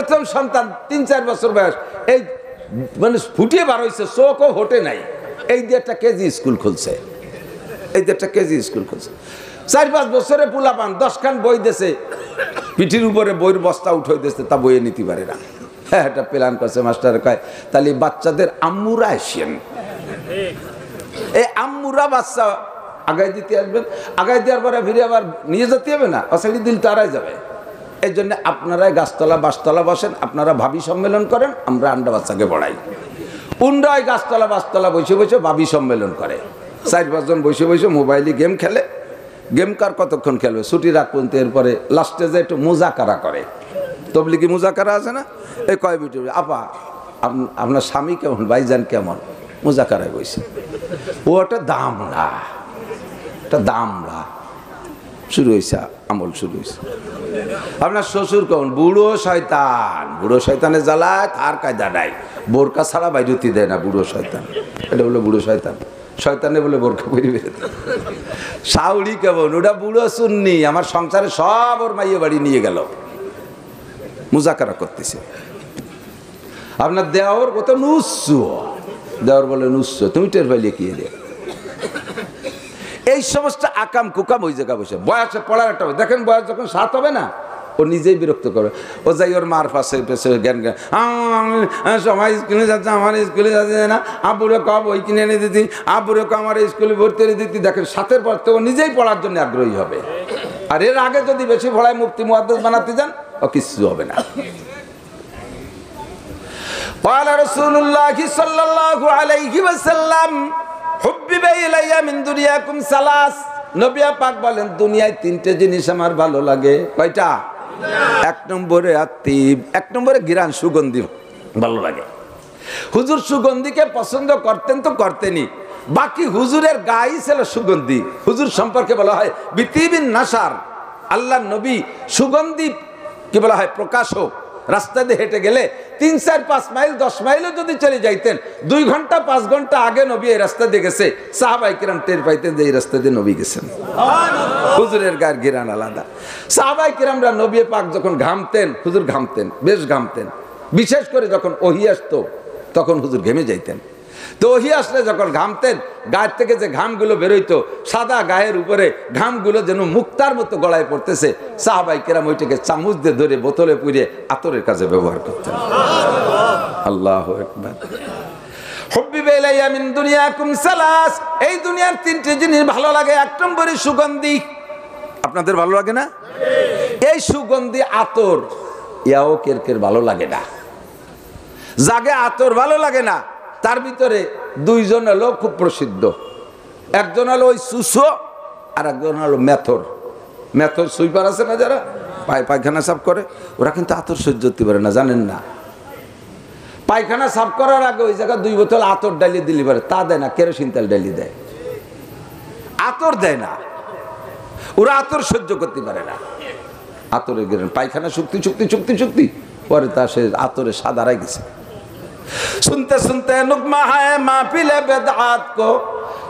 প্রথম সন্তান ৩-৪ বছর বয়স, এই মানে ফুটিয়ে বার হয়েছে, চোখও হোটে নাই, এই দিয়ে একটা কেজি স্কুল খুলছে, এই দিয়ে একটা কেজি স্কুল খুলছে। ৪-৫ বছরে পোলাপান 10 খান বই দিয়েছে, পিঠির উপরে বইয়ের বস্তা উঠে দিয়েছে, তা বইয়ে নিতে পারে না। হ্যাঁ, একটা প্ল্যান করছে, মাস্টার কয় তাহলে বাচ্চাদের আম্মুরা আসেন, এই আম্মুরা বাচ্চা আগাই দিতে আসবেন, আগাই দেওয়ার পরে ফিরে আবার নিয়ে যেতে হবে না, অসাইডি দিল তারাই যাবে। এই জন্য আপনারাই গাছতলা বাসতলা বসেন, আপনারা ভাবি সম্মেলন করেন, আমরা আন্ডা বাচ্চাকে পড়াই। উন্ডায় গাছতলা বাসতলা বসে বসে ভাবি সম্মেলন করে, 4-5 জন বসে বসে মোবাইলে গেম খেলে। গেম কার কতক্ষণ খেলবে, ছুটি রাখ পর্যন্ত, এরপরে লাস্টে যে একটু মুজাকারা করে। তবলিগি মুজাকারা আছে না, এই কয় বিটি আপা আপনার স্বামী কেমন, ভাইজান কেমন, মুজাকারায় বসে। ও একটা দাম না, একটা দাম না, শুরু হয়েছে, আমল শুরু হয়েছে। আপনার শ্বশুর কেমন, বুড়ো শয়তান, বুড়ো শয়তানের জ্বালায় তার কায়দা নাই, বোরকা ছাড়া বাইরতি দেয় না বুড়ো শয়তান, এটা বলে বুড়ো শয়তান, শয়তানে বলে বোরকা পরিবে। শাউরি কেমন, ওটা বুড়ো সুন্নি, আমার সংসারে সব ওর মাইয়ে বাড়ি নিয়ে গেল, মুজাকারা করতেছে। আপনার দেওয়ার কত নুসু, দেওয়ার বলে নুসু, তুমি টের পাইলে কি দে। এই সমস্ত আকাম কুকাম ওই জায়গা বসে, বয়সে পড়ার একটা দেখেন, বয়স যখন 7 হবে না, ও নিজেই বিরক্ত করে, ও যাই ওর মার পাশে পেছে জ্ঞান জ্ঞান, সবাই স্কুলে যাচ্ছে, আমার স্কুলে যাচ্ছে না, আব্বুরে কব বই কিনে এনে দিতি, আব্বুরে কব আমার স্কুলে ভর্তি করে দিতি। দেখেন 7-এর পর তো ও নিজেই পড়ার জন্য আগ্রহী হবে, আর এর আগে যদি বেশি পড়ায় মুফতি মুহাদ্দিস বানাতে যান, ও কিছু হবে না। قال رسول الله صلى الله عليه وسلم হুব্বিবা ইলাইয়া মিন দুনিয়াকুম সালাস, নবী পাক বলেন দুনিয়ায় 3টে জিনিস আমার ভালো লাগে। কয়টা? 1 নম্বরে আতিব, 1 নম্বরে ঘ্রাণ, সুগন্ধি ভালো লাগে। হুজুর সুগন্ধিকে পছন্দ করতেন তো করতেনই, বাকি হুজুরের গায়ে ছিল সুগন্ধি। হুজুর সম্পর্কে বলা হয় বিতিবিন নাসার, আল্লাহর নবী সুগন্ধি কি বলা হয়, প্রকাশক। রাস্তা দিয়ে হেঁটে গেলে 3-4-5 মাইল 10 মাইলও যদি চলে যাইতেন, 2 ঘন্টা 5 ঘন্টা আগে নবী এই রাস্তা দিয়ে গেছে, সাহাবায়ে কিরাম টের পাইতেন যে এই রাস্তা দিয়ে নবী গেছেন। হুজুরের গায়ের ঘিরান আলাদা। সাহাবায়ে কিরামরা নবী পাক যখন ঘামতেন, হুজুর ঘামতেন, বেশ ঘামতেন। বিশেষ করে যখন ওহী আসতো তখন হুজুর ঘেমে যাইতেন। তো ওহী আসলে যখন ঘামতেন, গায়ের থেকে যে ঘামগুলো বেরোইতো, সাদা গায়ের উপরে ঘামগুলো যেন মুক্তার মতো গলায় পড়তেছে, সাহাবায়ে কেরাম ওইটাকে চামচ দিয়ে ধরে বোতলে পুরে আতরের কাজে ব্যবহার করতেন। আল্লাহু আকবার। হুব্বিবা ইলাইয়া মিন দুনিয়াকুম সালাস, এই দুনিয়ার 3টে জিনিস ভালো লাগে। 1 নম্বরে সুগন্ধি, আপনাদের ভালো লাগে না? এই সুগন্ধি আতর, ইয়াও কেরকের ভালো লাগে না, জাগে আতর ভালো লাগে না। তার ভিতরে 2 জন হলো খুব প্রসিদ্ধ, একজন হলো ওই সুসো, আর একজন হলো মেথর। মেথর সুইপার আছে না, যারা পায়খানা সাফ করে, ওরা কিন্তু আতর সহ্য করতে পারে না, জানেন না? পায়খানা সাফ করার আগে ওই জায়গায় 2 বোতল আতর ডালিয়ে দিলি পারে, তা দেয় না, কেরোসিন তেল ডালিয়ে দেয়, আতর দেয় না। ওরা আতর সহ্য করতে পারে না, আতরে গেলেন পায়খানা শক্তি শক্তি শক্তি শক্তি, পরে তা সে আতরে সাদারাই গেছে। सुनते सुनते नुगमा है महफिल बेदात को,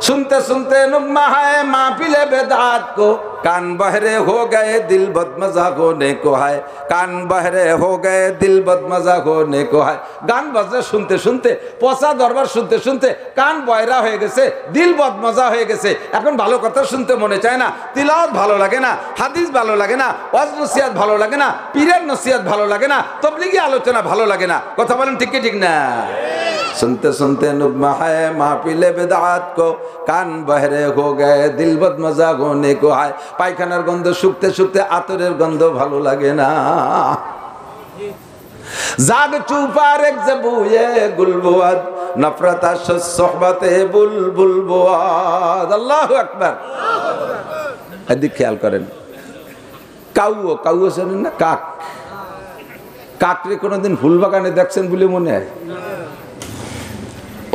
सुनते सुनते नुगमा है महफिल बेदात को, कान बहरे हो गए दिल बदमजा होने को है, कान बहरे हो गए दिल बदमजा होने को है। गान बजरे শুনতে শুনতে, পচা দরবার শুনতে শুনতে কান বয়রা হয়ে গেছে, দিল বদমজা হয়ে গেছে। এখন ভালো কথা শুনতে মনে চায় না, তিলাওয়াত ভালো লাগে না, হাদিস ভালো লাগে না, ওয়াজ নসিহত ভালো লাগে না, পীরের নসিহত ভালো লাগে না, তাবলীগী আলোচনা ভালো লাগে না। কথা বলেন ঠিক কি ঠিক না? सुनते सुनते नुगमा है महफिल बेदात को, कान बहरे हो गए दिल बदमजा होने को है। পায়খানার গন্ধ শুকতে শুকতে আতরের গন্ধ ভালো লাগে না। জাগ চুপার এক জবুয়ে গুলবুয়াদ, নফরত আশ সোহবতে বুলবুল বুয়াদ। আল্লাহু আকবার। এদিকে খেয়াল করেন, কাউও কাউও শোনেন না, কাক, কাকরে কোনোদিন ফুল বাগানে দেখছেন বলে মনে হয়?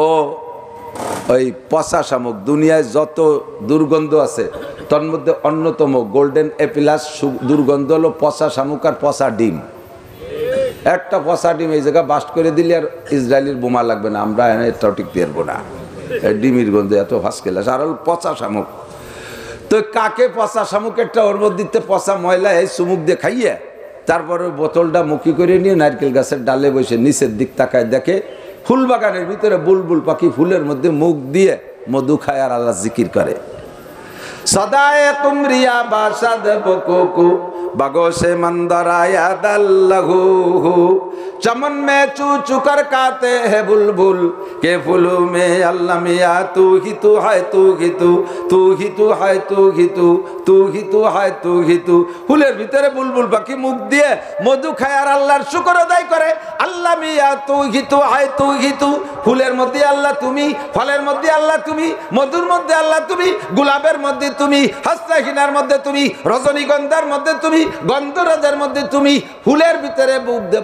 ও ওই পচা শামুক, দুনিয়ায় যত দুর্গন্ধ আছে তার মধ্যে অন্যতম গোল্ডেন এপিলাস দুর্গন্ধ হলো পচা শামুক আর পচা ডিম। একটা পচা ডিম এই জায়গায় বাস্ট করে দিলে আর ইসরায়েলের বোমা লাগবে না, আমরা এটাও টিকতে পারবো না। ডিমের গন্ধ এত ফাঁস খেলাস, আর হল পচা শামুক। তো কাকে পচা শামুকেরটা ওর মধ্যে পচা ময়লা এই চুমুক দিয়ে খাইয়ে তারপরে বোতলটা মুখি করে নিয়ে নারকেল গাছের ডালে বসে নিচের দিক তাকায় দেখে ফুল বাগানের ভিতরে বুলবুল পাখি ফুলের মধ্যে মুখ দিয়ে মধু খায় আর আল্লাহ জিকির করে। সদায়ে কুমরিয়া বাসাদ বকুকু बगोशे मंदराया दल्लहू चमन में चू चुकर काते हैं बुलबुल के फूलों में अल्लाह मिया तू ही तू है तू ही तू तू ही तू है तू ही तू तू ही तू है तू ही तू ফুলের ভিতরে বুলবুল পাখি মুখ দিয়ে মধু খায় আর আল্লাহর শুকর আদায় করে। আল্লাহ মিয়া তু হি তু হয় তু হি তু ফুলের মধ্যে আল্লাহ তুমি, ফলের মধ্যে আল্লাহ তুমি, মধুর মধ্যে আল্লাহ তুমি, গোলাপের মধ্যে তুমি, হাসনাহিনার মধ্যে তুমি, রজনীগন্ধার মধ্যে তুমি, গন্ধরাজের মধ্যে তুমি। ফুলের ভিতরে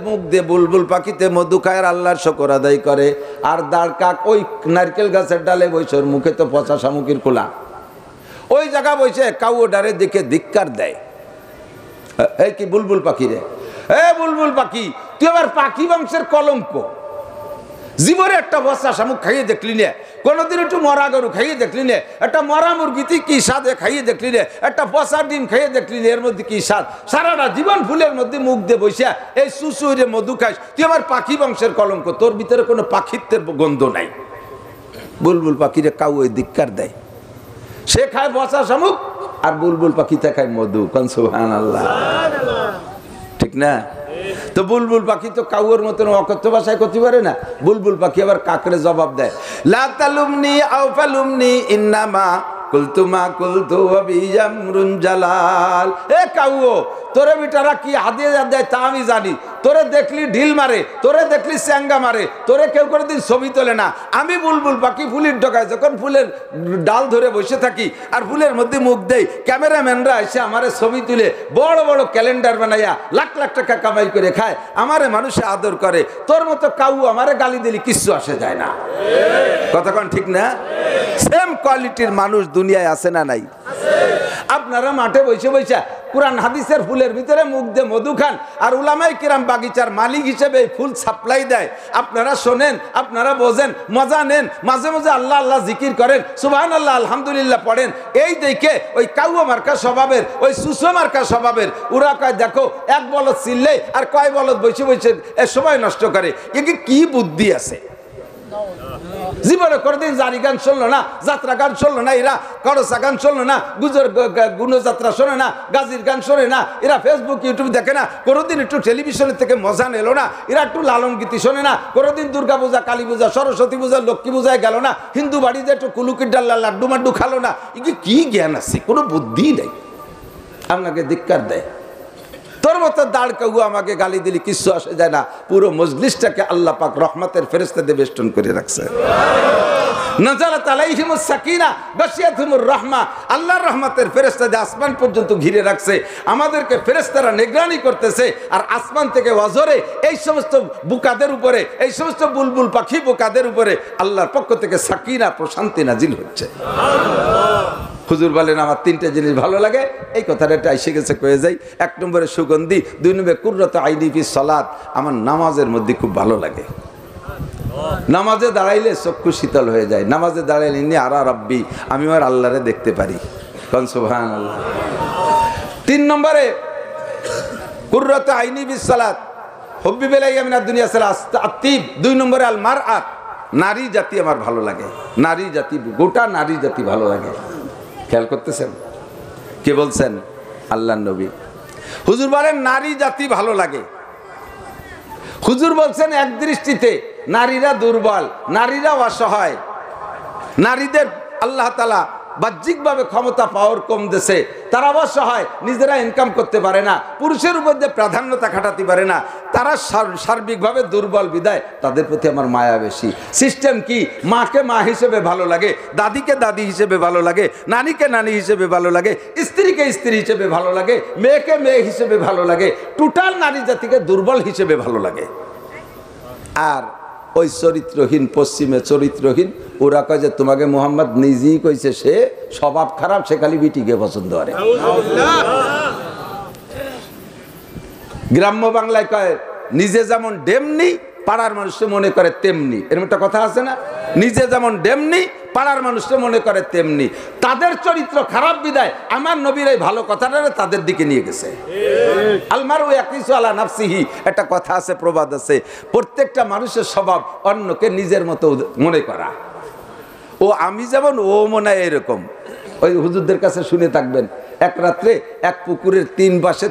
মুখ দিয়ে বুলবুল পাখিতে মধু খায় আর আল্লাহর শুকর আদায় করে। আর দাঁড় কাক ওই নারকেল গাছের ডালে বৈশর মুখে তো পচা শামুকের খোলা, ওই জায়গা বসে কাউ ডারে দেখে ধিক্কার দেয়। এই কি বুলবুল পাখি রে, এ বুলবুল পাখি তুই আবার পাখি বংশের কলঙ্ক। জীবনে একটা বস্তা শামুক খাইয়ে দেখলি নে, কোনোদিন একটু মরা গরু খাইয়ে দেখলি নে, একটা মরা মুরগিতে কি স্বাদে খাইয়ে দেখলি নে, একটা পচা ডিম খাইয়ে দেখলি নে, এর মধ্যে কি স্বাদ। সারাটা জীবন ফুলের মধ্যে মুখ দিয়ে বসে এই সুসুরে মধু খাইস, তুই আমার পাখি বংশের কলঙ্ক, তোর ভিতরে কোনো পাখিত্বের গন্ধ নাই। বুলবুল পাখিরে কাউ ওই ধিক্কার দেয়। সে খায় পচা শামুক আর বুলবুল পাখিতে খায় মধু। কোন সুবহানাল্লাহ, ঠিক না? তো বুলবুল পাখি তো কাউর মতন অকথ্য ভাষায় করতে পারে না। বুলবুল পাখি আবার কাকরে জবাব দেয়, লা তালুমনি আও ফালুমনি ইন্নামা কুলতুমা কুলতু আবিয়ামরুন জালাল। এ কাউও তোরে বিটারা কি হাদিয়া দেয় তা আমি জানি। তোরে দেখলি ঢিল মারে, তোরে দেখলি চ্যাঙ্গা মারে, তোরে কেউ করে দিন ছবি তোলে না। আমি বুলবুল পাখি ফুলের ডগায় যখন ফুলের ডাল ধরে বসে থাকি আর ফুলের মধ্যে মুখ দেই, ক্যামেরাম্যানরা এসে আমারে ছবি তুলে বড় বড় ক্যালেন্ডার বানাইয়া লাখ লাখ টাকা কামাই করে খায়, আমারে মানুষে আদর করে। তোর মতো কাউ আমারে গালি দিলি কিচ্ছু আসে যায় না। কতক্ষণ ঠিক না? সেম কোয়ালিটির মানুষ দুনিয়ায় আছে না নাই? আপনারা মাঠে বসে বসে কুরআন হাদিসের ফুলের ভিতরে মুখ দিয়ে মধু খান আর উলামায়ে কিরাম বাগিচার মালিক হিসেবে ফুল সাপ্লাই দেয়। আপনারা শোনেন, আপনারা বোঝেন, মজা নেন, মাঝে মাঝে আল্লাহ আল্লাহ জিকির করেন, সুবহানাল্লাহ আলহামদুলিল্লাহ পড়েন। এই দেখে ওই কাউয়া মার্কা স্বভাবের, ওই সুসো মার্কা স্বভাবের ওরা কয় দেখো এক বলদ চিল্লে আর কয় বলদ বসে বসে সময় নষ্ট করে। একে কি বুদ্ধি আছে? জীবনে কোনদিন জারি গান শুনলো না, যাত্রা গান শুনলো না, এরা করসা গান শুনলো না, গুণযাত্রা শোনে না, গাজির গান শোনে না, এরা ফেসবুক ইউটিউব দেখে না, কোনোদিন একটু টেলিভিশনের থেকে মজা নিল না, এরা একটু লালন গীতি শোনে না, কোনোদিন দুর্গা পূজা, কালী পূজা, সরস্বতী পূজা, লক্ষ্মী পূজায় গেল না, হিন্দু বাড়িতে একটু কুলুকির ডাল্লা লাড্ডু মাড্ডু খালো না। একে কি জ্ঞান আছে? কোনো বুদ্ধি নেই। আপনাকে ধিক্কার দেয়। তোর মতো দাঁড় কেউ আমাকে গালি দিলি কিচ্ছু আসে যায় না। পুরো মজলিসটাকে আল্লাহ পাক রহমতের ফেরেশতা দিয়ে বেষ্টন করে রাখছে। নাযালাত আলাইহিমুস সাকিনা গাশিয়াতুমুর রাহমা, আল্লাহর রহমতের ফেরেশতা দিয়ে আসমান পর্যন্ত ঘিরে রাখছে। আমাদেরকে ফেরেশতারা নিগরানি করতেছে আর আসমান থেকে ওয়াজরে এই সমস্ত বুকাদের উপরে, এই সমস্ত বুলবুল পাখি বুকাদের উপরে আল্লাহর পক্ষ থেকে সাকিনা প্রশান্তি নাজিল হচ্ছে। হুজুর বলেন আমার তিনটে জিনিস ভালো লাগে, এই কথাটা একটা এসে গেছে কয়ে যাই। এক নম্বরে সুগন্ধি, দুই নম্বরে কুররাতু আইনি ফি সালাত, আমার নামাজের মধ্যে খুব ভালো লাগে। নামাজে দাঁড়াইলে চক্ষু শীতল হয়ে যায়। নামাজে দাঁড়াইলে ইন্নী আরা রাব্বি, আমি আমার আল্লাহরে দেখতে পারি। কোন সুবহানাল্লাহ। তিন নম্বরে কুররাতু আইনি ফি সালাত, হুব্বি ইলাইয়া মিনাদ দুনিয়া সালাত আতিব। দুই নম্বরে আল মারআত, নারী জাতি আমার ভালো লাগে। নারী জাতি, গোটা নারী জাতি ভালো লাগে। খেয়াল করতেছেন? কে বলছেন? আল্লাহর নবী। হুজুর বলেন নারী জাতি ভালো লাগে। হুজুর বলছেন এক দৃষ্টিতে নারীরা দুর্বল, নারীরা অসহায়, নারীদের আল্লাহ তাআলা বাহ্যিকভাবে ক্ষমতা পাওয়ার কম দেশে, তারা অসহায়, নিজেরা ইনকাম করতে পারে না, পুরুষের উপর দিয়ে প্রাধান্যতা খাটাতে পারে না, তারা সার্বিকভাবে দুর্বল বিদায় তাদের প্রতি আমার মায়া বেশি। সিস্টেম কি? মাকে মা হিসেবে ভালো লাগে, দাদিকে দাদি হিসেবে ভালো লাগে, নানিকে নানি হিসেবে ভালো লাগে, স্ত্রীকে স্ত্রী হিসেবে ভালো লাগে, মেয়েকে মেয়ে হিসেবে ভালো লাগে, টোটাল নারী জাতিকে দুর্বল হিসেবে ভালো লাগে। আর ওই চরিত্রহীন, পশ্চিমে চরিত্রহীন, ওরা কয় যে তোমাকে মোহাম্মদ নিজেই কইছে সে স্বভাব খারাপ, সে খালি বিটিকে পছন্দ করে। গ্রাম্য বাংলায় কয় নিজে যেমন ডেমনি পাড়ার মানুষকে মনে করে তেমনি, এরকম একটা কথা আছে না? নিজে যেমন ডেমনি, পাড়ার মানুষকে মনে করে তেমনি। তাদের চরিত্র খারাপ বিদায় আমার নবীর এই ভালো কথাটা তাদের দিকে নিয়ে গেছে। আলমারু ইয়াকিসু আলা নাফসিহি, একটা কথা আছে, প্রবাদ আছে, প্রত্যেকটা মানুষের স্বভাব অন্যকে নিজের মতো মনে করা। ও আমি যেমন ও মনে হয় এরকম। ওই হুজুরদের কাছে শুনে থাকবেন, এক রাত্রে এক পুকুরের তিন পাশে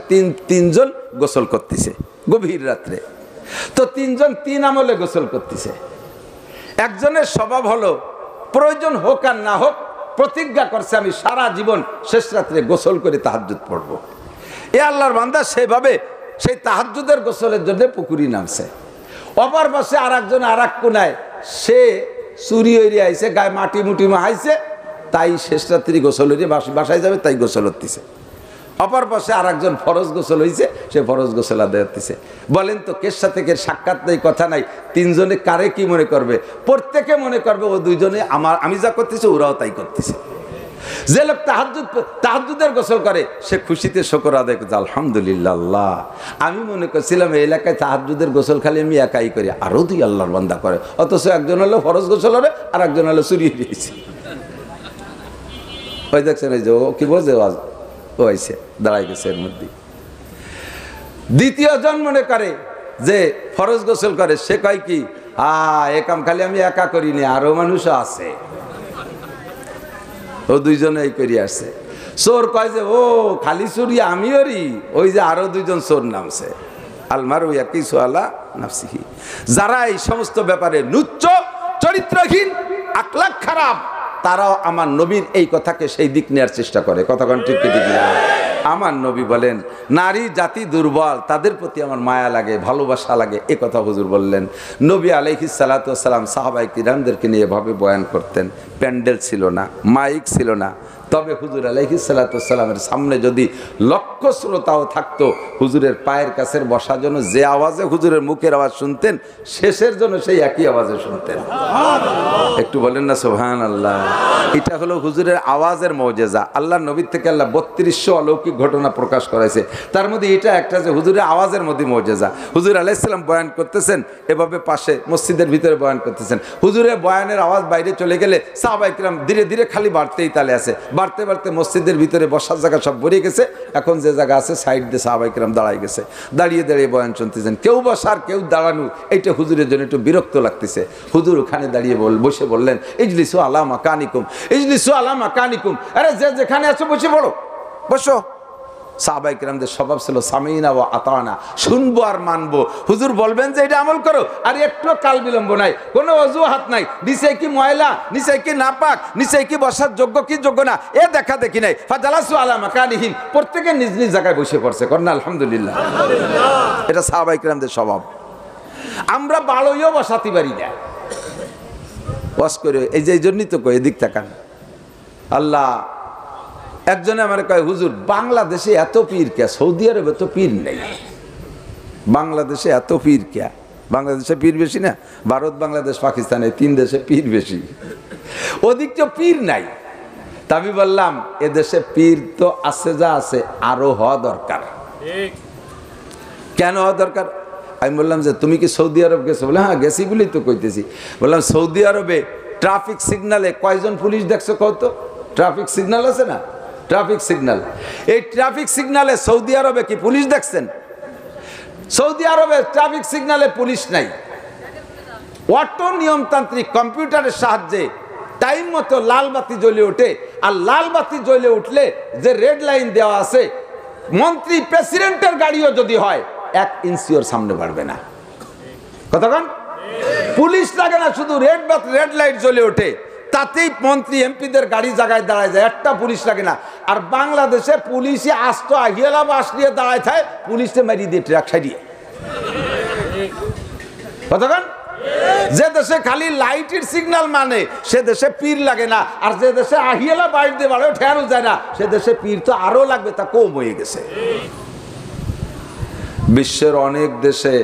তিনজন গোসল করতেছে, গভীর রাত্রে। তো তিনজন তিন আমলে গোসল করতেছে। একজনের স্বভাব হলো প্রয়োজন হোক আর না হোক প্রতিজ্ঞা করছে আমি সারা জীবন শেষ রাত্রে গোসল করে তাহাজ্জুদ পড়বো। এ আল্লাহর বান্দা সেভাবে সেই তাহাজ্জুদের গোসলের জন্য পুকুরি নামছে। অপর পাশে আর একজন আর এক কোনায় সে চুরি হইরে আইছে, গায়ে মাটি মুটি মাহাইছে, তাই শেষ রাত্রি গোসল হইরে বাসায় যাবে, তাই গোসল হতেছে। অপর পাশে আর একজন ফরজ গোসল হয়েছে, সে ফরজ গোসল আদায় হতেছে। বলেন তো কের সাথে কের সাক্ষাৎ নেই, কথা নাই, তিনজনে কারে কি মনে করবে? প্রত্যেকে মনে করবে ও দুইজনে আমি যা করতেছে ওরাও তাই করতেছে। যে লোক তাহাজ্জুদের গোসল করে সে খুশিতে শুকর আদায় করছে, আলহামদুলিল্লাহ আল্লাহ, আমি মনে করছিলাম এই এলাকায় তাহাজ্জুদের গোসল খালি আমি একাই করি, আরও দুই আল্লাহর বান্দা করে, অথচ একজন হলো ফরজ গোসল হবে আর একজন হলো চুরিয়ে দিয়েছে। ওই দেখছেন ওই যে ও কি বলছে, ও আইছে দাঁড়াই গেছে এর মধ্যে। দ্বিতীয় জন মনে করে যে ফরজ গোসল করে, সে কয় কি এ কাম খালি আমি একা করিনি, আরো মানুষও আছে, ও দুইজনে এই করি আসছে। চোর কয় যে ও খালি চুরি আমি ওরি, ওই যে আরো দুইজন চোর নামছে। আলমারু ইয়াকিসু আলা নাফসিহি। যারা এই সমস্ত ব্যাপারে নুচ্চ, চরিত্রহীন, আখলাক খারাপ, তারাও আমার নবীর এই কথাকে সেই দিক নেওয়ার চেষ্টা করে। কথাক্ষণ ঠিক ঠিক না? আমার নবী বলেন নারী জাতি দুর্বল, তাদের প্রতি আমার মায়া লাগে, ভালোবাসা লাগে, এ কথা হুজুর বললেন। নবী আলাইহিস সালাতু ওয়াস সালাম সাহাবায়ে কিরামদেরকে নিয়ে এভাবে বয়ান করতেন। প্যান্ডেল ছিল না, মাইক ছিল না, তবে হুজুর আলাইহিস সালাতু ওয়াস সালামের সামনে যদি লক্ষ শ্রোতাও থাকতো, হুজুরের পায়ের কাছের বসার জন্য যে আওয়াজে হুজুরের মুখের আওয়াজ শুনতেন, শেষের জন্য সেই একই আওয়াজে শুনতেন। একটু বলেন না সুবহানাল্লাহ। এটা হলো হুজুরের আওয়াজের মুজিজা। আল্লাহর নবীর থেকে আল্লাহ 3200 অলৌকিক ঘটনা প্রকাশ করেছে, তার মধ্যে এটা একটা যে হুজুরের আওয়াজের মধ্যে মুজিজা। হুজুর আলাইহিস সালাম বয়ান করতেছেন, এভাবে পাশে মসজিদের ভিতরে বয়ান করতেছেন, হুজুরের বয়ানের আওয়াজ বাইরে চলে গেলে সাহাবায়ে কিরাম ধীরে ধীরে খালি বাড়তেই তালে আছে, বাড়তে বাড়তে মসজিদের ভিতরে বসার জায়গা সব ভরে গেছে। এখন যে জায়গা আছে সাইড দিয়ে সাহাবায়ে কিরাম দাঁড়াই গেছে, দাঁড়িয়ে দাঁড়িয়ে বয়ান শুনতেছেন, কেউ বসার কেউ দাঁড়ানো, এইটা হুজুরের জন্য একটু বিরক্ত লাগতেছে। হুজুর ওখানে দাঁড়িয়ে বসে বললেন ইজলিসু আলা মাকানিকুম, ইজলিসু আলা মাকানিকুম, আরে যে যেখানে আছো বসে পড়ো, বসো। সাহাবায়ে কিরামদের স্বভাব ছিল সামিনা ওয়া আতানা, শুনবো আর মানবো। হুজুর বলবেন যে এটা আমল করো, আর একটু কাল বিলম্ব নাই, কোনো অজুহাত নাই, নিচে কি ময়লা, নিচে কি নাপাক, নিচে কি বসার যোগ্য কি যোগ্য না, এ দেখা দেখি নাই। ফাজালাসু আলা মাকানিহিম, প্রত্যেকে নিজ নিজ জায়গায় বসে পড়ছে। করেন আলহামদুলিল্লাহ। এটা সাহাবায়ে কিরামদের স্বভাব। আমরা বাড়ইও বসাতে পারি না, ওয়াজ করে। এই যে এই জন্যই তো কই, এদিক তাকান। আল্লাহ একজনে আমার কয় হুজুর বাংলাদেশে এত পীর কে, সৌদি আরবে তো পীর নেই, বাংলাদেশে এত পীর কে? বাংলাদেশে পীর বেশি না? ভারত, বাংলাদেশ, পাকিস্তানে 3 দেশে পীর বেশি, ওদিক তো পীর নাই। তা আমি বললাম এদেশে পীর তো আছে, যা আছে আরো হওয়া দরকার। কেন হওয়া দরকার? আমি বললাম যে তুমি কি সৌদি আরব গেছো? বলে হ্যাঁ গেছি বলেই তো কইতেছি। বললাম সৌদি আরবে ট্রাফিক সিগনালে কয়জন পুলিশ দেখছো কত? ট্রাফিক সিগন্যাল আছে না, ট্রাফিক সিগন্যাল, এই ট্রাফিক সিগন্যালে সৌদি আরবে কি পুলিশ দেখছেন? সৌদি আরবে ট্রাফিক সিগন্যালে পুলিশ নাই, অটো নিয়মতান্ত্রিক কম্পিউটারের সাহায্যে টাইম মতো লাল বাতি জ্বলে ওঠে। আর লাল বাতি জ্বলে উঠলে যে রেড লাইন দেওয়া আছে, মন্ত্রী প্রেসিডেন্টের গাড়িও যদি হয় 1 ইঞ্চি ওর সামনে বাড়বে না। কতক্ষণ পুলিশ লাগে না, শুধু রেড লাইট জ্বলে ওঠে, তাতেই মন্ত্রী এমপিদের গাড়ি জায়গায় দাঁড়ায় যায়, একটা পুলিশ লাগে না। আর বাংলাদেশে পুলিশে আসতো আগিয়েলা বাস নিয়ে দাঁড়ায় থাকে, পুলিশে মারিয়ে দিয়ে ট্রাক সারিয়ে। কতক্ষণ যে দেশে খালি লাইটের সিগন্যাল মানে সে দেশে পীর লাগে না, আর যে দেশে আহিয়েলা বাইর দিয়ে বাড়াও ঠেয়ানো যায় না সে দেশে পীর তো আরো লাগবে, তা কম হয়ে গেছে। বিশ্বের অনেক দেশে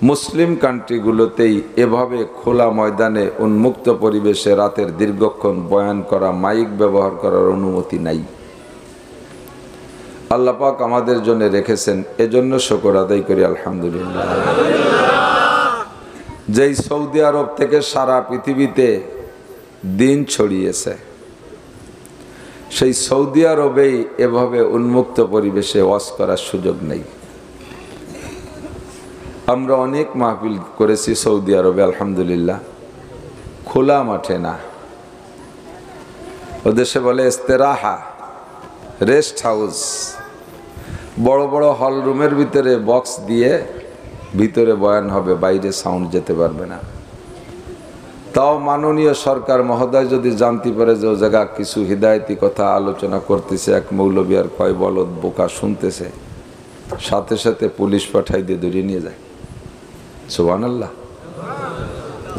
মুসলিম কান্ট্রিগুলোতেই এভাবে খোলা ময়দানে উন্মুক্ত পরিবেশে রাতের দীর্ঘক্ষণ বয়ান করা, মাইক ব্যবহার করার অনুমতি নাই। আল্লাহ পাক আমাদের জন্য রেখেছেন, এজন্য শুকর আদায় করি আলহামদুলিল্লাহ। যেই সৌদি আরব থেকে সারা পৃথিবীতে দিন ছড়িয়েছে, সেই সৌদি আরবেই এভাবে উন্মুক্ত পরিবেশে ওয়াজ করার সুযোগ নেই। আমরা অনেক মাহফিল করেছি সৌদি আরবে, আলহামদুলিল্লাহ, খোলা মাঠে না। ও দেশে বলে ইস্তেরাহা, রেস্ট হাউস, বড় বড় হল রুমের ভিতরে বক্স দিয়ে ভিতরে বয়ান হবে, বাইরে সাউন্ড যেতে পারবে না। তাও মাননীয় সরকার মহোদয় যদি জানতে পারে যে ও জায়গা কিছু হিদায়তি কথা আলোচনা করতেছে, এক মৌলবী আর কয় বলদ বোকা শুনতেছে, সাথে সাথে পুলিশ পাঠাই দিয়ে ধরিয়ে নিয়ে যায়। সুবহানাল্লাহ,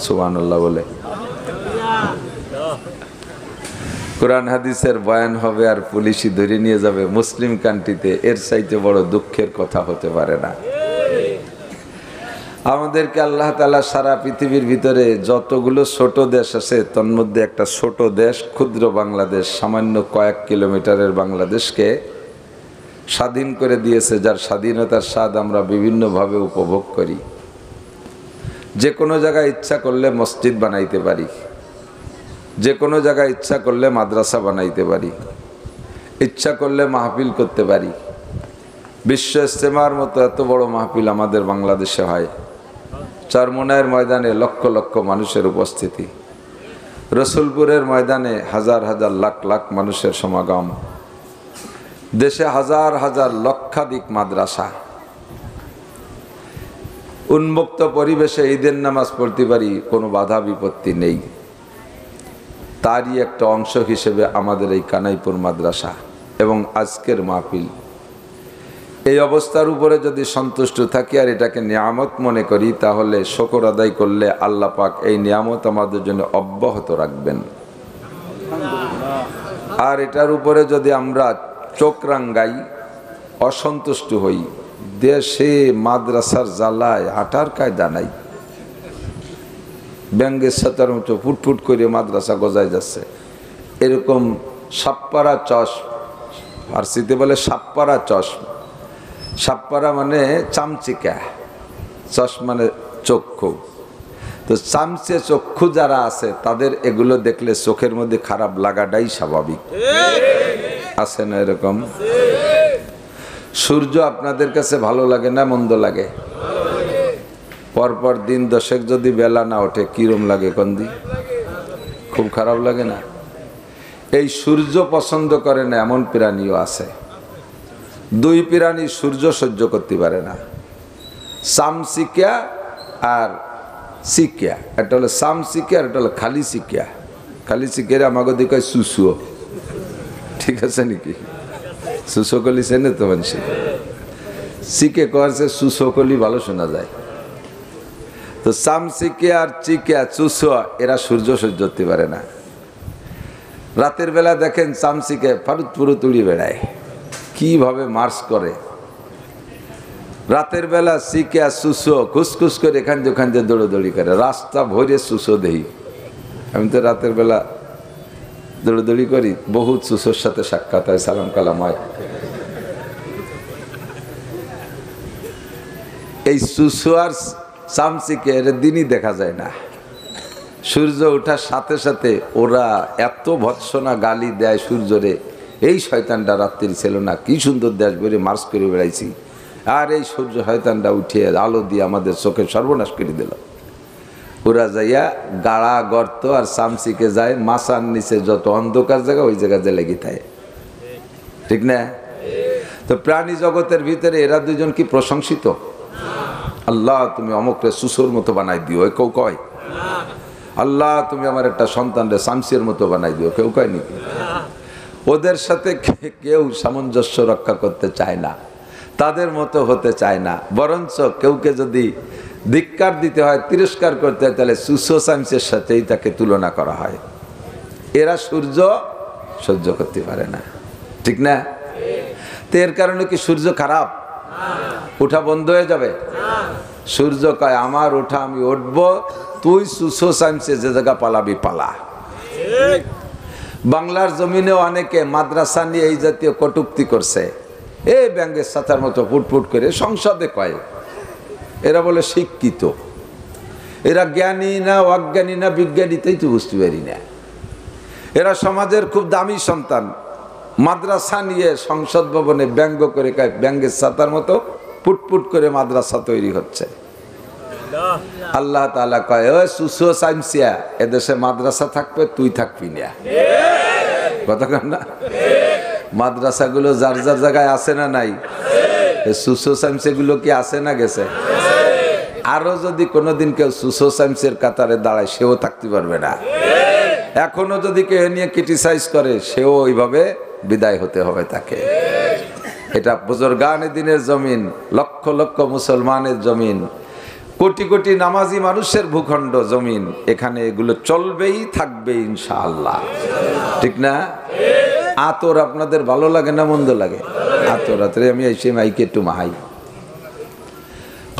সুবহানাল্লাহ বলে কোরআন হাদিসের বয়ান হবে আর পুলিশই ধরে নিয়ে যাবে মুসলিম কান্ট্রিতে, এর চাইতে বড় দুঃখের কথা হতে পারে না। আমাদেরকে আল্লাহ তাআলা সারা পৃথিবীর ভিতরে যতগুলো ছোট দেশ আছে তার মধ্যে একটা ছোট দেশ, ক্ষুদ্র বাংলাদেশ, সামান্য কয়েক কিলোমিটারের বাংলাদেশকে স্বাধীন করে দিয়েছে, যার স্বাধীনতার স্বাদ আমরা বিভিন্নভাবে উপভোগ করি। যে কোনো জায়গায় ইচ্ছা করলে মসজিদ বানাইতে পারি, যে কোনো জায়গায় ইচ্ছা করলে মাদ্রাসা বানাইতে পারি, ইচ্ছা করলে মাহফিল করতে পারি। বিশ্ব ইজতেমার মতো এত বড় মাহফিল আমাদের বাংলাদেশে হয়। চরমোনাইয়ের ময়দানে লক্ষ লক্ষ মানুষের উপস্থিতি, রসুলপুরের ময়দানে হাজার হাজার লাখ লাখ মানুষের সমাগম, দেশে হাজার হাজার লক্ষাধিক মাদ্রাসা। উন্মুক্ত পরিবেশে ঈদের নামাজ পড়তে পারি, কোনো বাধা বিপত্তি নেই। তারই একটা অংশ হিসেবে আমাদের এই কানাইপুর মাদ্রাসা এবং আজকের মাহফিল। এই অবস্থার উপরে যদি সন্তুষ্ট থাকি আর এটাকে নিয়ামত মনে করি, তাহলে শুকর আদায় করলে আল্লাহ পাক এই নিয়ামত আমাদের জন্য অব্যাহত রাখবেন। আর এটার উপরে যদি আমরা চোখ রাঙ্গাই, অসন্তুষ্ট হই, দেশে মাদ্রাসার জ্বালায় হাঁটার কায়দা নাই, ব্যাঙ্গের সাতার মতো ফুটফুট করে মাদ্রাসা গজায় যাচ্ছে, এরকম সাপ্পারা চশ, ফার্সিতে বলে সাপ্পারা চশ। সাপ্পারা মানে চামচিকা, চশ মানে চক্ষু। তো চামচে চক্ষু যারা আছে তাদের এগুলো দেখলে চোখের মধ্যে খারাপ লাগাটাই স্বাভাবিক, আছে না এরকম? সূর্য আপনাদের কাছে ভালো লাগে না মন্দ লাগে? পরপর দিন 10 যদি বেলা না ওঠে কিরম লাগে? কন্দি খুব খারাপ লাগে না? এই সূর্য পছন্দ করে না এমন প্রাণীও আছে। দুই প্রাণী সূর্য সহ্য করতে পারে না, সামসিকিয়া আর সিকিয়া। একটা হলো সামসিকিয়া আর একটা হলো খালি সিকিয়া। খালি সিকিয়া আমাকে দিকে সুসুও, ঠিক আছে নাকি? সুসকলি চেনে তো মানুষ, সিকে কয়েছে সুসকলি ভালো শোনা যায়। তো সামসিকিয়া আর চিকিয়া চুসুয়া এরা সূর্য সহ্য করতে পারে না। রাতের বেলা দেখেন চামচিকে ফারুত ফুরুত উড়িয়ে বেড়ায়, কিভাবে মার্চ করে। রাতের বেলা সিকিয়া সুসো খুসখুস করে এখান দিয়ে দৌড়োদৌড়ি করে, রাস্তা ভরে সুসো দেই। আমি তো রাতের বেলা দৌড়োদৌড়ি করি, বহুত সুসোর সাথে সাক্ষাৎ হয়, সালাম কালাম হয়। এই সুসো আর চামচিকে এর দিনই দেখা যায় না। সূর্য ওঠার সাথে সাথে ওরা এত ভৎসনা গালি দেয় সূর্যরে, এই শয়তানটা রাত্রি ছিল না, কি সুন্দর দেশ বেড়ে মার্চ করে বেড়াইছি, আর এই সূর্য শয়তানটা উঠিয়ে আলো দিয়ে আমাদের চোখে সর্বনাশ করে দিল। ওরা যাইয়া গাড়া গর্ত আর চামচিকে যায় মাছার নিচে যত অন্ধকার জায়গা ওই জায়গাতে লেগে থাকে, ঠিক না? তো প্রাণী জগতের ভিতরে এরা দুজন কি প্রশংসিত? আল্লাহ তুমি অমুকরে সুসোর মতো বানাই দিও, কেউ কয়? আল্লাহ তুমি আমার একটা সন্তানরে শামসির মতো বানাই দিও, কেউ কয় নাকি? ওদের সাথে কেউ সামঞ্জস্য রক্ষা করতে চায় না, তাদের মতো হতে চায় না। বরঞ্চ কেউকে যদি ধিক্কার দিতে হয়, তিরস্কার করতে হয়, তাহলে সুসো শামসের সাথেই তাকে তুলনা করা হয়। এরা সূর্য সহ্য করতে পারে না, ঠিক না? তো এর কারণে কি সূর্য খারাপ? উঠা বন্ধ হয়ে যাবে? সূর্য কয় আমার ওঠা আমি উঠবো, তুই সুসো শামসে যে জায়গা পালাবি পালা। বাংলার জমিনেও অনেকে মাদ্রাসা নিয়ে এই জাতীয় কটূক্তি করছে, এই ব্যাঙ্গের সাথার মতো ফুটফুট করে সংসদে কয়। এরা বলে শিক্ষিত, এরা জ্ঞানী না অজ্ঞানী না বিজ্ঞানী তাই তো বুঝতে পারি না। এরা সমাজের খুব দামি সন্তান। মাদ্রাসা নিয়ে সংসদ ভবনে ব্যঙ্গ করে ব্যঙ্গের ছাতার মতো পুটপুট করে মাদ্রাসা তৈরি হচ্ছে। আল্লাহ তাআলা কয়, ও সুসো সাইমসিয়া, এদেশে মাদ্রাসা থাকবে, তুই থাকবি না। কথা কন না? মাদ্রাসাগুলো যার যার জায়গায় আছে না নাই? সুসো সাইমসিয়াগুলো কি আছে না গেছে? আরো যদি কোনোদিন কেউ সুসো সাইমসের কাতারে দাঁড়ায়, সেও থাকতে পারবে না। এখনো যদি কেউ নিয়ে ক্রিটিসাইজ করে, সেও ওইভাবে বিদায় হতে হবে তাকে। এটা বুজুর্গানে দিনের জমিন, লক্ষ লক্ষ মুসলমানের জমিন, কোটি কোটি নামাজি মানুষের ভূখণ্ড জমিন। এখানে এগুলো চলবেই, থাকবে ইনশাআল্লাহ। ঠিক না? আতর আপনাদের ভালো লাগে না মন্দ লাগে? আতর আতরে আমি এসে মাইকে একটু মাহাই।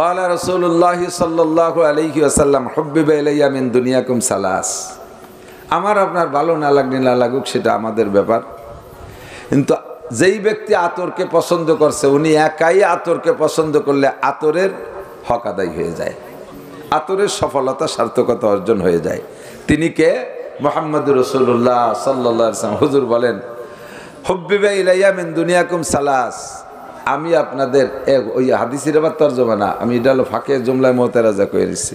قال رسول الله صلى الله عليه وسلم حبب الي من دنياكم ثلاث। আমার আপনার ভালো না লাগলে না লাগুক, সেটা আমাদের ব্যাপার। কিন্তু যেই ব্যক্তি আতরকে পছন্দ করছে, উনি একাই আতরকে পছন্দ করলে আতরের হক আদায় হয়ে যায়, আতরের সফলতা সার্থকতা অর্জন হয়ে যায়। তিনি কে? মুহাম্মদুর রাসূলুল্লাহ সাল্লাল্লাহু আলাইহি ওয়াসাল্লাম। হুজুর বলেন, হুব্বিবা ইলাইয়া মিন দুনিয়াকুম সালাস। আমি আপনাদের ওই হাদিসের আবার তরজমা না, আমি এটা হলো ফাঁকে জুমলায় মুতারাজা করে দিচ্ছি।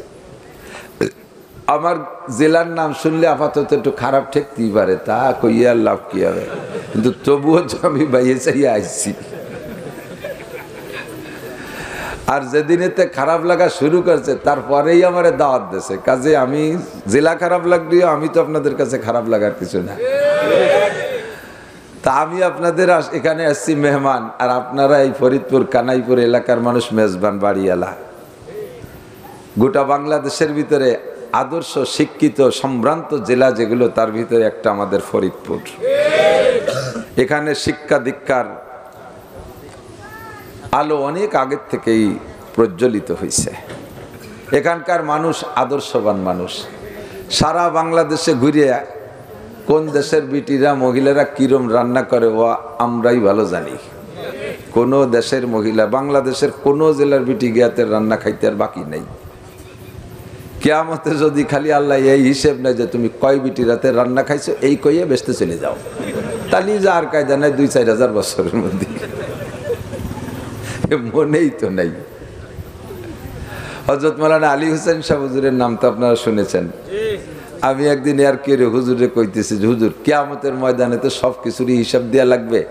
আমার জেলার নাম শুনলে আপাতত একটু খারাপ ঠেকতেই পারে, তা কইয়ার লাভ কি হবে, কিন্তু তবুও তো আমি বাইয়ে চাইয়ে আসছি। আর যেদিন এতে খারাপ লাগা শুরু করছে, তারপরেই আমার দাওয়াত দিয়েছে। কাজে আমি জেলা খারাপ লাগলেও আমি তো আপনাদের কাছে খারাপ লাগার কিছু না। তা আমি আপনাদের এখানে আসছি মেহমান, আর আপনারা এই ফরিদপুর কানাইপুর এলাকার মানুষ মেজবান বাড়িওয়ালা। গোটা বাংলাদেশের ভিতরে আদর্শ শিক্ষিত সম্ভ্রান্ত জেলা যেগুলো, তার ভিতরে একটা আমাদের ফরিদপুর। এখানে শিক্ষা দীক্ষার আলো অনেক আগের থেকেই প্রজ্বলিত হয়েছে। এখানকার মানুষ আদর্শবান মানুষ। সারা বাংলাদেশে ঘুরে কোন দেশের বিটিরা মহিলারা কিরম রান্না করে ও আমরাই ভালো জানি। কোন দেশের মহিলা বাংলাদেশের কোন জেলার বিটি গিয়াতে রান্না খাইতে আর বাকি নেই। কিয়ামতে যদি খালি আল্লাহ এই হিসেব নেই যে তুমি কয় বিটি রাতে রান্না খাইছো, এই কইয়ে বেচতে চলে যাও, তাহলে যা আর কায়দা নাই 2-4 হাজার বছরের মধ্যে। মনেই তো নাই। হযরত মাওলানা আলী হোসেন শাহ হুজুরের নাম তো আপনারা শুনেছেন। আমি একদিন আর কে হুজুরে কইতেছি, হুজুর কিয়ামতের ময়দানে তো সব কিছুরই হিসাব দেওয়া লাগবে,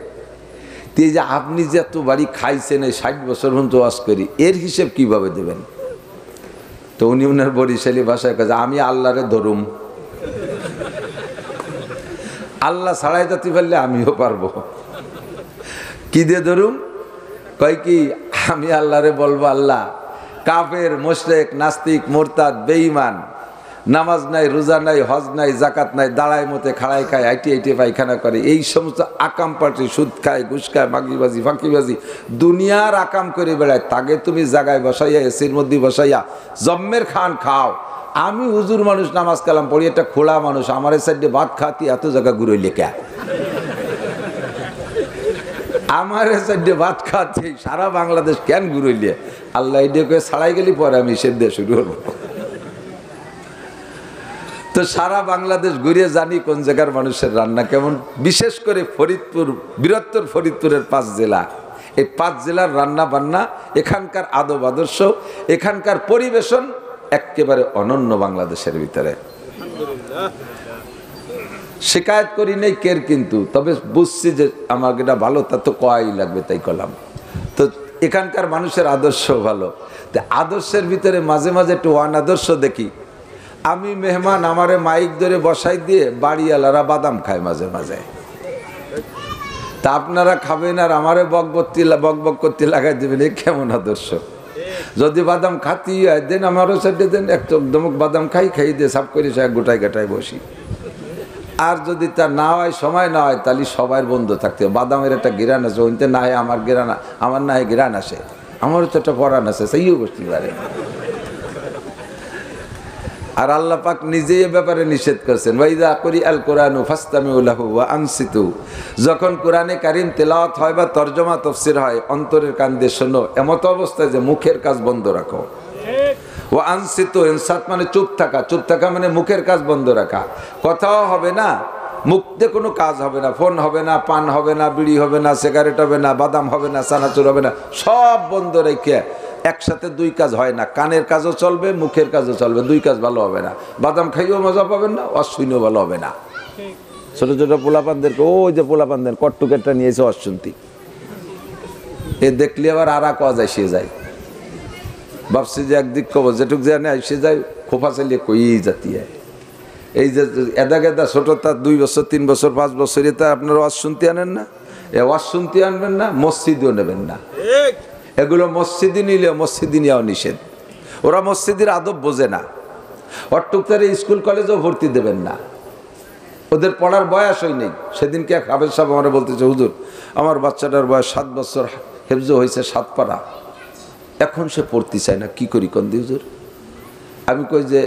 এই যে আপনি যে এত বাড়ি খাইছেন এই 60 বছর পর্যন্ত ওয়াজ করি, এর হিসেব কিভাবে দেবেন? তো উনি উনার বরিশালী ভাষায় কাজে, আমি আল্লাহরে ধরুম, আল্লাহ ছাড়াই যেতে পারলে আমিও পারবো। কি দিয়ে ধরুম? কয় কি, আমি আল্লাহরে বলবো, আল্লাহ কাফের, মুশরিক, নাস্তিক, মুরতাদ, বেঈমান, নামাজ নাই, রোজা নাই, হজ নাই, জাকাত নাই, দাঁড়ায় মতে খাড়াই খায়, আইটি আইটি পায়খানা করে, এই সমস্ত আকাম পার্টি, সুদ খায়, ঘুষ খায়, বাগিবাজি ফাঁকিবাজি, দুনিয়ার আকাম করে বেড়ায়, তাকে তুমি জায়গায় বসাইয়া, এসির মধ্যে বসাইয়া জম্মের খান খাও। আমি হুজুর মানুষ, নামাজ কালাম পড়ি, একটা খোলা মানুষ, আমার সাইডে ভাত খাতি এত জায়গা ঘুরই লেখা, আমার সাইডে ভাত খাতে সারা বাংলাদেশ কেন ঘুরইলে? আল্লাহ এদিকে ছাড়াই গেলি পরে আমি সে দিয়ে শুরু করবো। তো সারা বাংলাদেশ ঘুরে জানি কোন জায়গার মানুষের রান্না কেমন। বিশেষ করে ফরিদপুর, বৃহত্তর ফরিদপুরের 5 জেলা, এই 5 জেলার রান্না বান্না, এখানকার আদব আদর্শ, এখানকার পরিবেশন একেবারে অনন্য বাংলাদেশের ভিতরে। শিকায়ত করি নেই কের, কিন্তু তবে বুঝছি যে আমার এটা ভালো, তা তো কয়াই লাগবে, তাই করলাম। তো এখানকার মানুষের আদর্শ ভালো। তো আদর্শের ভিতরে মাঝে মাঝে একটু আদর্শ দেখি। আমি মেহমান, আমারে মাইক ধরে বসাই দিয়ে বাড়িওয়ালারা বাদাম খায় মাঝে মাঝে। তা আপনারা খাবেন আর আমারে বক করতে লাগাই দেবেন, এই কেমন আদর্শ? যদি বাদাম খাতি হয় দেন, আমারও সাইডে দেন, একদম বাদাম খাই দিয়ে সাফ করে গোটায় গাটায় বসি। আর যদি তা না হয়, সময় না হয়, তাহলে সবার বন্ধ থাকতে হবে। বাদামের একটা গিরান আছে, ওইতে না হয় আমার গিরান, আমার না হয় গিরান আসে, আমারও তো একটা পরাণ আছে, সেইও বসতে পারে। আর আল্লাহ পাক নিজেই এ ব্যাপারে নিষেধ করছেন, ওয়াইদা করি আল কোরআনু ফাসতামিউ লাহু ওয়া আনসিতু। যখন কোরআনে কারীম তেলাওয়াত হয় বা তরজমা তাফসীর হয়, অন্তরের কান দিয়ে শোনো, এমত অবস্থায় যে মুখের কাজ বন্ধ রাখো। ও আনসিতু, ইনসাত মানে চুপ থাকা, চুপ থাকা মানে মুখের কাজ বন্ধ রাখা, কথাও হবে না, মুখ দিয়ে কোনো কাজ হবে না, ফোন হবে না, পান হবে না, বিড়ি হবে না, সিগারেট হবে না, বাদাম হবে না, চানাচুর হবে না, সব বন্ধ রেখে একসাথে দুই কাজ হয় না, কানের কাজও চলবে, মুখের কাজও চলবে, দুই কাজ ভালো হবে না। বাদাম খাইয়েও মজা পাবেন না, অশুনেও ভালো হবে না। ছোট ছোট পোলাপানদেরকে, ওই যে পোলাপানদের কট্টুকেরটা নিয়েছে অশুনতি, এ দেখলে আবার আর কাজ এসে যায়, ভাবছি যে একদিক কবর যেটুক জানে এসে যায়, খোপা চালিয়ে কই জাতি। এই যে এদা গেদা ছোট, তার 2 বছর 3 বছর 5 বছর, এটা আপনারা ওয়াজ শুনতে আনেন না, এ ওয়াজ শুনতে আনবেন না, মসজিদেও নেবেন না। এগুলো মসজিদে নিলেও মসজিদে নেওয়া নিষেধ, ওরা মসজিদের আদব বোঝে না। অট্টুকতারে স্কুল কলেজেও ভর্তি দেবেন না, ওদের পড়ার বয়সই নেই। সেদিনকে এক হাফেজ সাহেব আমরা বলতেছে, হুজুর আমার বাচ্চাটার বয়স 7 বছর, হেফজ হয়েছে 7 পারা, এখন সে পড়তে চায় না, কি করি কন্দি হুজুর? আমি কই যে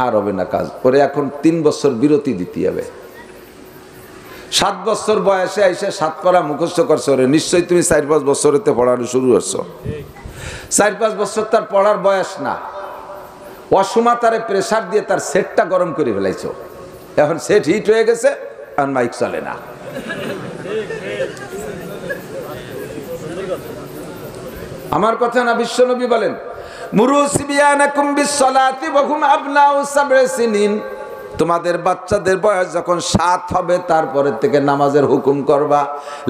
আর হবে না কাজ, ওরে এখন 3 বছর বিরতি দিতে হবে। 7 বছর বয়সে এসে 7 পারা মুখস্থ করছে, ওরে নিশ্চয়ই তুমি 4-5 বছরেতে পড়ানো শুরু করছো। 4-5 বছর তার পড়ার বয়স না, অসমা তারে প্রেসার দিয়ে তার সেটটা গরম করে ফেলাইছো, এখন সেট হিট হয়ে গেছে, আর মাইক চলে না। আমার কথা না, বিশ্বনবী বলেন মুরু সিবিয়ানাকুম বিসসালাতি ওয়া হুম আবনাউ 7 সিনিন, তোমাদের বাচ্চাদের বয়স যখন 7 হবে তারপরে থেকে নামাজের হুকুম করবা,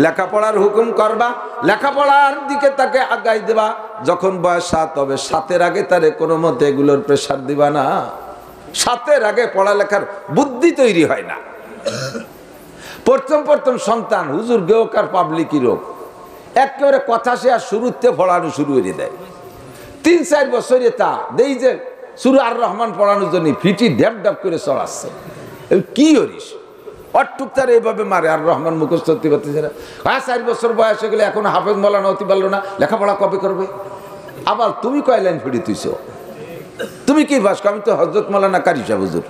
লেখাপড়ার হুকুম করবা, লেখাপড়ার দিকে তাকে আগাই দেবা। যখন বয়স 7 হবে, 7-এর আগে তারে কোনো মতে এগুলোর প্রেসার দিবা না। 7-এর আগে পড়ালেখার বুদ্ধি তৈরি হয় না। প্রথম সন্তান হুজুর গেওকার পাবলিকই রোগ, একেবারে কথা সে আর শুরুতে পড়ানো শুরু করে দেয়। 3-4 বছরে তা দেই যে সূরা আর রহমান পড়ানোর জন্য ফিটি ড্যাপ ড্যাপ করে চড়াচ্ছে, কি করিস? অট্টুক তার এইভাবে মারে, আর রহমান মুখস্থ হতে পারতেছে না। 4 বছর বয়স হয়ে গেলে এখন হাফেজ মৌলানা হতে পারলো না, লেখাপড়া কবে করবে? আবার তুমি কয় লাইন ফিরে তুইছ, তুমি কি ভাস? আমি তো হযরত মৌলানা কারি সাহেব হুজুর,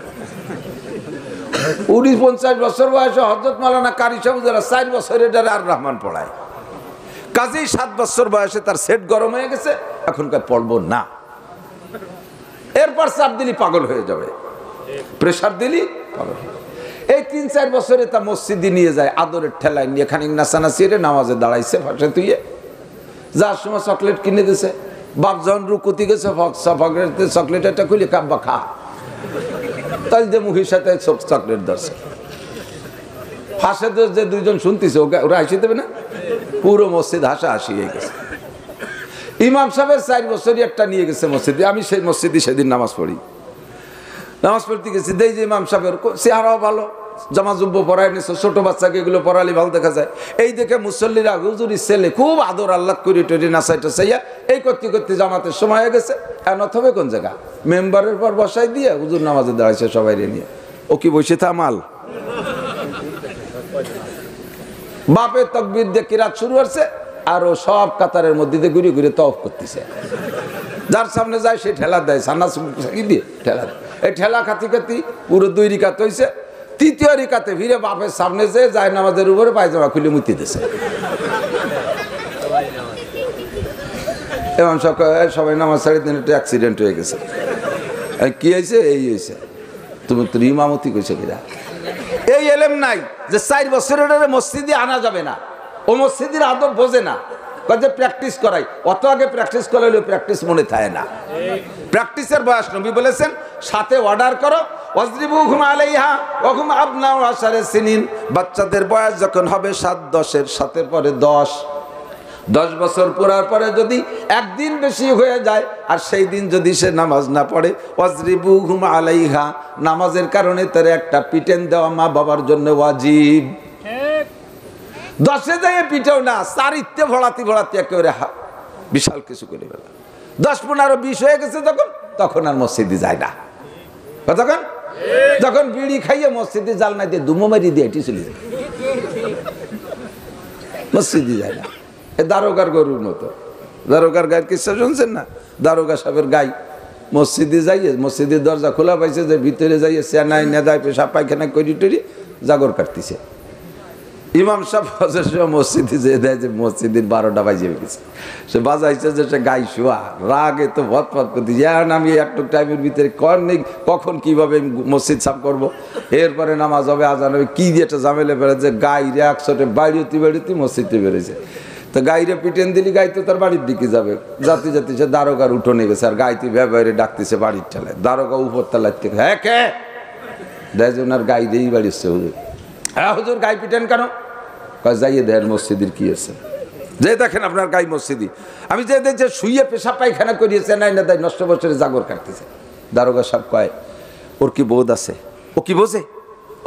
49 বছর বয়সে হযরত মৌলানা কারি সাহেব হুজুর 4 বছরে আর রহমান পড়ায়। কাজেই 7 বছর বয়সে তার সেট গরম হয়ে গেছে, এখনকার পড়বো না। এরপর চাপ দিলি পাগল হয়ে যাবে, প্রেসার দিলি পাগল। এই 3-4 বছরে তা মসজিদে নিয়ে যায়, আদরের ঠেলায় নিয়ে খানিক নাচানাচি রে নামাজে দাঁড়াইছে, ফাঁসে তুইয়ে যার সময় চকলেট কিনে দিছে। বাপ যখন রুকুতি গেছে, চকলেট একটা খুলে কাব্বা খা, তাই যে মুখের সাথে চকলেট ধরছে, ফাঁসে যে 2জন শুনতেছে, ওরা হাসি দেবে না? পুরো মসজিদ হাসা হাসি হয়ে গেছে। ইমাম সাহেবের 4 বছরই একটা নিয়ে গেছে মসজিদে, আমি সেই মসজিদে সেদিন নামাজ পড়ি, নামাজ পড়তে গেছি, দেই যে ইমাম সাহেবের চেহারাও ভালো, জামা জুব্ব পরায় নিছে, ছোট বাচ্চাকে এগুলো পড়ালে ভালো দেখা যায়। এই দেখে মুসল্লিরা হুজুরির ছেলে খুব আদর আল্লাহ করি টরি নাচাইটা চাইয়া এই করতে করতে জামাতের সময় হয়ে গেছে। এখন হবে কোন জায়গা, মেম্বারের পর বসাই দিয়ে হুজুর নামাজে দাঁড়াইছে সবাই নিয়ে, ও কি বসে থামাল? বাপের তাকবীর দিয়ে কিরাত শুরু হচ্ছে, আর ও সব কাতারের মধ্যে দিয়ে ঘুরে ঘুরে তওয়াফ করতেছে। যার সামনে যায় সে ঠেলা দেয়, সান্না দিয়ে ঠেলা দেয়। এই ঠেলা খাতি খাতি পুরো 2 রিকাত হয়েছে। 3য় রিকাতে ফিরে বাপের সামনে যে যায় নামাজের উপরে পায়জামা খুলে মুতি দিছে। এবং সবাই নামাজ ছাড়ি দিন, একটা অ্যাক্সিডেন্ট হয়ে গেছে। কি হয়েছে? এই হয়েছে, তুমি তো ইমামতি কইছে কিরা? এই এলেম নাই যে 4 বছরের মসজিদে আনা যাবে না, ও মসজিদের আদব বোঝে না, যে প্র্যাকটিস করাই, অত আগে প্র্যাকটিস করাইলে প্র্যাকটিস মনে থাকে না। প্র্যাকটিসের বয়স নবী বলেছেন, সাথে অর্ডার করো, ওয়াজরিবুহুম আলাইহা ওয়া হুম আবনাউ 10 সিনিন, বাচ্চাদের বয়স যখন হবে 7-10-এর, 7-এর পরে 10 বছর পুরার পরে যদি একদিন বেশি হয়ে যায়, আর সেই দিন যদি সে নামাজ না পড়ে, ওয়াজরিবুহুম আলাইহা, নামাজের কারণে তার একটা পিটেন দেওয়া মা বাবার জন্য ওয়াজিব। 10-এ যায় পিটেও না, 4 ভরাতি ভরাতি একেবারে বিশাল কিছু করে ফেলা। 10-15-20 হয়ে গেছে তখন আর মসজিদে যায় না। যখন বিড়ি খাইয়ে মসজিদে জাল না দিয়ে দুমো মারি দিয়ে এটি চলে যায়, মসজিদে যায় না। এ দারোগার গরুর মতো, দারোগার গায়ের কিচ্ছা শুনছেন না? দারোগা সাহেবের গাই মসজিদে যাইয়ে, মসজিদের দরজা খোলা পাইছে, যে ভিতরে যাইয়ে চেনাই নেদায় পেশাব পায়খানা করি টরি জাগর কাটতেছে। ইমাম সাহেব হজের সময় মসজিদে যেয়ে দেয় যে মসজিদের 12টা বাজে গেছে, সে বাজাইছে যে সে গাই শোয়া রাগে তো ভৎফৎ করতে এখন আমি একটু টাইমের ভিতরে কখন কিভাবে মসজিদ সাফ করবো, এরপরে নামাজ হবে আজান হবে, কি দিয়ে একটা ঝামেলা বেড়ে যে গাইরে একশোটে বাড়িতে মসজিদে বেড়েছে। তো গাইরে পিটেন দিলি গাই তো তার বাড়ির দিকে যাবে, যাতে যাতে সে দারোগার উঠোনে গেছে আর গাইতে ব্যবহারে ডাকতেছে বাড়ির ঠেলায়, দারোগা উপর তলার থেকে হ্যাঁ কে দেয় যে ওনার গাই দিয়েই বাড়িছে হুজুর। হ্যাঁ হুজুর গাই পিটেন কেন? যাইয়ে দেন মসজিদের কি আছে, যে দেখেন আপনার গাই মসজিদি, আমি যে যে শুইয়ে পেশা পায়খানা করিয়েছে নাই না তাই নষ্ট বছরে জাগর কাটতেছে। দারোগা সাহেব কয় ওর কি বোধ আছে? ও কি বোঝে?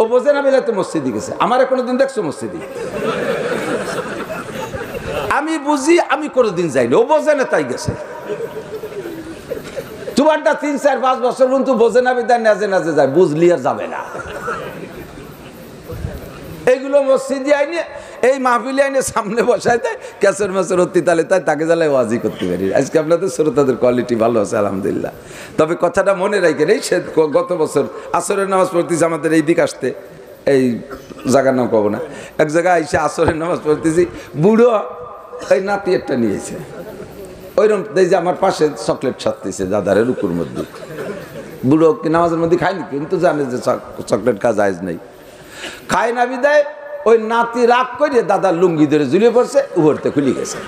ও বোঝে না বলে তো মসজিদে গেছে। আমার কোনোদিন দেখছো মসজিদে? আমি বুঝি, আমি কোনোদিন যাইনি, ও বোঝে না তাই গেছে। তোমারটা 3, 4, 5 বছর কিন্তু বোঝে না বিদায় নাজে নাজে যায়, বুঝলি আর যাবে না। এইগুলো মসজিদে আইনে এই মাহফিলে আইনে সামনে বসায় দেয়, ক্যাসের মাসের অতি তালে তাই তাকে জ্বালায় ওয়াজি করতে পারি। আজকে আপনাদের শ্রোতাদের কোয়ালিটি ভালো আছে আলহামদুলিল্লাহ। তবে কথাটা মনে রাখেন, এই সে গত বছর আসরের নামাজ পড়তেছি আমাদের এই দিক আসতে, এই জায়গার নাম পাবো না, এক জায়গায় এসে আসরের নামাজ পড়তেছি, বুড়ো ওই নাতি একটা নিয়েছে, ওইরকম এই যে আমার পাশে চকলেট ছাড়তেছে দাদারের রুকুর মধ্যে। বুড়ো নামাজের মধ্যে খায়নি কিন্তু জানে যে চকলেট খাওয়া জায়েজ নেই, খায় না বিদায় ওই নাতি রাগ করে দাদার লুঙ্গি ধরে ঝুলিয়ে পড়ছে, উপরতে খুলে গেছে,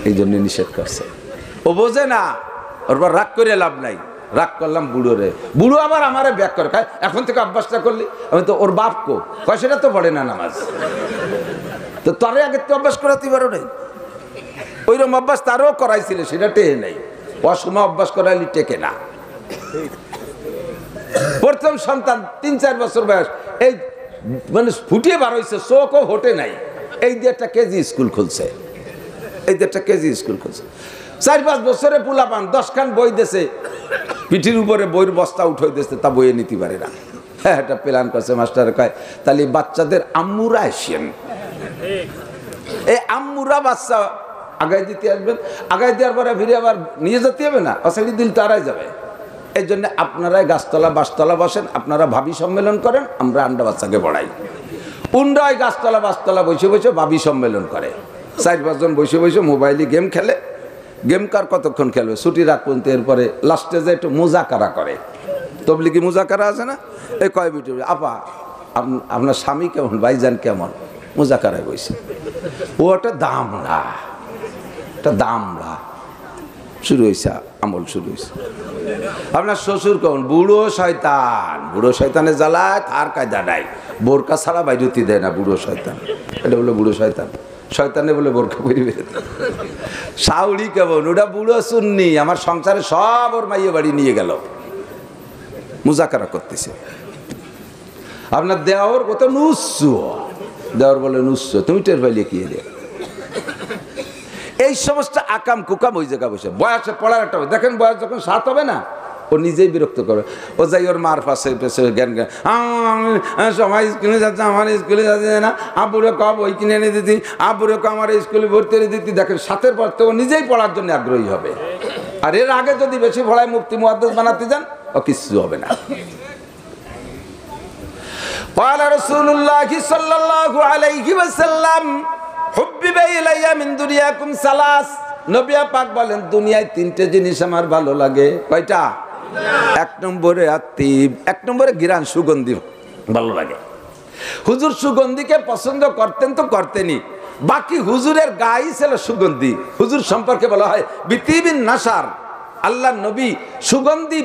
এই জন্য নিষেধ করছে। ও বোঝে না, ওর পর রাগ করে লাভ নাই, রাগ করলাম বুড়ো রে, বুড়ো আবার আমারে ব্যাক করে খায়, এখন থেকে অভ্যাসটা করলি, আমি তো ওর বাপ কো কয় সেটা তো পড়ে না নামাজ, তো তারে আগে তো অভ্যাস করাতে পারো নাই, ওইরকম অভ্যাস তারও করাইছিল, সেটা টেকে নেই, অসময় অভ্যাস করাইলি টেকে না। প্রথম সন্তান 3-4 বছর বয়স, এই মানে ফুটিয়ে বার হয়েছে, চোখও হোটে নাই, এই দিয়ে একটা কেজি স্কুল খুলছে, এই দিয়ে একটা কেজি স্কুল খুলছে। 4-5 বছরে পোলা পান 10 খান বই দেশে, পিঠির উপরে বইয়ের বস্তা উঠে দিয়েছে, তা বইয়ে নিতে পারে না। হ্যাঁ একটা প্ল্যান করছে, মাস্টার কয় তাহলে বাচ্চাদের আম্মুরা আসেন, এই আম্মুরা বাচ্চা আগাই দিতে আসবেন, আগাই দেওয়ার পরে ফিরে আবার নিয়ে যেতে হবে না, অসাইডি দিল তারাই যাবে। এই জন্য আপনারাই গাছতলা বাসতলা বসেন, আপনারা ভাবি সম্মেলন করেন, আমরা আন্ডা বাচ্চাকে পড়াই। উন্ডায় গাছতলা বাসতলা বসে বসে ভাবি সম্মেলন করে, 4-5 জন বসে বসে মোবাইলে গেম খেলে, গেম কার কতক্ষণ খেলবে, ছুটি রাখ পর্যন্ত, এরপরে লাস্টে যে একটু মুজাকারা করে, তবলিগি মুজাকারা আছে না, এই কয় বিটি আপা আপনার স্বামী কেমন, ভাইজান কেমন, মুজাকারায় বসে, ও একটা দাম না, একটা দাম না, শুরু হয়েছে আমল, শুরু হয়েছে। আপনার শ্বশুর কেমন, বুড়ো শয়তান, বুড়ো শয়তানের জ্বালায় তার কায়দা নাই, বোরকা ছাড়া বাইরতি দেয় না বুড়ো শয়তান, এটা বলে বুড়ো শয়তান, শয়তানে বলে বোরকা পরিবে। শাউরি কেমন, ওটা বুড়ো সুন্নি, আমার সংসারে সব ওর মাইয়ে বাড়ি নিয়ে গেল, মুজাকারা করতেছে। আপনার দেওয়ার কত নুচ্ছ, দেওয়ার বলে নুচ্ছ, তুমি টের পাইলে কি দেয়, এই সমস্ত আকাম কুকাম ওই জায়গা বসে। বয়সে পড়ার একটা দেখেন, বয়স যখন 7 হবে না, ও নিজেই বিরক্ত করে, ও যাই ওর মার পাশে পেছে জ্ঞান জ্ঞান, সবাই স্কুলে যাচ্ছে, আমার স্কুলে যাচ্ছে না, আব্বুরে কব বই কিনে এনে দিতি, আব্বুরে কব আমার স্কুলে ভর্তি করে দিতি। দেখেন 7-এর পর তো ও নিজেই পড়ার জন্য আগ্রহী হবে, আর এর আগে যদি বেশি পড়ায় মুফতি মুহাদ্দিস বানাতে যান, ও কিচ্ছু হবে না। قال رسول الله صلى الله عليه وسلم হুব্বিবা ইলাইয়া মিন দুনিয়াকুম সালাস, নবী পাক বলেন দুনিয়ায় 3টে জিনিস আমার ভালো লাগে। কয়টা? 1 নম্বরে আতিব, 1 নম্বরে ঘ্রাণ, সুগন্ধি ভালো লাগে। হুজুর সুগন্ধিকে পছন্দ করতেন তো করতেনই, বাকি হুজুরের গায়ে ছিল সুগন্ধি। হুজুর সম্পর্কে বলা হয় বিতিবিন নাসার, আল্লাহর নবী সুগন্ধি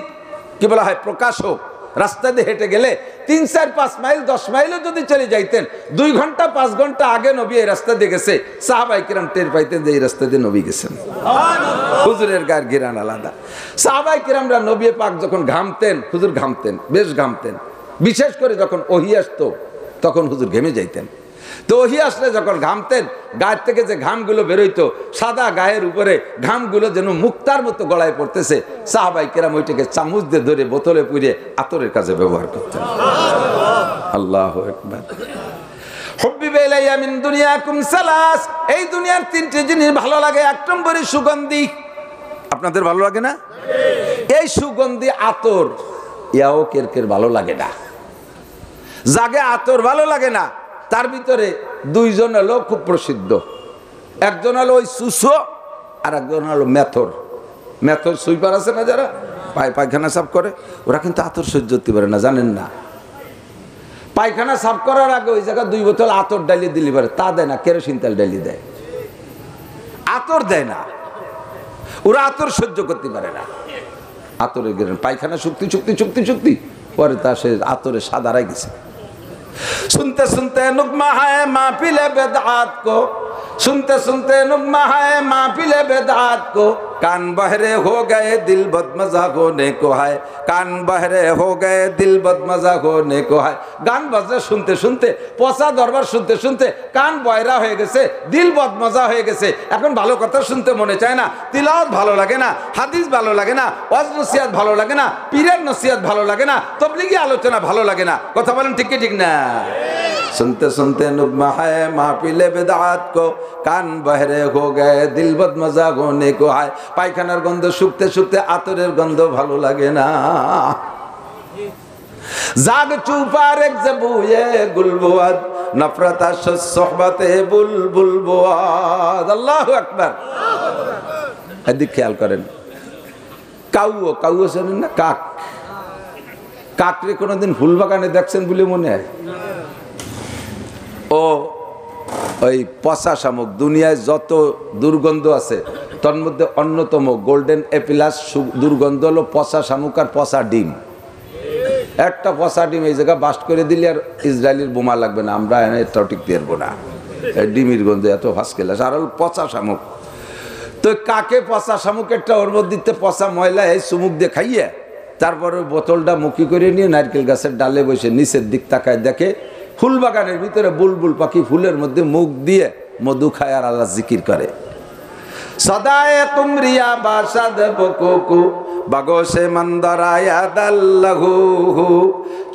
কি বলা হয় প্রকাশক। রাস্তা দিয়ে হেঁটে গেলে 3, 4, 5 মাইল 10 মাইলও যদি চলে যাইতেন, 2 ঘন্টা 5 ঘন্টা আগে নবী এই রাস্তা দিয়ে গেছে, সাহাবায়ে কিরাম টের পাইতেন যে এই রাস্তা দিয়ে নবী গেছেন। হুজুরের গায়ের ঘিরান আলাদা। সাহাবায়ে কিরামরা নবী পাক যখন ঘামতেন, হুজুর ঘামতেন, বেশ ঘামতেন, বিশেষ করে যখন ওহী আসতো তখন হুজুর ঘেমে যাইতেন। তো ওহী আসলে যখন ঘামতেন, গায়ের থেকে যে ঘামগুলো বেরোইতো, সাদা গায়ের উপরে ঘামগুলো যেন মুক্তার মতো গলায় পড়তেছে, সাহাবায়ে কেরাম ওইটাকে চামচ দিয়ে ধরে বোতলে পুরে আতরের কাজে ব্যবহার করতেন। আল্লাহু আকবার। হুব্বিবা ইলাইয়া মিন দুনিয়াকুম সালাস, এই দুনিয়ার 3টে জিনিস ভালো লাগে। 1 নম্বরে সুগন্ধি। আপনাদের ভালো লাগে না? এই সুগন্ধি আতর ইয়াও কেরকের ভালো লাগে না। জাগে আতর ভালো লাগে না, তার ভিতরে দুইজন হলো খুব প্রসিদ্ধ। একজন হলো ওই সুসো, আর একজন হলো মেথর। মেথর সুইপার আছে না, যারা পায়খানা সাফ করে, ওরা কিন্তু আতর সহ্য করতে পারে না, জানেন না? পায়খানা সাফ করার আগে ওই জায়গায় 2 বোতল আতর ডালিয়ে দিলি পারে, তা দেয় না, কেরোসিন তেল ডালিয়ে দেয়, আতর দেয় না। ওরা আতর সহ্য করতে পারে না। আতরে গেলেন পায়খানা শক্তি শক্তি শক্তি শক্তি, পরে তা সে আতরে সাদারাই গেছে। सुनते सुनते नुगमा है माफिले बेदात को, सुनते सुनते नुगमा है माफिले बेदात को, कान बहरे हो गए दिल बदमजा होने को है, कान बहरे हो गए दिल बदमजा होने को है। गान बजरे শুনতে শুনতে, পচা দরবার শুনতে শুনতে কান বয়রা হয়ে গেছে, দিল বদমজা হয়ে গেছে। এখন ভালো কথা শুনতে মনে চায় না, তিলাওয়াত ভালো লাগে না, হাদিস ভালো লাগে না, ওয়াজ নসিহত ভালো লাগে না, পীরের নসিহত ভালো লাগে না, তাবলীগী আলোচনা ভালো লাগে না। কথা বলেন ঠিক কি ঠিক না? सुनते सुनते नुगमा है महफिले बिदअत को, कान बहरे हो गए दिल बदमजा होने को है। পায়খানার গন্ধ শুকতে শুকতে আতরের গন্ধ ভালো লাগে না। জাগ চুপার এক জবুয়ে গুলবুয়াদ, নফরত আশ সোহবতে বুলবুল বুয়াদ। আল্লাহু আকবার। এদিকে খেয়াল করেন, কাউও কাউও শোনেন না? কাক, কাকরে কোনোদিন ফুল বাগানে দেখছেন বলে মনে হয়? ও ওই পচা শামুক, দুনিয়ায় যত দুর্গন্ধ আছে তার মধ্যে অন্যতম গোল্ডেন এপিলাস দুর্গন্ধ হলো পচা শামুক আর পচা ডিম। একটা পচা ডিম এই জায়গায় বাস্ট করে দিলে আর ইসরায়েলের বোমা লাগবে না, আমরা এটাও টিকতে পারবো না। ডিমের গন্ধ এত ফাঁস খেলাস, আর হল পচা শামুক। তো কাকে পচা শামুকেরটা ওর মধ্যে পচা ময়লা এই চুমুক দিয়ে খাইয়ে, তারপরে বোতলটা মুখি করে নিয়ে নারকেল গাছের ডালে বসে নিচের দিক তাকায় দেখে ফুল বাগানের ভিতরে বুলবুল পাখি ফুলের মধ্যে মুখ দিয়ে মধু খায় আর আল্লাহ জিকির করে। সদায়ে তুমরিয়া বাসাদ বকুকু बगोशे मंदराया दल्लहू,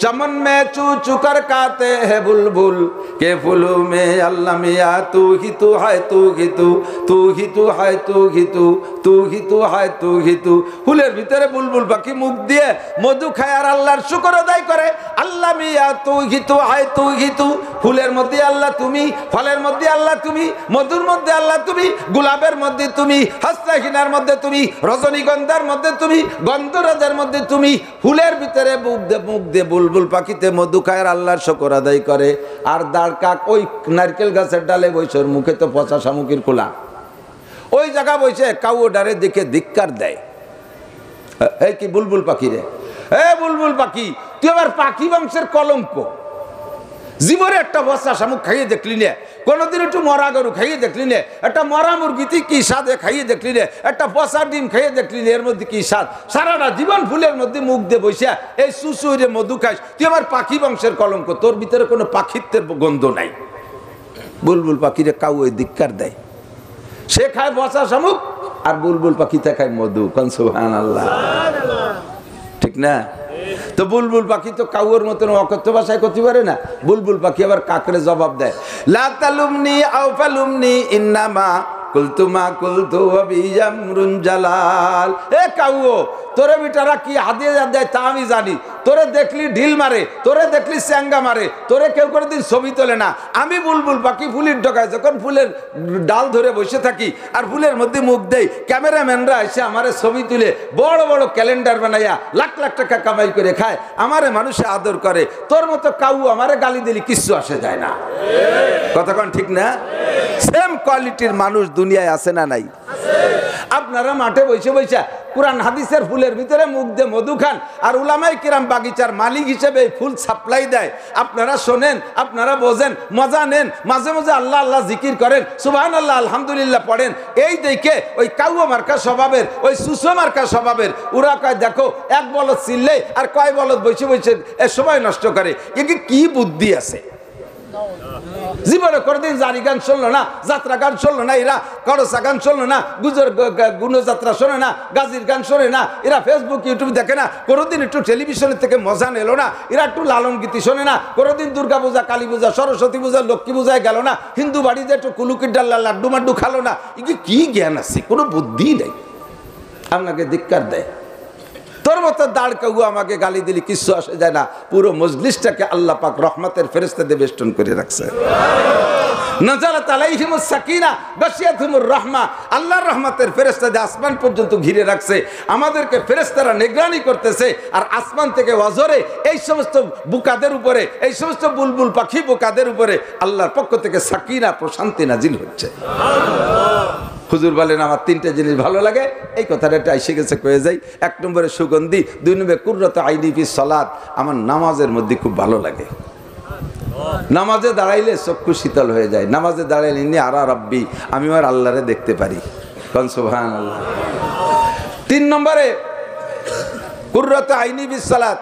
चमन में चू चुकर काते हैं बुलबुल के फूलों में अल्लाह मिया तू ही तू है, तू ही तू, तू ही तू है, तू ही तू, तू ही तू है, तू ही तू। ফুলের ভিতরে বুলবুল পাখি মুখ দিয়ে মধু খায় আর আল্লাহর শুকর আদায় করে। আল্লাহ মিয়া তু হি তু হয়, তু হি তু। ফুলের মধ্যে আল্লাহ তুমি, ফলের মধ্যে আল্লাহ তুমি, মধুর মধ্যে আল্লাহ তুমি, গোলাপের মধ্যে তুমি, হাসনাহিনার মধ্যে তুমি, রজনীগন্ধার মধ্যে তুমি, গন্ধরাজের মধ্যে তুমি। ফুলের ভিতরে মুখ দিয়ে বুলবুল পাখিতে মধু খায় আর আল্লাহর শুকর আদায় করে। আর দাঁড় কাক ওই নারকেল গাছের ডালে বৈশর, মুখে তো পচা শামুকের খোলা, ওই জায়গা বসে কাউ ডারে দেখে ধিক্কার দেয়। এই কি বুলবুল পাখি রে, এ বুলবুল পাখি, তুই আবার পাখি বংশের কলঙ্ক। জীবনে একটা বস্তা শামুক খাইয়ে দেখলি নে, কোনোদিন একটু মরা গরু খাইয়ে দেখলি নে, একটা মরা মুরগিতে কি স্বাদে খাইয়ে দেখলি নে, একটা পচা ডিম খাইয়ে দেখলি নে, এর মধ্যে কি স্বাদ। সারাটা জীবন ফুলের মধ্যে মুখ দিয়ে বসে এই সুসুরে মধু খাইস, তুই আমার পাখি বংশের কলঙ্ক, তোর ভিতরে কোনো পাখিত্বের গন্ধ নাই। বুলবুল পাখিরে কাউ ওই ধিক্কার দেয়। সে খায় পচা শামুক আর বুলবুল পাখিতে খায় মধু। কোন সুবহানাল্লাহ, ঠিক না? তো বুলবুল পাখি তো কাউর মতন অকথ্য ভাষায় করতে পারে না। বুলবুল পাখি আবার কাকরে জবাব দেয়, লা তালুমনি আও ফালুমনি ইন্নামা কুলতুমা কুলতু আবিয়ামরুন জালাল। এ কাউও, তোরে বিটারা কি হাদিয়া দেয় তা আমি জানি। তোরে দেখলি ঢিল মারে, তোরে দেখলি চ্যাঙ্গা মারে, তোরে কেউ কোনোদিন ছবি তোলে না। আমি বুলবুল পাখি ফুলের ডগায় যখন ফুলের ডাল ধরে বসে থাকি আর ফুলের মধ্যে মুখ দেই, ক্যামেরাম্যানরা এসে আমারে ছবি তুলে বড় বড় ক্যালেন্ডার বানাইয়া লাখ লাখ টাকা কামাই করে খায়, আমারে মানুষে আদর করে। তোর মতো কাউ আমারে গালি দিলি কিচ্ছু আসে যায় না। কতক্ষণ ঠিক না? সেম কোয়ালিটির মানুষ দুনিয়ায় আছে না নাই? আপনারা মাঠে বসে বসে কুরআন হাদিসের ফুলের ভিতরে মুখ দিয়ে মধু খান, আর উলামায়ে কিরাম বাগিচার মালিক হিসেবে ফুল সাপ্লাই দেয়। আপনারা শোনেন, আপনারা বোঝেন, মজা নেন, মাঝে মাঝে আল্লাহ আল্লাহ জিকির করেন, সুবহানাল্লাহ আলহামদুলিল্লাহ পড়েন। এই দেখে ওই কাউয়া মার্কা স্বভাবের, ওই সুসো মার্কা স্বভাবের ওরা কয় দেখো এক বলদ চিল্লে আর কয় বলদ বসে বসে সময় নষ্ট করে। একে কি বুদ্ধি আছে? জীবনে কোনদিন জারি গান শুনলো না, যাত্রা গান শুনলো না, এরা করসা গান শুনলো না, গুণযাত্রা শোনে না, গাজির গান শোনে না, এরা ফেসবুক ইউটিউব দেখে না, কোনোদিন একটু টেলিভিশনের থেকে মজা নিল না, এরা একটু লালন গীতি শোনে না, কোনোদিন দুর্গা পূজা, কালী পূজা, সরস্বতী পূজা, লক্ষ্মী পূজায় গেল না, হিন্দু বাড়িতে একটু কুলুকির ডাল্লা লাড্ডু মাড্ডু খালো না। কি জ্ঞান আছে? কোনো বুদ্ধি নেই। আপনাকে ধিক্কার দেয়। তোর মতো দাঁড় কেউ আমাকে গালি দিলি কিচ্ছু আসে যায় না। পুরো মজলিসটাকে আল্লাহ পাক রহমতের ফেরেশতা দিয়ে বেষ্টন করে রাখছে। নাযালাত আলাইহিমুস সাকিনা গাশিয়াতুহুমুর রাহমা, আল্লাহর রহমতের ফেরেশতা দিয়ে আসমান পর্যন্ত ঘিরে রাখছে। আমাদেরকে ফেরেশতারা নিগরানি করতেছে, আর আসমান থেকে ওয়াজরে এই সমস্ত বুকাদের উপরে, এই সমস্ত বুলবুল পাখি বুকাদের উপরে আল্লাহর পক্ষ থেকে সাকিনা প্রশান্তি নাজিল হচ্ছে। হুজুর বলেন আমার তিনটে জিনিস ভালো লাগে, এই কথাটা একটা এসে গেছে কয়ে যাই। 1 নম্বরে সুগন্ধি, 2 নম্বরে কুররাতু আইনি ফি সালাত, আমার নামাজের মধ্যে খুব ভালো লাগে। নামাজে দাঁড়াইলে চক্ষু শীতল হয়ে যায়। নামাজে দাঁড়াইলে ইন্নী আরা রাব্বি, আমি আমার আল্লাহরে দেখতে পারি। কোন সুবহানাল্লাহ। 3 নম্বরে কুররাতু আইনি ফি সালাত,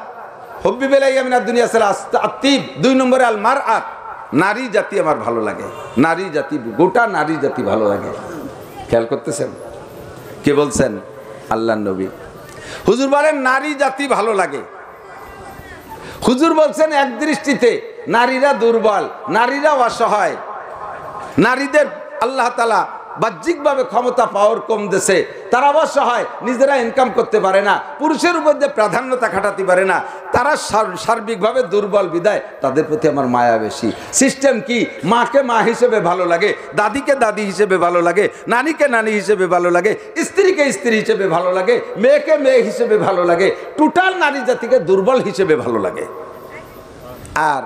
হুব্বি ইলাইয়া মিনাদ দুনিয়া সালাত আতিব। 2 নম্বরে আল মারআত, নারী জাতি আমার ভালো লাগে। নারী জাতি, গোটা নারী জাতি ভালো লাগে। খেয়াল করতেছেন? কে বলছেন? আল্লাহর নবী। হুজুর বলেন নারী জাতি ভালো লাগে। হুজুর বলছেন এক দৃষ্টিতে নারীরা দুর্বল, নারীরা অসহায়, নারীদের আল্লাহ তাআলা বাহ্যিকভাবে ক্ষমতা পাওয়ার কম দেশে, তারা অসহায়, নিজেরা ইনকাম করতে পারে না, পুরুষের উপর যে প্রাধান্যতা খাটাতে পারে না, তারা সার্বিকভাবে দুর্বল বিদায় তাদের প্রতি আমার মায়া বেশি। সিস্টেম কি? মাকে মা হিসেবে ভালো লাগে, দাদিকে দাদি হিসেবে ভালো লাগে, নানিকে নানি হিসেবে ভালো লাগে, স্ত্রীকে স্ত্রী হিসেবে ভালো লাগে, মেয়েকে মেয়ে হিসেবে ভালো লাগে, টোটাল নারী জাতিকে দুর্বল হিসেবে ভালো লাগে। আর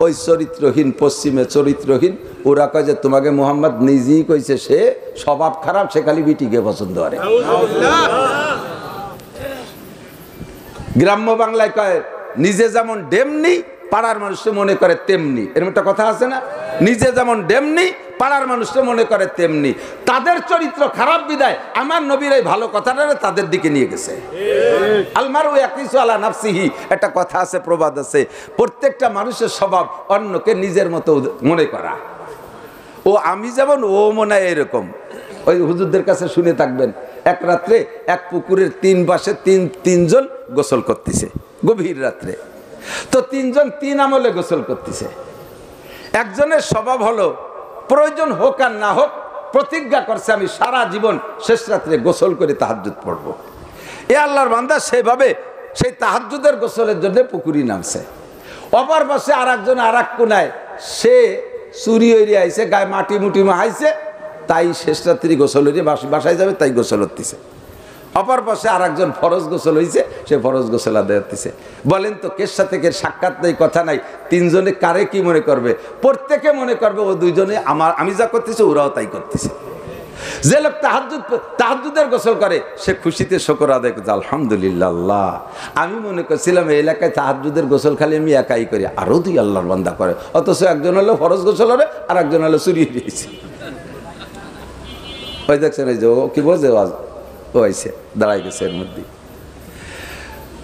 ওই চরিত্রহীন, পশ্চিমে চরিত্রহীন, ওরা কয় যে তোমাকে মোহাম্মদ নিজেই কইছে সে স্বভাব খারাপ, সে খালি বিটিকে পছন্দ করে। গ্রাম্য বাংলায় কয় নিজে যেমন ডেমনি পাড়ার মানুষকে মনে করে তেমনি, এরকম একটা কথা আছে না? নিজে যেমন ডেমনি পাড়ার মানুষকে মনে করে তেমনি। তাদের চরিত্র খারাপ বিদায় আমার নবীর এই ভালো কথাটা তাদের দিকে নিয়ে গেছে। আলমারু ইয়াকিসু আলা নাফসিহি, একটা কথা আছে, প্রবাদ আছে, প্রত্যেকটা মানুষের স্বভাব অন্যকে নিজের মতো মনে করা। ও আমি যেমন ও মনে হয় এরকম। ওই হুজুরদের কাছে শুনে থাকবেন, এক রাত্রে এক পুকুরের 3 পাশে তিনজন গোসল করতেছে, গভীর রাত্রে। তো 3 জন 3 আমলে গোসল করতেছে। একজনের স্বভাব হলো প্রয়োজন হোক আর না হোক প্রতিজ্ঞা করছে আমি সারা জীবন শেষ রাত্রে গোসল করে তাহাজ্জুদ পড়বো। এ আল্লাহর বান্দা সেভাবে সেই তাহাজ্জুদের গোসলের জন্য পুকুরি নামছে। অপর পাশে আর একজন আর এক কোনায় সে চুরি হইরে আইছে, গায়ে মাটি মুটি মাহাইছে, তাই শেষ রাত্রি গোসল হইরে বাসায় যাবে, তাই গোসল হতেছে। অপর পাশে আর একজন ফরজ গোসল হয়েছে, সে ফরজ গোসল আদায় হতেছে। বলেন তো কের সাথে কের সাক্ষাৎ নেই, কথা নাই, 3 জনে কারে কি মনে করবে? প্রত্যেকে মনে করবে ও 2 জনে আমি যা করতেছে ওরাও তাই করতেছে। যে লোক তাহাজ্জুদের গোসল করে সে খুশিতে শুকর আদায় করছে, আলহামদুলিল্লাহ আল্লাহ, আমি মনে করছিলাম এই এলাকায় তাহাজ্জুদের গোসল খালি আমি একাই করি, আরও 2 আল্লাহর বান্দা করে, অথচ একজন হলো ফরজ গোসল হবে আর একজন হলো চুরি দিয়েছে। ওই দেখছেন ওই যে ও কি বলছে, ও আইছে দাঁড়াই গেছে এর মধ্যে।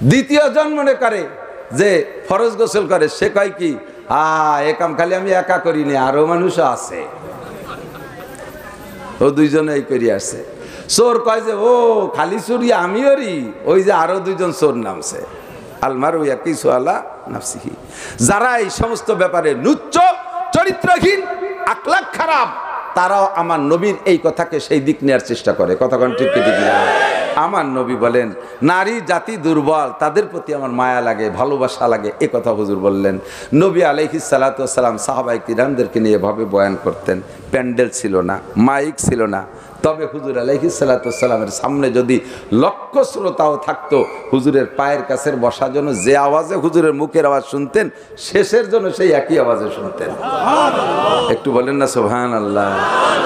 দ্বিতীয় জন মনে করে যে ফরজ গোসল করে, সে কয় কি এ কাম খালি আমি একা করিনি, আরো মানুষও আছে। ও 2 জনে এই করি আসছে। চোর কয় যে ও খালি চুরি আমি ওরি, ওই যে আরো 2 জন চোর নামছে। আলমারু ইয়াকিসু আলা নাফসিহি। যারা এই সমস্ত ব্যাপারে নুচ্চ, চরিত্রহীন, আখলাক খারাপ, তারাও আমার নবীর এই কথাকে সেই দিক নেওয়ার চেষ্টা করে। কথাক্ষণ ঠিক ঠিক না? আমার নবী বলেন নারী জাতি দুর্বল, তাদের প্রতি আমার মায়া লাগে, ভালোবাসা লাগে, এ কথা হুজুর বললেন। নবী আলাইহিস সালাতু ওয়াস সালাম সাহাবায়ে কিরামদেরকে নিয়ে এভাবে বয়ান করতেন। প্যান্ডেল ছিল না, মাইক ছিল না, তবে হুজুর আলাইহিস সালাতু ওয়াস সালামের সামনে যদি লক্ষ শ্রোতাও থাকতো, হুজুরের পায়ের কাছে বসার জন্য যে আওয়াজে হুজুরের মুখের আওয়াজ শুনতেন, শেষের জন্য সেই একই আওয়াজে শুনতেন। একটু বলেন না সুবহানাল্লাহ।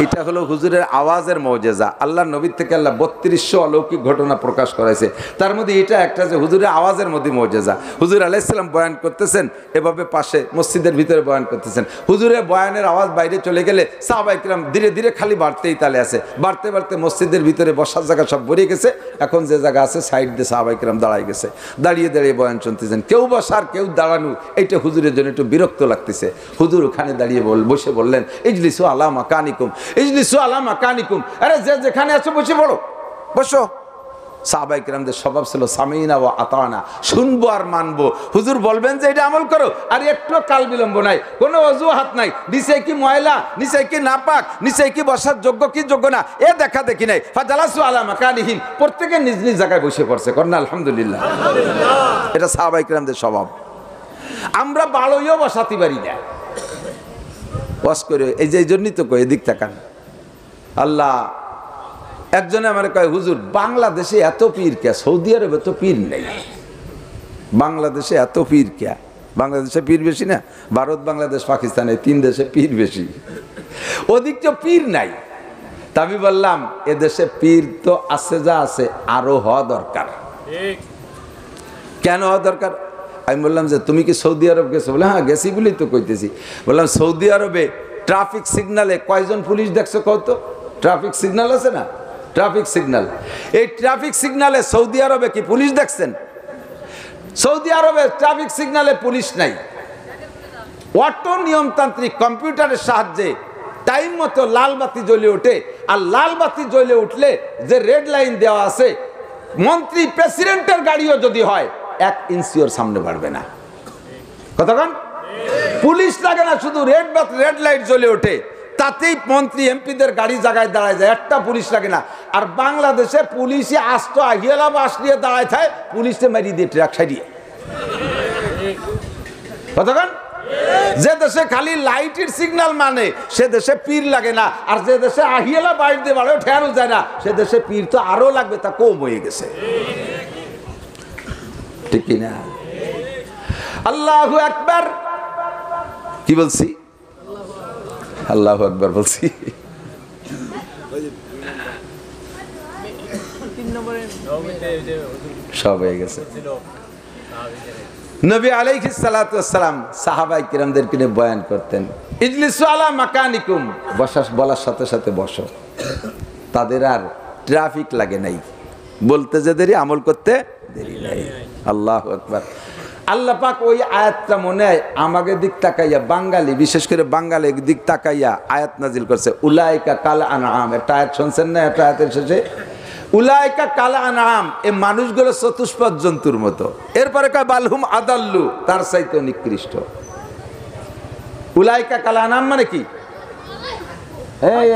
এটা হলো হুজুরের আওয়াজের মুজিজা। আল্লাহর নবীর থেকে আল্লাহ 3200 অলৌকিক ঘটনা প্রকাশ করেছে, তার মধ্যে এটা একটা যে হুজুরের আওয়াজের মধ্যে মুজিজা। হুজুর আলাইহিস সালাম বয়ান করতেছেন, এভাবে পাশে মসজিদের ভিতরে বয়ান করতেছেন, হুজুরের বয়ানের আওয়াজ বাইরে চলে গেলে সাহাবায়ে কিরাম ধীরে ধীরে খালি বাড়তেই তালে আছে, বাড়তে বাড়তে মসজিদের ভিতরে বসার জায়গা সব ভরে গেছে। এখন যে জায়গা আছে সাইড দিয়ে সাহাবায়ে কিরাম দাঁড়াই গেছে, দাঁড়িয়ে দাঁড়িয়ে বয়ান শুনতেছেন, কেউ বসার কেউ দাঁড়ানো, এইটা হুজুরের জন্য একটু বিরক্ত লাগতেছে। হুজুর ওখানে দাঁড়িয়ে বসে বললেন ইজলিসু আলা মাকানিকুম, ইজলিসু আলা মাকানিকুম, আরে যে যেখানে আছো বসে পড়ো, বসো। সাহাবায়ে কেরামদের স্বভাব ছিল সামিনা ওয়া আতানা, শুনবো আর মানবো। হুজুর বলবেন যে এটা আমল করো, আর একটু কাল বিলম্ব নাই, কোনো অজুহাত নাই, নিচে কি ময়লা, নিচে কি নাপাক, নিচে কি বসার যোগ্য কি যোগ্য না, এ দেখা দেখি নাই। ফাজালাসু আলা মাকানিহিম, প্রত্যেকে নিজ নিজ জায়গায় বসে পড়ছে। করেন আলহামদুলিল্লাহ। এটা সাহাবায়ে কেরামদের স্বভাব। আমরা বাড়ইও বসাতে পারি না, ওয়াজ করে। এই যে এই জন্যই তো কই, এদিক তাকান। আল্লাহ একজনে আমার কয়, হুজুর বাংলাদেশে এত পীর কে, সৌদি আরবে তো পীর নেই, বাংলাদেশে এত পীর কে? বাংলাদেশে পীর বেশি না? ভারত, বাংলাদেশ, পাকিস্তানে 3 দেশে পীর বেশি, ওদিক তো পীর নাই। তা আমি বললাম এদেশে পীর তো আছে, যা আছে আরো হওয়া দরকার। কেন হওয়া দরকার? আমি বললাম যে তুমি কি সৌদি আরব গেছো? বলে হ্যাঁ গেছি বলেই তো কইতেছি। বললাম সৌদি আরবে ট্রাফিক সিগনালে কয়জন পুলিশ দেখছো কত? ট্রাফিক সিগন্যাল আছে না, ট্রাফিক সিগন্যাল, এই ট্রাফিক সিগন্যালে সৌদি আরবে কি পুলিশ দেখছেন? সৌদি আরবে ট্রাফিক সিগন্যালে পুলিশ নাই। অটো নিয়মতান্ত্রিক কম্পিউটারের সাহায্যে টাইম মতো লাল বাতি জ্বলে ওঠে, আর লাল বাতি জ্বলে উঠলে যে রেড লাইন দেওয়া আছে, মন্ত্রী প্রেসিডেন্টের গাড়িও যদি হয় 1 ইঞ্চি ওর সামনে বাড়বে না। কতক্ষণ পুলিশ লাগে না, শুধু রেড লাইট জ্বলে ওঠে, তাতেই মন্ত্রী এমপিদের গাড়ি জায়গায় দাঁড়ায় যায়, একটা পুলিশ লাগে না। আর বাংলাদেশে পুলিশে আসতো আগিয়েলা বাস নিয়ে দাঁড়ায় থাকে, পুলিশে মারিয়ে দিয়ে ট্রাক সাইডিয়ে। কতক্ষণ? যে দেশে খালি লাইটের সিগন্যাল মানে সে দেশে পীর লাগে না, আর যে দেশে আহিয়েলা বাইর দিয়ে বাড়াও ঠেয়ানো যায় না, সে দেশে পীর তো আরো লাগবে, তা কম হয়ে গেছে। ঠিক কিনা? আল্লাহু আকবার। কি বলছি? আল্লাহু আকবার বলছি। সব হয়ে গেছে। নবী আলাইহিস সালাতু ওয়াস সালাম সাহাবায়ে কিরামদেরকে নিয়ে বয়ান করতেন, ইজলিসু আলা মাকানিকুম, বলার সাথে সাথে বসো। তাদের আর ট্রাফিক লাগে নাই, বলতে যে দেরি, আমল করতে দেরি নাই। আল্লাহু আকবার। আল্লাহ পাক ওই আয়াতটা মনে হয় আমাকে দিক তাকাইয়া, বাঙালি বিশেষ করে বাঙালির দিক তাকাইয়া আয়াত নাজিল করছে, উলাইকা কাল আনআম। একটা আয়াত শুনছেন না? একটা আয়াতের শেষে উলাইকা কাল আনআম, এই মানুষগুলো চতুষ্পদ জন্তুর মতো। এরপরে কয় বালহুম আদাল্লু, তার চাইতে নিকৃষ্ট। উলাইকা কাল আনআম মানে কি?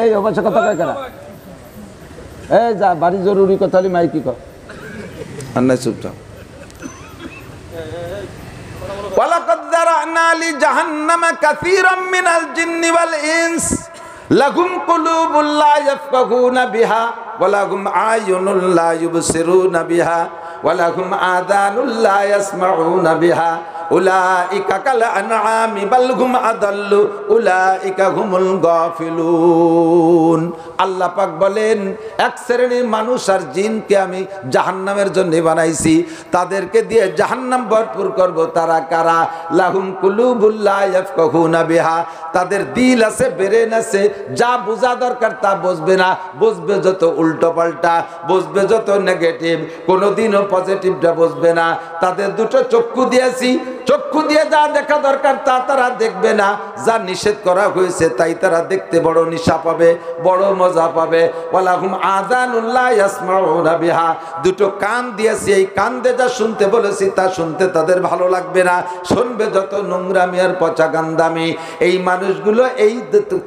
এই অবশ্য কথা কয় কারা? এই যা বাড়ি জরুরি কথা হলে মাইকি কর, আর নাই চুপচাপ। ওয়ালাকাদ যারানা লিজাহান্নামা কাসীরাম মিনাল জিন্নি ওয়াল ইনস লাহুম কুলুবুন লা ইয়াফকাহুনা বিহা ওয়া লাহুম আয়ুনুন লা ইউবসিরুনা বিহা ওয়া লাহুম আযানুন লা ইয়াসমাউনা বিহা উলাইকা কাল আনআমি বাল হুম আদাল্লু উলাইকা হুমুল গাফিলুন। আল্লাহ পাক বলেন এক শ্রেণীর মানুষ আর জিনকে আমি জাহান্নামের জন্য বানাইছি, তাদেরকে দিয়ে জাহান্নাম ভরপুর করব। তারা কারা? লাহুম কুলুবুল লা ইয়াফকাহুনা বিহা, তাদের দিল আছে, ব্রেন আছে, যা বোঝা দরকার তা বুঝবে না, বুঝবে যত উল্টো পাল্টা, বুঝবে যত নেগেটিভ, কোনোদিনও পজিটিভটা বুঝবে না। তাদের দুটো চক্ষু দিয়েছি, চক্ষু দিয়ে যা দেখা দরকার তা তারা দেখবে না, যা নিষেধ করা হয়েছে তাই তারা দেখতে বড় নিশা পাবে, বড় মজা পাবে। ওয়ালাহুম আযানুন লা ইয়াসমাউনা বিহা, দুটো কান দিয়েছি, এই কান দিয়ে যা শুনতে বলেছি তা শুনতে তাদের ভালো লাগবে না, শুনবে যত নোংরামি আর পচা গান্দামি। এই মানুষগুলো এই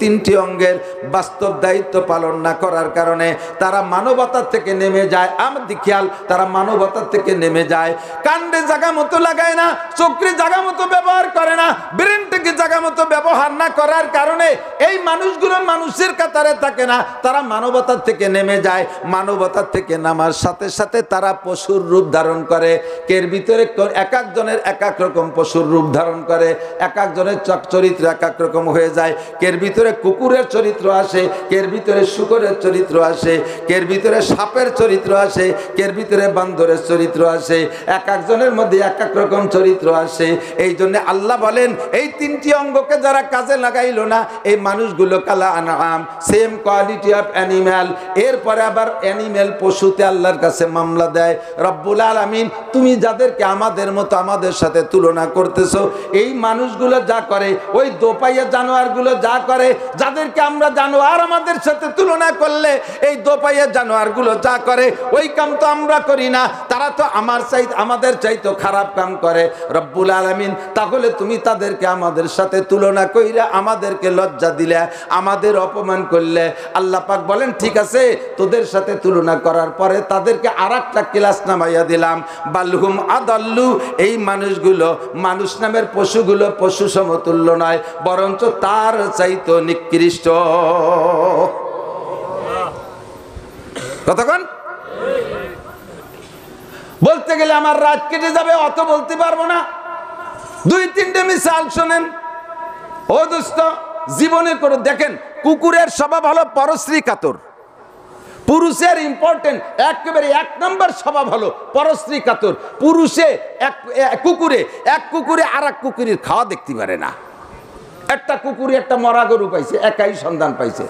3টি অঙ্গের বাস্তব দায়িত্ব পালন না করার কারণে তারা মানবতার থেকে নেমে যায়। আমাদের খেয়াল, তারা মানবতার থেকে নেমে যায়। কাণ্ডে জায়গা মতো লাগায় না, চোখে জায়গা মতো ব্যবহার করে না, ব্রেনটাকে জায়গা মতো ব্যবহার না করার কারণে এই মানুষগুলো মানুষের কাতারে থাকে না, তারা মানবতার থেকে নেমে যায়। মানবতার থেকে নামার সাথে সাথে তারা পশুর রূপ ধারণ করে। এর ভিতরে এক একজনের এক এক রকম পশুর রূপ ধারণ করে, এক একজনের চরিত্র এক এক রকম হয়ে যায়। এর ভিতরে কুকুরের চরিত্র আসে, এর ভিতরে শুকরের চরিত্র আসে, এর ভিতরে সাপের চরিত্র আসে, এর ভিতরে বান্দরের চরিত্র আসে। এক একজনের মধ্যে এক এক রকম চরিত্র আসে। আসে। এই জন্য আল্লাহ বলেন এই তিনটি অঙ্গকে যারা কাজে লাগাইলো না, এই মানুষগুলো কালা আনআম, সেম কোয়ালিটি অফ অ্যানিম্যাল। এরপরে আবার অ্যানিম্যাল পশুতে আল্লাহর কাছে মামলা দেয়। রব্বুল আলামিন, তুমি যাদেরকে আমাদের মতো আমাদের সাথে তুলনা করতেছো, এই মানুষগুলো যা করে, ওই দোপাইয়া জানোয়ারগুলো যা করে, যাদেরকে আমরা জানোয়ার আমাদের সাথে তুলনা করলে এই দোপাইয়া জানোয়ারগুলো যা করে ওই কাম তো আমরা করি না, তারা তো আমাদের চাইতো খারাপ কাম করে। রব্বুল আলামিন, তাহলে তুমি তাদেরকে আমাদের সাথে তুলনা কইরা আমাদেরকে লজ্জা দিলে, আমাদের অপমান করলে। আল্লাহ পাক বলেন ঠিক আছে, তোদের সাথে তুলনা করার পরে তাদেরকে আরেকটা ক্লাস নামাইয়া দিলাম। বালহুম আদাল্লু, এই মানুষগুলো মানুষ নামের পশুগুলো পশু সমতুল্য নয়, বরঞ্চ তার চাইতো নিকৃষ্ট। কতক্ষণ বলতে গেলে আমার রাত কেটে যাবে, অত বলতে পারবো না। দুই তিনটে মিসাল শোনেন। ও দোস্ত, জীবনে করে দেখেন, কুকুরের স্বভাব হলো পরশ্রী কাতর। পুরুষের ইম্পর্টেন্ট একেবারে 1 নম্বর স্বভাব হলো পরশ্রী কাতর। পুরুষে এক কুকুরে আর এক কুকুরের খাওয়া দেখতে পারে না। একটা কুকুরে একটা মরা গরু পাইছে, একাই সন্ধান পাইছে।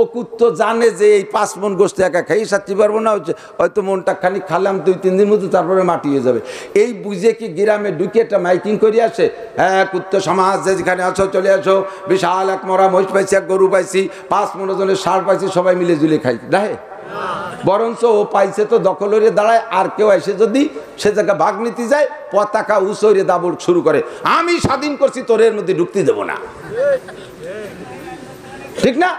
ও কুত্তো জানে যে এই 5 মণ গোস্ত একা খাই সারতে পারবো না, হয়তো মনটা খালি খালাম 2-3 দিন মতো, তারপরে মাটি হয়ে যাবে। এই বুঝে কি গ্রামে ঢুকে একটা মাইকিং করে আসে, হ্যাঁ কুত্তো সমাজ যেখানে আছো চলে আসো, বিশাল এক মরা মহিষ পাইছি, এক গরু পাইছি, 5 মণ ওজনের ষাঁড় পাইছি, সবাই মিলে জুলে খাই রাহে। বরঞ্চ ও পাইছে তো দখল হয়ে দাঁড়ায়, আর কেউ এসে যদি সে জায়গা ভাগ নিতে যায়, পতাকা উঁচরে দাবড় শুরু করে, আমি স্বাধীন করছি, তোর এর মধ্যে ঢুকতে দেবো না। ঠিক না?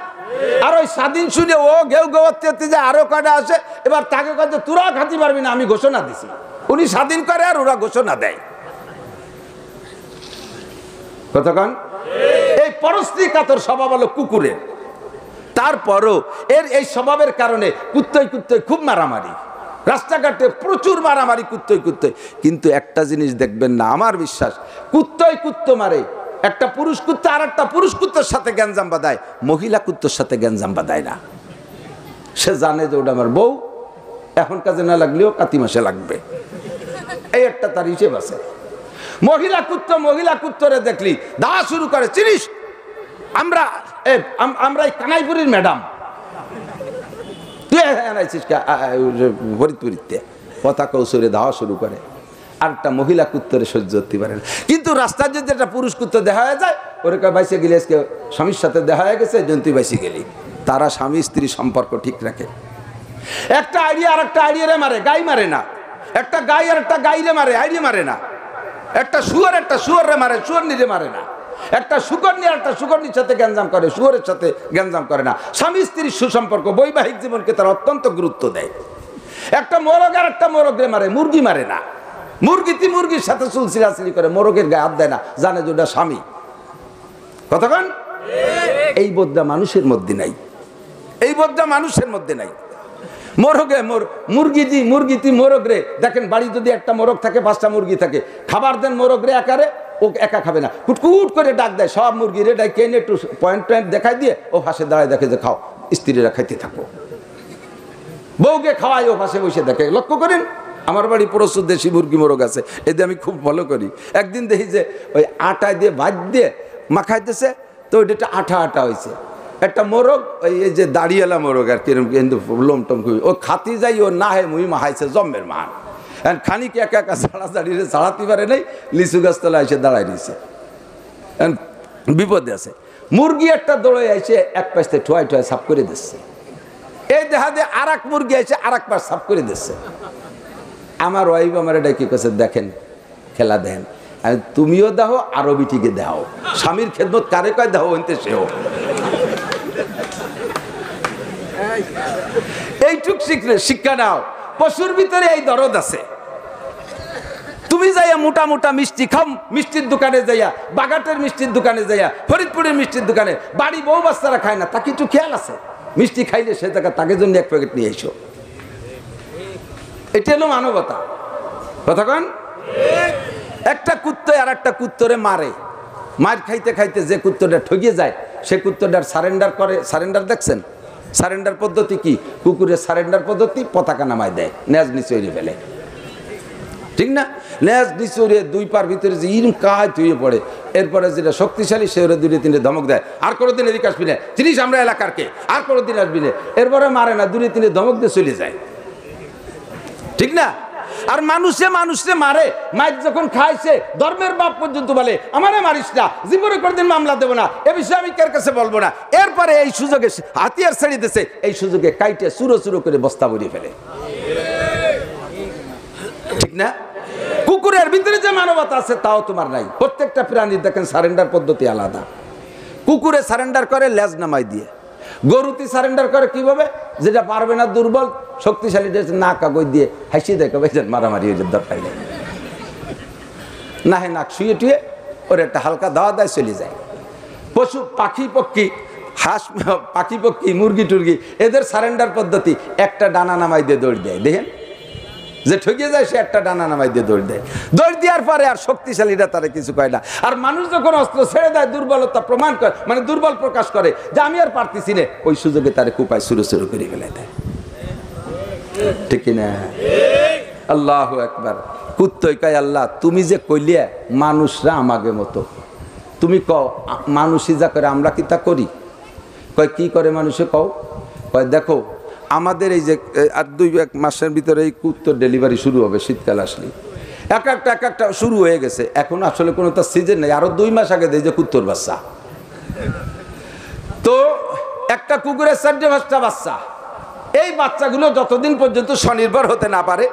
আর ওই স্বাধীন শুনে ও ঘেউ ঘেউতে যায়, আরো কটা আসে, এবার তাকে কাছে তোরা খাতে পারবি না, আমি ঘোষণা দিছি। উনি স্বাধীন করে আর ওরা ঘোষণা দেয়। কতক্ষণ এই পরশ্রী কাতর স্বভাব হলো কুকুরের। তারপরও এর এই স্বভাবের কারণে কুত্তই খুব মারামারি, রাস্তাঘাটে প্রচুর মারামারি কুত্তই। কিন্তু একটা জিনিস দেখবেন না, আমার বিশ্বাস, কুত্তো মারে, একটা পুরুষ কুত্তা আর একটা পুরুষ কুত্তার সাথে গ্যাঞ্জাম বাঁধায়, মহিলা কুত্তার সাথে গ্যাঞ্জাম বাঁধায় না। সে জানে যে ওটা আমার বউ, এখন কাজে না লাগলেও কাতি মাসে লাগবে, এই একটা তার হিসেব আছে। মহিলা কুত্তরে দেখলি দা শুরু করে, চিনিস আমরা এই কানাইপুরের ম্যাডাম, তুই আনাইছিস ফরিদপুরিতে, পতাকা কৌশলে ধাওয়া শুরু করে। আর একটা মহিলা কুত্তরে সহ্য করতে পারে না। কিন্তু রাস্তায় যদি একটা পুরুষ কুত্ত দেখা হয়ে যায়, ওরে কয় বাইসে গেলে আজকে স্বামীর সাথে দেখা হয়ে গেছে, জন্তুই বাইসে গেলি। তারা স্বামী স্ত্রী সম্পর্ক ঠিক রাখে। একটা আইডিয়া আর একটা আইডিয়ারে মারে, গাই মারে না। একটা গাই আর একটা গাইরে মারে, আইডিয়া মারে না। একটা শুয়ারে মারে, শুয়ারনিরে মারে না। একটা শুকরনি আর একটা শুকরনির সাথে গ্যাঞ্জাম করে, শুয়ারের সাথে গ্যাঞ্জাম করে না। স্বামী স্ত্রীর সুসম্পর্ক, বৈবাহিক জীবনকে তারা অত্যন্ত গুরুত্ব দেয়। একটা মোরগ আর একটা মোরগরে মারে, মুরগি মারে না। মুরগির সাথে চুলচিলাচিলি করে, মোরগের গায়ে হাত দেয় না, জানে যে ওটা স্বামী। কতক্ষণ এই বোধটা মানুষের মধ্যে নাই, এই বোধটা মানুষের মধ্যে নাই। মুরগিটি মোরগরে দেখেন, বাড়ি যদি একটা মোরগ থাকে, 5টা মুরগি থাকে, খাবার দেন মোরগরে একারে, ও একা খাবে না, কুটকুট করে ডাক দেয় সব মুরগিরে, ডাকে এনে একটু পয়েন্ট দেখাই দিয়ে ও পাশে দাঁড়ায় দেখে যে খাও, স্ত্রীরা খাইতে থাকো। বউকে খাওয়াই, ও পাশে বসে দেখে। লক্ষ্য করেন, আমার বাড়ি প্রচুর দেশি মুরগি মোরগ আছে, এদের আমি খুব ফলো করি। একদিন দেখি যে ওই আটা দিয়ে ভাত দিয়ে মাখাইতেছে, তো ওইটা একটা আঠা হয়েছে। একটা মোরগ, ওই যে দাড়িওয়ালা মোরগ আর কিরম, কিন্তু লোম টম খুবই, ও খাতি যাই, ও না হয় মুই মাহাইছে জম্মের মান। খানিক একা দাঁড়িয়ে ছাড়াতে পারে নাই, লিচু গাছতলা এসে দাঁড়াই দিয়েছে, বিপদে আছে। মুরগি একটা দৌড়ে এসে এক পাশে ঠোয়াই সাফ করে দিচ্ছে। এই দেখা দিয়ে আর এক মুরগি এসে আর এক পাশ সাফ করে দিচ্ছে। আমার ওয়াইফ আমার এটা কি করছে, দেখেন খেলা দেখেন, তুমিও দাও আরো বিটিকে দাও, স্বামীর খেদমত কারে কয় দাও হইতে সেও। এইটুক শিক্ষা নাও। পশুর ভিতরে এই দরদ আছে। তুমি যাইয়া মোটা মিষ্টি খাও, মিষ্টির দোকানে যাইয়া, বাগাটের মিষ্টির দোকানে যাইয়া, ফরিদপুরের মিষ্টির দোকানে, বাড়ি বউ বাচ্চারা খায় না, তা কিছু খেয়াল আছে? মিষ্টি খাইলে সে টাকা তাকে জন্য 1 প্যাকেট নিয়ে এসো। এটা হলো মানবতা। কতক্ষণ একটা কুত্তো আর একটা কুত্তরে মারে, মার খাইতে খাইতে যে কুত্তটা ঠগিয়ে যায়, সে কুত্তটার সারেন্ডার করে। সারেন্ডার দেখছেন? সারেন্ডার পদ্ধতি কি? কুকুরের সারেন্ডার পদ্ধতি, পতাকা নামায় দেয়, নেজ নিচে ফেলে। ঠিক না? লেজ নিচুরে দুই পার ভিতরে যে ইরম কাজ ধুয়ে পড়ে, এরপরে যেটা শক্তিশালী সে ওরা দুটো তিনটে ধমক দেয়, আর কোনোদিন এদিকে আসবি না, চিনিস আমরা এলাকার কে, আর কোনোদিন আসবি না, এরপরে মারে না, দুটো তিনটে ধমক দিয়ে চলে যায়। ঠিক না? আর মানুষে মারে, মাইক যখন খাইছে ধর্মের বাপ পর্যন্ত বলে আমারে মারিস না, জীবনে কোনদিন মামলা দেবো না, এ বিষয়ে আমি কার কাছে বলবো না। এরপরে এই সুযোগে হাতিয়ার ছেড়ে দিতেছে, এই সুযোগে কাইটে চুরো করে বস্তা ভরিয়ে ফেলে। ঠিক না? কুকুরের ভিতরে যে মানবতা আছে তাও তোমার নাই। প্রত্যেকটা প্রাণীর দেখেন সারেন্ডার পদ্ধতি আলাদা। কুকুরে সারেন্ডার করে লেজ নামাই দিয়ে, গরুতি সারেন্ডার করে কিভাবে, যেটা পারবে না দুর্বল, শক্তিশালী না কাগজ দিয়ে হাসিয়ে দেখো ভাইজান মারামারি হয়ে দরকার নেই, না হে নাক শুয়ে টুয়ে ওর একটা হালকা দাওয়া দেয় চলে যায়। পশু পাখি পক্ষী, হাঁস পাখি পক্ষী, মুরগি টুরগি, এদের সারেন্ডার পদ্ধতি একটা ডানা নামাই দিয়ে দৌড় দেয়। দেখেন যে ঠকিয়ে যায় সে একটা ডানা নামাই দিয়ে দৌড় দেয়, দৌড় দেওয়ার পরে আর শক্তিশালীরা তারা কিছু কয় না। আর মানুষ যখন অস্ত্র ছেড়ে দেয় দুর্বলতা প্রমাণ করে, মানে দুর্বল প্রকাশ করে যে আমি আর পারতেছি না, ওই সুযোগে তারে কুপায় শুরু করে ফেলে দেয়। ঠিক না? আল্লাহু আকবার। কুত্তই কয় আল্লাহ তুমি যে কইলে মানুষরা আমাকে মতো, তুমি কও মানুষই যা করে আমরা কি তা করি? কয় কি করে মানুষে কও? কয় দেখো আমাদের এই যে আর 2-1 মাসের ভিতরে এই কুত্তর ডেলিভারি শুরু হবে, শীতকাল আসলে এক একটা শুরু হয়ে গেছে, এখন আসলে কোনো তার সিজন নেই, আরো 2 মাস আগে দেয় যে কুত্তর বাচ্চা। তো একটা কুকুরের 4-5টা বাচ্চা, এই বাচ্চাগুলো যতদিন পর্যন্ত স্বনির্ভর হতে না পারে,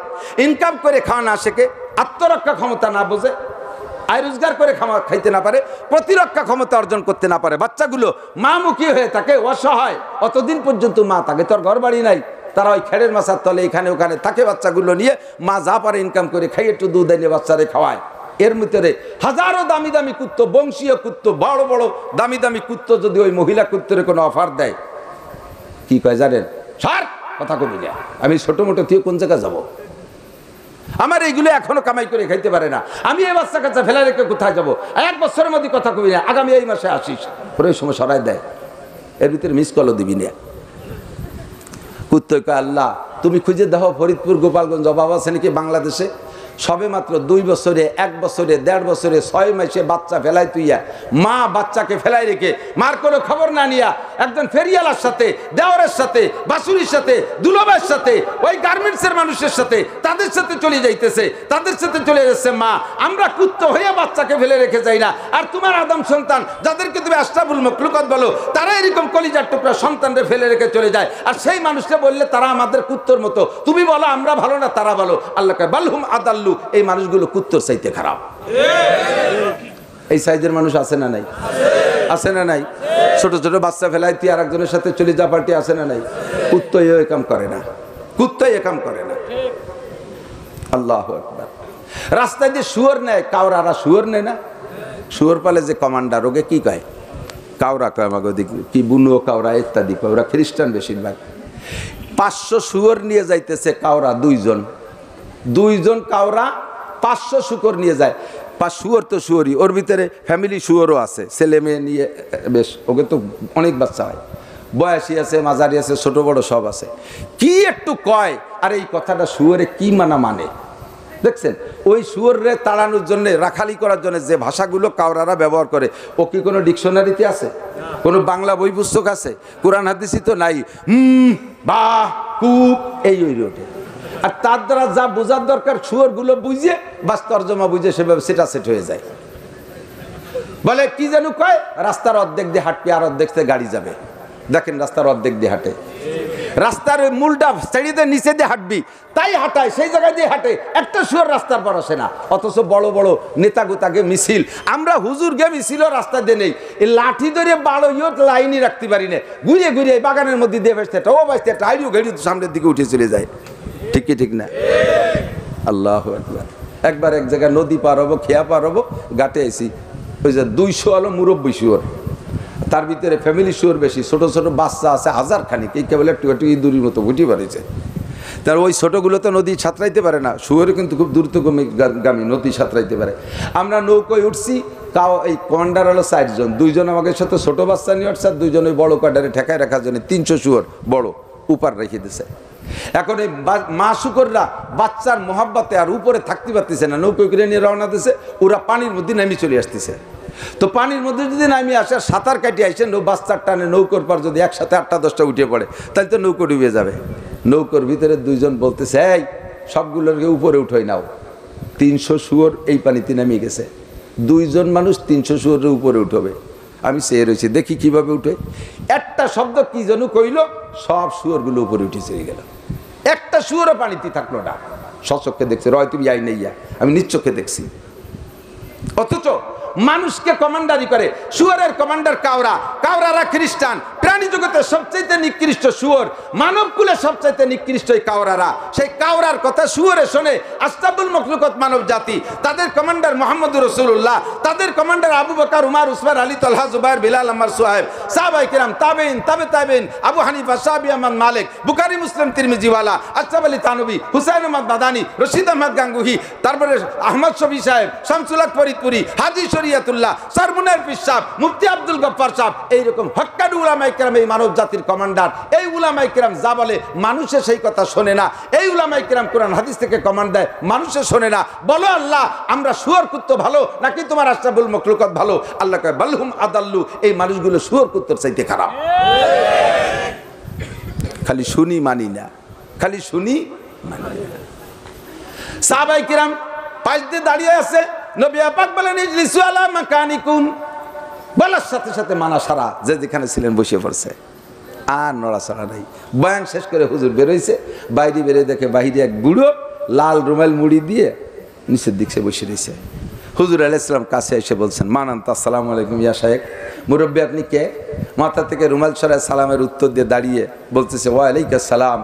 ইনকাম করে খাওয়া না শেখে, আত্মরক্ষা ক্ষমতা না বোঝে, আয় রোজগার করে খাইতে না পারে, প্রতিরক্ষা ক্ষমতা অর্জন করতে না পারে, বাচ্চাগুলো মা মুখী হয়ে থাকে, অসহায়, অতদিন পর্যন্ত মা থাকে, তোর ঘর বাড়ি নাই, তারা ওই খেড়ের মাছার তলে এখানে ওখানে থাকে, বাচ্চাগুলো নিয়ে মা যা পারে ইনকাম করে খাই, একটু দুধ এনে বাচ্চারে খাওয়ায়। এর ভিতরে হাজারো দামি দামি কুত্ত, বংশীয় কুত্ত, বড় বড় দামি দামি কুত্ত যদি ওই মহিলা কুত্তরে কোনো অফার দেয়, কি কয় জানেন? সার কথা কবি না, আমি ছোট মোটো থেকে কোন জায়গায় যাবো, আমার এইগুলো এখনো কামাই করে খাইতে পারে না, আমি এই বাচ্চা কাচ্চা ফেলা রেখে কোথায় যাবো, 1 বছরের মধ্যে কথা কবি না, আগামী এই মাসে আসিস, পরে ওই সময় সরাই দেয়, এর ভিতরে মিস কলও দিবি না। কুত্তই কয় আল্লাহ তুমি খুঁজে দেখো ফরিদপুর, গোপালগঞ্জ অভাব আছে নাকি বাংলাদেশে? সবে মাত্র 2 বছরে, 1 বছরে, 1.5 বছরে, 6 মাসে বাচ্চা ফেলাই তুইয়া, মা বাচ্চাকে ফেলাই রেখে মার কোনো খবর না নিয়া একজন ফেরিয়ালার সাথে, দেওয়ারের সাথে, বাসুরির সাথে, দুলাভাইয়ের সাথে, ওই গার্মেন্টসের মানুষের সাথে, তাদের সাথে চলে যাইতেছে, তাদের সাথে চলে যাচ্ছে। মা আমরা কুত্ত হয়ে বাচ্চাকে ফেলে রেখে যাই না, আর তোমার আদম সন্তান যাদেরকে তুমি আশরাফুল মাখলুকাত বলো, তারা এরকম কলিজার টুকরা সন্তানরে ফেলে রেখে চলে যায়, আর সেই মানুষটা বললে তারা আমাদের কুত্তর মতো, তুমি বলো আমরা ভালো না তারা ভালো, আল্লাহ কয় বালহুম আদাল্লু, এই মানুষগুলো কুত্তর চাইতে খারাপ। এই সাইজের মানুষ আছে না নাই? আছে না নাই? ছোট ছোট বাচ্চা ফেলাই তুই আর একজনের সাথে চলে যা পার্টি, আছে না নাই? কুত্তই এ কাম করে না, কুত্তই এ কাম করে না। আল্লাহু আকবার। রাস্তায় যে শুয়োর নেয়, কাউরারা শুয়োর নেয় না? শুয়োর পালে যে কমান্ডার, ওকে কি কয়? কাউরা কয়, আমাকে কি বুনো কাউরা ইত্যাদি কয়, ওরা খ্রিস্টান বেশিরভাগ। 500 শুয়োর নিয়ে যাইতেছে কাউরা, 2জন কাউরা 500 শুকর নিয়ে যায়। শুয়োর তো শুয়োরই, ওর ভিতরে ফ্যামিলি শুয়োরও আছে, ছেলে মেয়ে নিয়ে বেশ, ওকে তো অনেক বাচ্চা হয়, বয়সী আছে, মাঝারি আছে, ছোট বড় সব আছে। কি একটু কয়, আর এই কথাটা শুয়োরে কি মানে দেখছেন? ওই শুয়োরে তাড়ানোর জন্য, রাখালি করার জন্য যে ভাষাগুলো কাউরারা ব্যবহার করে, ও কি কোনো ডিকশনারিতে আছে? কোনো বাংলা বই পুস্তক আছে? কোরআন হাদিসই তো নাই। বা কুপ এই ওই রোডে, আর তার দ্বারা যা বোঝার দরকার শুয়োরগুলো বুঝে বাস তর্জমা বুঝে সেভাবে সেটা সেট হয়ে যায়। বলে কি যেন কয়, রাস্তার অর্ধেক দিয়ে হাঁটবি আর অর্ধেক দিয়ে গাড়ি যাবে। দেখেন রাস্তার অর্ধেক দিয়ে হাঁটে, রাস্তার ওই মূলটা ছেড়ে নিচে দিয়ে হাঁটবি, তাই হাঁটায়, সেই জায়গায় দিয়ে হাঁটে, একটা শুয়োর রাস্তার পর আসে না। অথচ বড় বড় নেতা গোতাকে মিছিল, আমরা হুজুর গে মিছিলও রাস্তা দিয়ে নেই, এই লাঠি ধরে বাড়ো লাইনই রাখতে পারি না, ঘুরিয়ে ঘুরিয়ে বাগানের মধ্যে দিয়ে বেসতে, ও বাঁচতে টাইরিও ঘেড়ি সামনের দিকে উঠে চলে যায়। ঠিক কি ঠিক না? আল্লাহু আকবার। একবার এক জায়গায় নদী পার হবো, খেয়া পার হবো, ঘাটে আইসি, ওই যে 200 হলো মুরব্বী শুয়োর, তার ভিতরে ফ্যামিলি শুয়োর বেশি, ছোট ছোট বাচ্চা আছে 1000 খানিক, এই কেবল একটু ইঁদুরির মতো ঘুটি পারিছে। তার ওই ছোটোগুলো তো নদী সাঁতরাইতে পারে না, শুয়োরে কিন্তু খুব দ্রুতগামী, নদী সাঁতরাইতে পারে। আমরা নৌকোয় উঠছি, এই কমান্ডার হলো 4 জন, 2 জন আমাদের সাথে ছোট বাচ্চা নিয়ে উঠছে, আর 2 জন ওই বড় কমান্ডারে ঠেকায় রাখার জন্য 300 শুয়োর বড় উপার রেখে দিছে। এখন এই মা শুকররা বাচ্চার মোহাব্বতে আর উপরে থাকতে পারতেছে না, নৌকো করে নিয়ে রওনা দিছে, ওরা পানির মধ্যে নামি চলে আসতেছে। তো পানির মধ্যে যদি নামিয়ে আসে সাঁতার কাটিয়ে আসেন বাচ্চার টানে নৌকোর পর যদি একসাথে 8টা 10টা উঠে পড়ে তাহলে তো নৌকো ডুবে যাবে। নৌকোর ভিতরে দুইজন বলতেছে, এই সবগুলোকে উপরে উঠোই নাও। 300 শুয়োর এই পানিতে নামিয়ে গেছে, দুইজন মানুষ 300 শুয়োরের উপরে উঠবে। আমি চেয়ে রয়েছি দেখি কিভাবে উঠে। একটা শব্দ কি যেন কইল, সব শুয়োরগুলো উপরে উঠে চলে গেল, একটা শুয়োরও পানিতে থাকলো না। সচক্ষে দেখছে, রয় তুমি আই নেইয়া, আমি নিশ্চক্ষে দেখছি। অথচ মানুষকে কমান্ডারি করে শুয়োরের কমান্ডার কাউরা, কাউরারা খ্রিস্টান। প্রাণী জগতের সবচাইতে নিকৃষ্ট শুয়োর, মানব কুলে সবচাইতে নিকৃষ্ট এই কাউরারা। সেই কাউরার কথা শুয়োরে শোনে আশরাফুল মখলুকাত মানব জাতি। তাদের কমান্ডার মুহাম্মদুর রাসূলুল্লাহ, তাদের কমান্ডার আবু বকর, উমর, উসমান, আলী, তালহা, জুবাইর, বিলাল, আম্মার, সুহাইব, সাহাবায়ে কিরাম, তাবেঈন, তাবেঈন, আবু হানিফা, শাফিঈ, আহমদ, মালিক, বুখারী, মুসলিম, তিরমিজি ওয়ালা, আশরাফ আলী থানভী, হুসাইন আহমদ মাদানী, রশিদ আহমদ গাঙ্গুহি, তারপরে আহমদ শফি সাহেব, শামসুল হক ফরিদপুরি, হাজী শরিয়তুল্লাহ, সরমুনার পীর সাহেব, মুফতি আব্দুল গফফার সাহেব, এইরকম হক্কানি উলামায়ে কেরাম এই মানব জাতির কমান্ডার। এই উলামায়ে কেরাম যা বলে মানুষে সেই কথা শোনে না। এই উলামায়ে কেরাম কোরআন হাদিস থেকে কমান্ড দেয়, মানুষে শোনে না। বলো আল্লাহ, আমরা শুয়োর কুত্তো ভালো নাকি তোমার আশরাফুল মখলুকাত ভালো? আল্লাহ কয় বালহুম আদাল্লু, এই মানুষগুলো শুয়োর কুত্তোর চাইতে খারাপ। খালি শুনি মানি না, খালি শুনি মানি না। সাহাবায়ে কিরাম পাশ দিয়ে দাঁড়িয়ে আছে, নবী পাক বলেন ইজলিসু আলা মাকানিকুম, বলার সাথে সাথে মানা সারা যে যেখানে ছিলেন বসে পড়ছে, আর নড়াচড়া নাই। বয়ান শেষ করে হুজুর বেরোইছে, বাইরে বেরিয়ে দেখে বাহিরে এক বুড়ো লাল রুমাল মুড়ি দিয়ে নিচের দিকে বসে রয়েছে। হুজুর আলাইহিস সালাম কাছে এসে বলছেন, মানান্ত আসসালামু আলাইকুম ইয়া শায়েখ। মুরব্বী আপনি কে? মাথা থেকে রুমাল সরায় সালামের উত্তর দিয়ে দাঁড়িয়ে বলতেছে, ওয়া আলাইকুম সালাম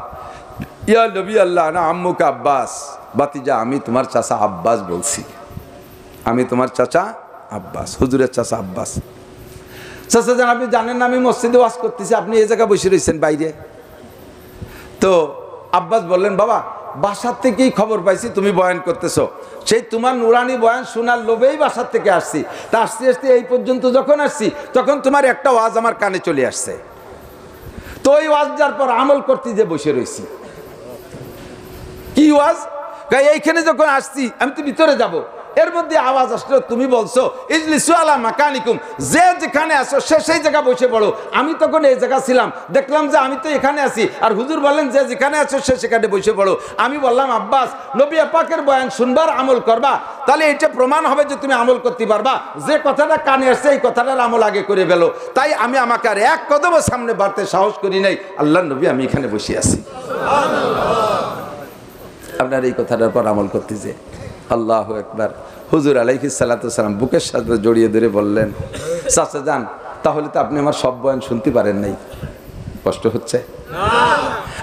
ইয়া নবী আল্লাহ, না আম্মুকা আব্বাস। বাতিজা, আমি তোমার চাচা আব্বাস বলছি, আমি তোমার চাচা আব্বাস, হুজুরের চাচা আব্বাস। চাচা জান, আপনি জানেন না আমি মসজিদে ওয়াজ করতেছি, আপনি এই জায়গায় বসে রয়েছেন বাইরে। তো আব্বাস বললেন, বাবা বাসার থেকেই খবর পাইছি তুমি বয়ান করতেছো, সেই তোমার নুরানি বয়ান শোনার লোভেই বাসার থেকে আসছি। তা আসতে আসতে এই পর্যন্ত যখন আসছি তখন তোমার একটা ওয়াজ আমার কানে চলে আসছে, তো ওই ওয়াজ যার পর আমল করতে যে বসে রয়েছি। কি ওয়াজ? এইখানে যখন আসছি আমি তো ভিতরে যাব, এর মধ্যে আওয়াজ আসলো তুমি বলছো ইজলিসু আলা মাকানিকুম, যে যেখানে আসো সে সেই জায়গা বসে পড়ো। আমি তখন এই জায়গা ছিলাম, দেখলাম যে আমি তো এখানে আছি, আর হুজুর বললেন যে যেখানে আছো সে সেখানে বসে পড়ো। আমি বললাম, আব্বাস নবী পাকের বয়ান শুনবার আমল করবা, তাহলে এটা প্রমাণ হবে যে তুমি আমল করতে পারবা। যে কথাটা কানে আসছে এই কথাটার আমল আগে করে ফেলো। তাই আমি আমাকে আর এক কদম সামনে বাড়তে সাহস করি নাই। আল্লাহর নবী আমি এখানে বসে আছি, আপনার এই কথাটার পর আমল করতেছে। আল্লাহু আকবার। হুজুর আলাইহিস সালাতু সালাম বুকের সাথে জড়িয়ে ধরে বললেন, চাচা যান, তাহলে তো আপনি আমার সব বয়ান শুনতে পারেন নাই। কষ্ট হচ্ছে?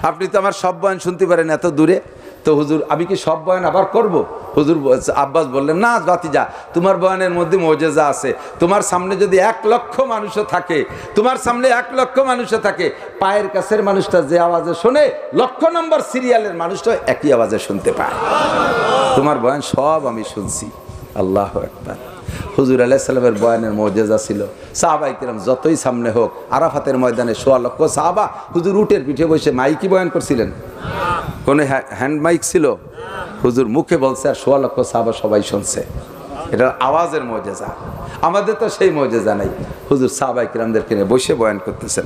আপনি তো আমার সব বয়ান শুনতে পারেন এত দূরে। তো হুজুর, আমি কি সব বয়ান আবার করব? হুজুর আব্বাস বললেন, না ভাতিজা, তোমার বয়ানের মধ্যে মুজিজা আছে। তোমার সামনে যদি 1 লক্ষ মানুষও থাকে, তোমার সামনে 1 লক্ষ মানুষও থাকে, পায়ের কাছের মানুষটা যে আওয়াজে শোনে, লক্ষ নম্বর সিরিয়ালের মানুষটা একই আওয়াজে শুনতে পায়। তোমার বয়ান সব আমি শুনছি। আল্লাহু আকবার। হুজুর আলাইহিস সালামের বয়ানের মুজিজা ছিল, সাহাবায়ে কিরাম যতই সামনে হোক, আরাফাতের ময়দানে 1.25 লক্ষ সাহাবা হুজুর উটের পিঠে বসে মাইকি বয়ান করছিলেন। কোন হ্যান্ড মাইক ছিল? হুজুর মুখে বলছে, আর 1.25 লক্ষ সাহাবা সবাই শুনছে। এটা আওয়াজের মুজিজা। আমাদের তো সেই মুজিজা নাই। হুজুর সাহাবায়ে কিরামদেরকে নিয়ে বসে বয়ান করতেছেন।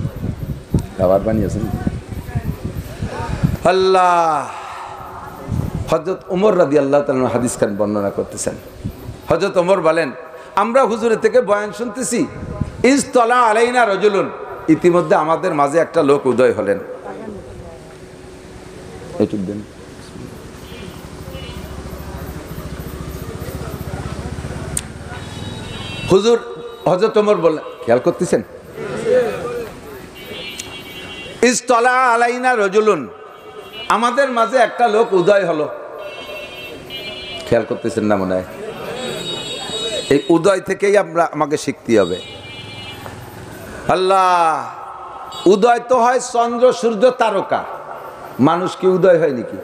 আবার বানিয়েছেন আল্লাহ। হযরত ওমর রাদিয়াল্লাহু তাআলা হাদিস খান বর্ণনা করতেছেন। হযরত ওমর বলেন, আমরা হুজুরের থেকে বয়ান শুনতেছি, ইজতলা আলাইনা রাজুলুন, ইতিমধ্যে আমাদের মাঝে একটা লোক উদয় হলেন। এইটুক দিন হুজুর, হযরত ওমর বললেন, খেয়াল করতেছেন, ইজতলা আলাইনা রাজুলুন, আমাদের মাঝে একটা লোক উদয় হলো। খেয়াল করতেছেন না মনে হয়? এই উদয় থেকেই আমাকে শিখতে হবে। আল্লাহ, উদয় তো হয় চন্দ্র সূর্য তারকা, মানুষ কি উদয় হয় নাকি?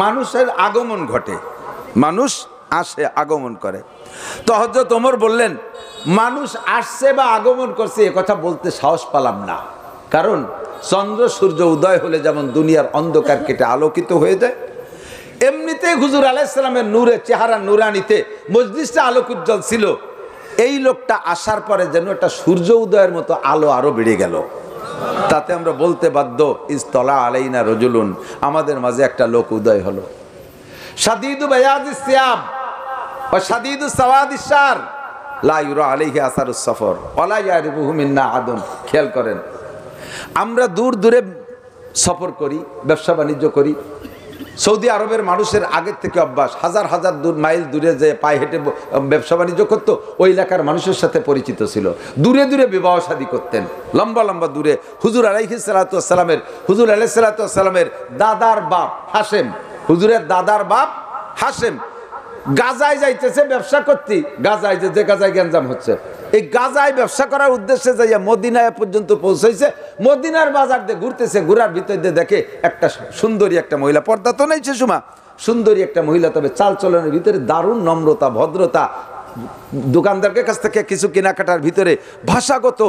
মানুষের আগমন ঘটে, মানুষ আসে, আগমন করে। তো হযরত ওমর বললেন, মানুষ আসছে বা আগমন করছে এ কথা বলতে সাহস পেলাম না, কারণ চন্দ্র সূর্য উদয় হলে যেমন দুনিয়ার অন্ধকার কেটে আলোকিত হয়ে যায়, এমনিতে হুজুর আলাইহিস সালামের নূরে চেহারা নুরানিতে মজলিসটা আলোকোজ্জ্বল ছিল। এই লোকটা আসার পরে যেন একটা সূর্য উদয়ের মতো আলো আরো বেড়ে গেল। তাতে আমরা বলতে বাধ্য, ইস্তলা আলাইনা রজুলুন, আমাদের মাঝে একটা লোক উদয় হলো। শাদীদু বায়াদিস সিয়াব ওয়া শাদীদু সাওয়াদিস শার লা ইউরা আলাইহি আসারুস সফর ওয়ালা ইয়ারিফুহু মিন্না আদুন। খেয়াল করেন, আমরা দূর দূরে সফর করি, ব্যবসা বাণিজ্য করি। সৌদি আরবের মানুষের আগের থেকে অভ্যাস, হাজার হাজার মাইল দূরে যে পায়ে হেঁটে ব্যবসা বাণিজ্য করতো, ওই এলাকার মানুষের সাথে পরিচিত ছিল। দূরে দূরে বিবাহ শাদী করতেন, লম্বা লম্বা দূরে। হুজুর আলাইহিস সালাতু ওয়াস সালামের দাদার বাপ হাশেম, হুজুরের দাদার বাপ হাশেম গাজায় যাইতেছে ব্যবসা করতে। গাজায় যে গাজায় গ্যাঞ্জাম হচ্ছে, এই গাজায় ব্যবসা করার উদ্দেশ্যে যাইয়া মদিনায় পর্যন্ত পৌঁছাইছে। মদিনার বাজার দিয়ে ঘুরতেছে, ঘুরার ভিতর দিয়ে দেখে একটা সুন্দরী একটা মহিলা, পর্দা তো নেই সে সময়, সুন্দরী একটা মহিলা, তবে চাল চলনের ভিতরে দারুণ নম্রতা ভদ্রতা। দোকানদারের কাছ থেকে কিছু কেনাকাটার ভিতরে ভাষাগত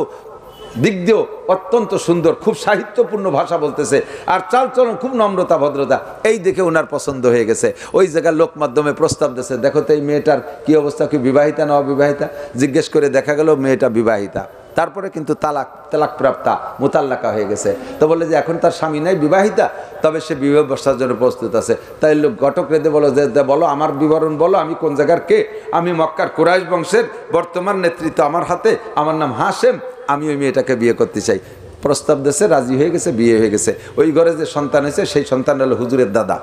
দিক দিয়েও অত্যন্ত সুন্দর, খুব সাহিত্যপূর্ণ ভাষা বলতেছে, আর চালচলন খুব নম্রতা ভদ্রতা। এই দেখে ওনার পছন্দ হয়ে গেছে। ওই জায়গার লোক মাধ্যমে প্রস্তাব দিয়েছে, দেখো তো এই মেয়েটার কি অবস্থা, কি বিবাহিতা না অবিবাহিতা। জিজ্ঞেস করে দেখা গেল মেয়েটা বিবাহিতা, তারপরে কিন্তু তালাক প্রাপ্তা, মোতাল্লাকা হয়ে গেছে। তো বলে যে এখন তার স্বামী নাই, বিবাহিতা, তবে সে বিবাহ বসার জন্য প্রস্তুত আছে। তাই লোক ঘটক রেদে বলো যে বলো আমার বিবরণ বলো, আমি কোন জায়গার কে, আমি মক্কার কুরাইশ বংশের, বর্তমান নেতৃত্ব আমার হাতে, আমার নাম হাশেম, আমি ওই মেয়েটাকে বিয়ে করতে চাই। প্রস্তাব দেশে রাজি হয়ে গেছে, বিয়ে হয়ে গেছে। ওই ঘরে যে সন্তান হয়েছে সেই সন্তান হলো হুজুরের দাদা।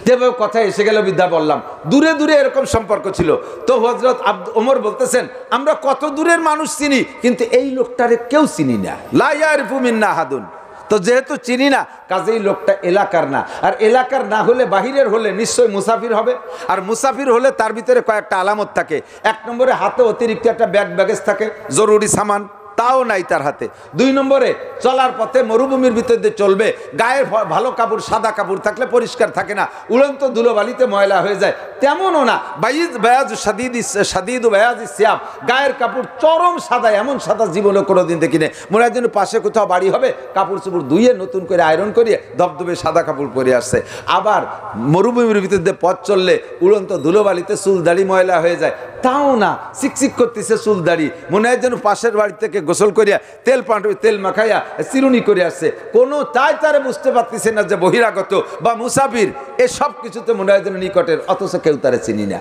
যেভাবে কথা এসে গেল বিদ্যা বললাম, দূরে দূরে এরকম সম্পর্ক ছিল। তো হযরত ওমর বলতেছেন, আমরা কত দূরের মানুষ চিনি, কিন্তু এই লোকটারে কেউ চিনি না, লা ইয়ারিফু মিন্না আহাদুন। তো যেহেতু চিনি না, কাজেই লোকটা এলাকার না, আর এলাকার না হলে বাহিরের হলে নিশ্চয়ই মুসাফির হবে। আর মুসাফির হলে তার ভিতরে কয়েকটা আলামত থাকে। এক নম্বরে হাতে অতিরিক্ত একটা ব্যাগেজ থাকে, জরুরি সামান, তাও নাই তার হাতে। দুই নম্বরে চলার পথে মরুভূমির ভিতর দিয়ে চলবে, গায়ের ভালো কাপড় সাদা কাপড় থাকলে পরিষ্কার থাকে না, উড়ন্ত ধুলোবালিতে ময়লা হয়ে যায়, তেমনও না। শাদীদু বায়াজিস সিয়াব, গায়ের কাপড় চরম সাদা, এমন সাদা জীবনে কোনোদিন দেখিনি। মনে হয় যেন পাশে কোথাও বাড়ি হবে, কাপড় চোপড় ধুয়ে নতুন করে আয়রন করিয়ে ধবধবে সাদা কাপড় পরে আসছে। আবার মরুভূমির ভিতর দিয়ে পথ চললে উড়ন্ত ধুলোবালিতে চুল দাড়ি ময়লা হয়ে যায়, তাও না, চিকচিক করতেছে চুল দাড়ি, মনে হয় যেন পাশের বাড়ি থেকে গোসল করিয়া তেল মাখাইয়া চিরুনি করে আসছে। কোনো তারে বুঝতে পারতেছে না যে বহিরাগত বা মুসাফির। এ সব কিছুতে মনে হয় যেন নিকটের, অথচ কেউ তারে চিনি না।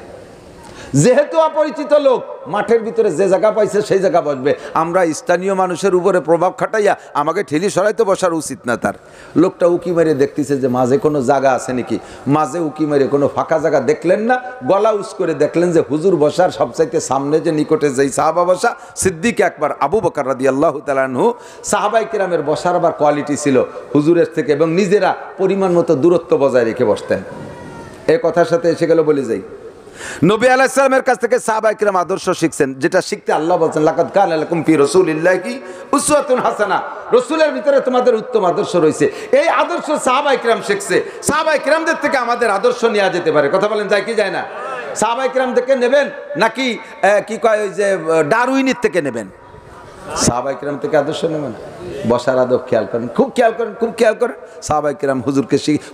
যেহেতু অপরিচিত লোক, মাঠের ভিতরে যে জায়গা পাইছে সেই জায়গা বসবে। আমরা স্থানীয় মানুষের উপরে প্রভাব খাটাইয়া আমাকে ঠেলি সরাইতে বসার উচিত না তার। লোকটা উকি মেরে দেখতেছে যে মাঝে কোনো জায়গা আছে নাকি, মাঝে উকি মেরে কোনো ফাঁকা জায়গা দেখলেন না, গলা উঁচ করে দেখলেন যে হুজুর বসার সবচাইতে সামনে যে নিকটে যেই সাহাবা বসা, সিদ্দিক আকবর আবু বকর রাদিয়াল্লাহু তাআলা আনহু। সাহাবায়ে কেরামের বসার আবার কোয়ালিটি ছিল হুজুরের থেকে, এবং নিজেরা পরিমাণ মতো দূরত্ব বজায় রেখে বসতেন। এই কথার সাথে এসে গেল বলে যাই, নবী আলাইহিস সালামের কাছ থেকে সাহাবায়ে কিরাম আদর্শ শিখছেন, যেটা শিখতে আল্লাহ বলছেন লাকাদ কানা লাকুম ফি রাসূলিল্লাহি উসওয়াতুন হাসানাহ, রাসূলের ভিতরে তোমাদের উত্তম আদর্শ রয়েছে। এই আদর্শ সাহাবায়ে কিরাম শিখছে। সাহাবায়ে কিরামদের থেকে আমাদের আদর্শ নেওয়া যেতে পারে, কথা বলেন যায় কি যায় না? সাহাবায়ে কিরাম থেকে নেবেন নাকি কি কয় ওই যে ডারউইনের থেকে নেবেন? সাহাবায়ে কিরাম থেকে আদর্শ নেবেন। বসার আদব খেয়াল করেন, খুব খেয়াল করেন, খুব খেয়াল করেন। সাহাবায়ে কিরাম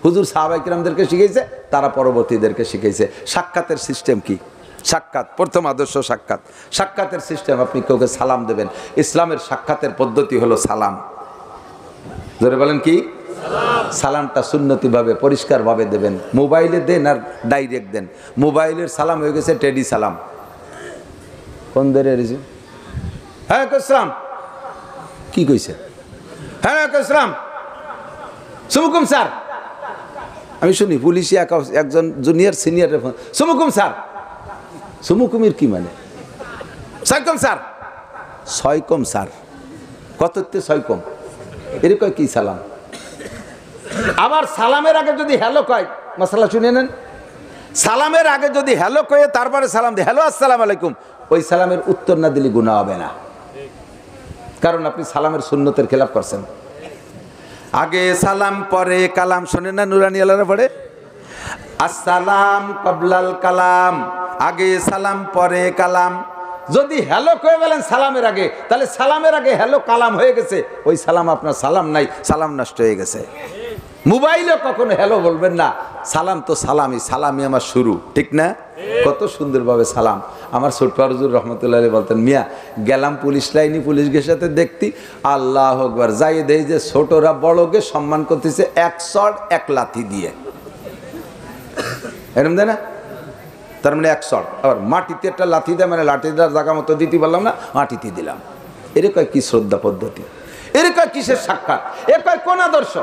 হুজুর সাহাবায়ে কিরামদেরকে শিখিয়েছে, তারা পরবর্তীদেরকে শিখিয়েছে। সাক্ষাতের সিস্টেম কি? সাক্ষাৎ, প্রথম আদর্শ সাক্ষাতের সিস্টেম, আপনি কাউকে সালাম দেবেন। ইসলামের সাক্ষাতের পদ্ধতি হলো সালাম। জোরে বলেন কি? সালামটা সুন্নতিভাবে পরিষ্কারভাবে দেবেন। মোবাইলে দেন আর ডাইরেক্ট দেন। মোবাইলের সালাম হয়ে গেছে টেডি সালাম। কোন দেরে রয়েছে? হ্যাঁ ইসলাম কি কইছে? হ্যাঁ ইসলাম সুমুকুম স্যার, আমি শুনি পুলিশে একজন জুনিয়র সিনিয়র সুমুকুম স্যার। সুমুকুমির কি মানে? ছয়কম স্যার। ছয়কম স্যার কততে ছয়কম, এর কয় কি সালাম? আবার সালামের আগে যদি হ্যালো কয়, মাসালা শুনে নেন, সালামের আগে যদি হ্যালো কয়ে তারপরে সালাম দেয়, হ্যালো আসসালামু আলাইকুম, ওই সালামের উত্তর না দিলে গুনাহ হবে না, কারণ আপনি সালামের সুন্নতের খেলাফ করছেন। আগে সালাম পরে কালাম, শোনেন না নুরানি আলারা পড়ে, আসসালাম কবলাল কালাম, আগে সালাম পরে কালাম। যদি হ্যালো কয়ে বলেন সালামের আগে, তাহলে সালামের আগে হ্যালো কালাম হয়ে গেছে, ওই সালাম আপনার সালাম নাই, সালাম নষ্ট হয়ে গেছে। মোবাইলে কখনো হ্যালো বলবেন না, সালাম তো সালামই, সালামই আমার শুরু, ঠিক না? কত সুন্দরভাবে সালাম। আমার ছোট্ট হুজুর রহমতুল্লাহ বলতেন, মিয়া গেলাম পুলিশ লাইনি, পুলিশদের সাথে দেখতি, আল্লাহ আকবার, যাই দেই যে ছোটরা বড়কে সম্মান করতেছে 1 শট 1 লাথি দিয়ে, এরকম দেয় না? তার মানে 1 শট, আবার মাটিতে একটা লাথি দেয়, মানে লাঠিটার জায়গা মতো দিতে পারলাম না, মাটিতে দিলাম। এর কয় কি শ্রদ্ধা পদ্ধতি, এর কয় কিসের সাক্ষাৎ, এর কয় কোন আদর্শ?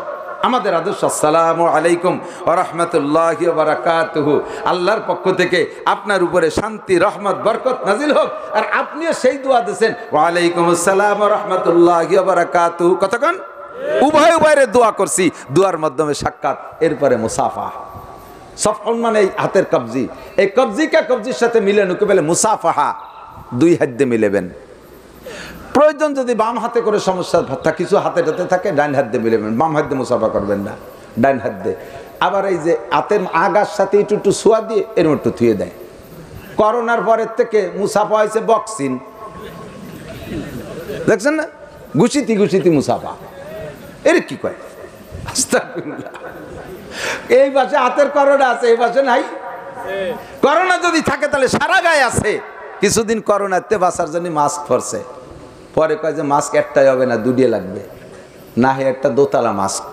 আমাদের আদর্শ আসসালামু আলাইকুম ওয়া রাহমাতুল্লাহি ওয়া বারাকাতুহু, আল্লাহর পক্ষ থেকে আপনার উপরে শান্তি, রহমত, বরকত নাজিল হোক। আর আপনিও সেই দোয়া দিয়েছেন, ওয়া আলাইকুম আসসালাম ওয়া রাহমাতুল্লাহি ওয়া বারাকাতুহু। কতক্ষণ উভয় উভয়ের দোয়া করছি, দোয়ার মাধ্যমে সাক্ষাৎ। এরপরে মুসাফা, সফন মানে এই হাতের কবজি, এই কবজিকে কবজির সাথে মিলে নুকে বলে মুসাফাহা, 2 হাত দিয়ে মিলেবেন। প্রয়োজন যদি বাম হাতে করে সমস্যা কিছু হাতে টাতে থাকে, ডান হাত দিয়ে মিলেবেন, বাম হাত দিয়ে মুসাফা করবেন না, ডান হাত দিয়ে। আবার এই যে হাতের আগার সাথে একটু একটু ছোঁয়া দিয়ে এরম একটু থুয়ে দেয়। করোনার পরের থেকে মুসাফা হয়েছে বক্সিং, দেখছেন না? গুছিতি গুছিতি মুসাফা, এর কি কয়? আস্তাগফিরুল্লাহ। এই পাশে হাতের করোনা আছে, এই পাশে নাই। করোনা যদি থাকে তাহলে সারা গায়ে আছে। কিছুদিন করোনাতে বাঁচার জন্য মাস্ক পরছে, পরে কয় যে মাস্ক একটাই হবে না, 2 লাগবে, না হয় একটা দোতলা মাস্ক,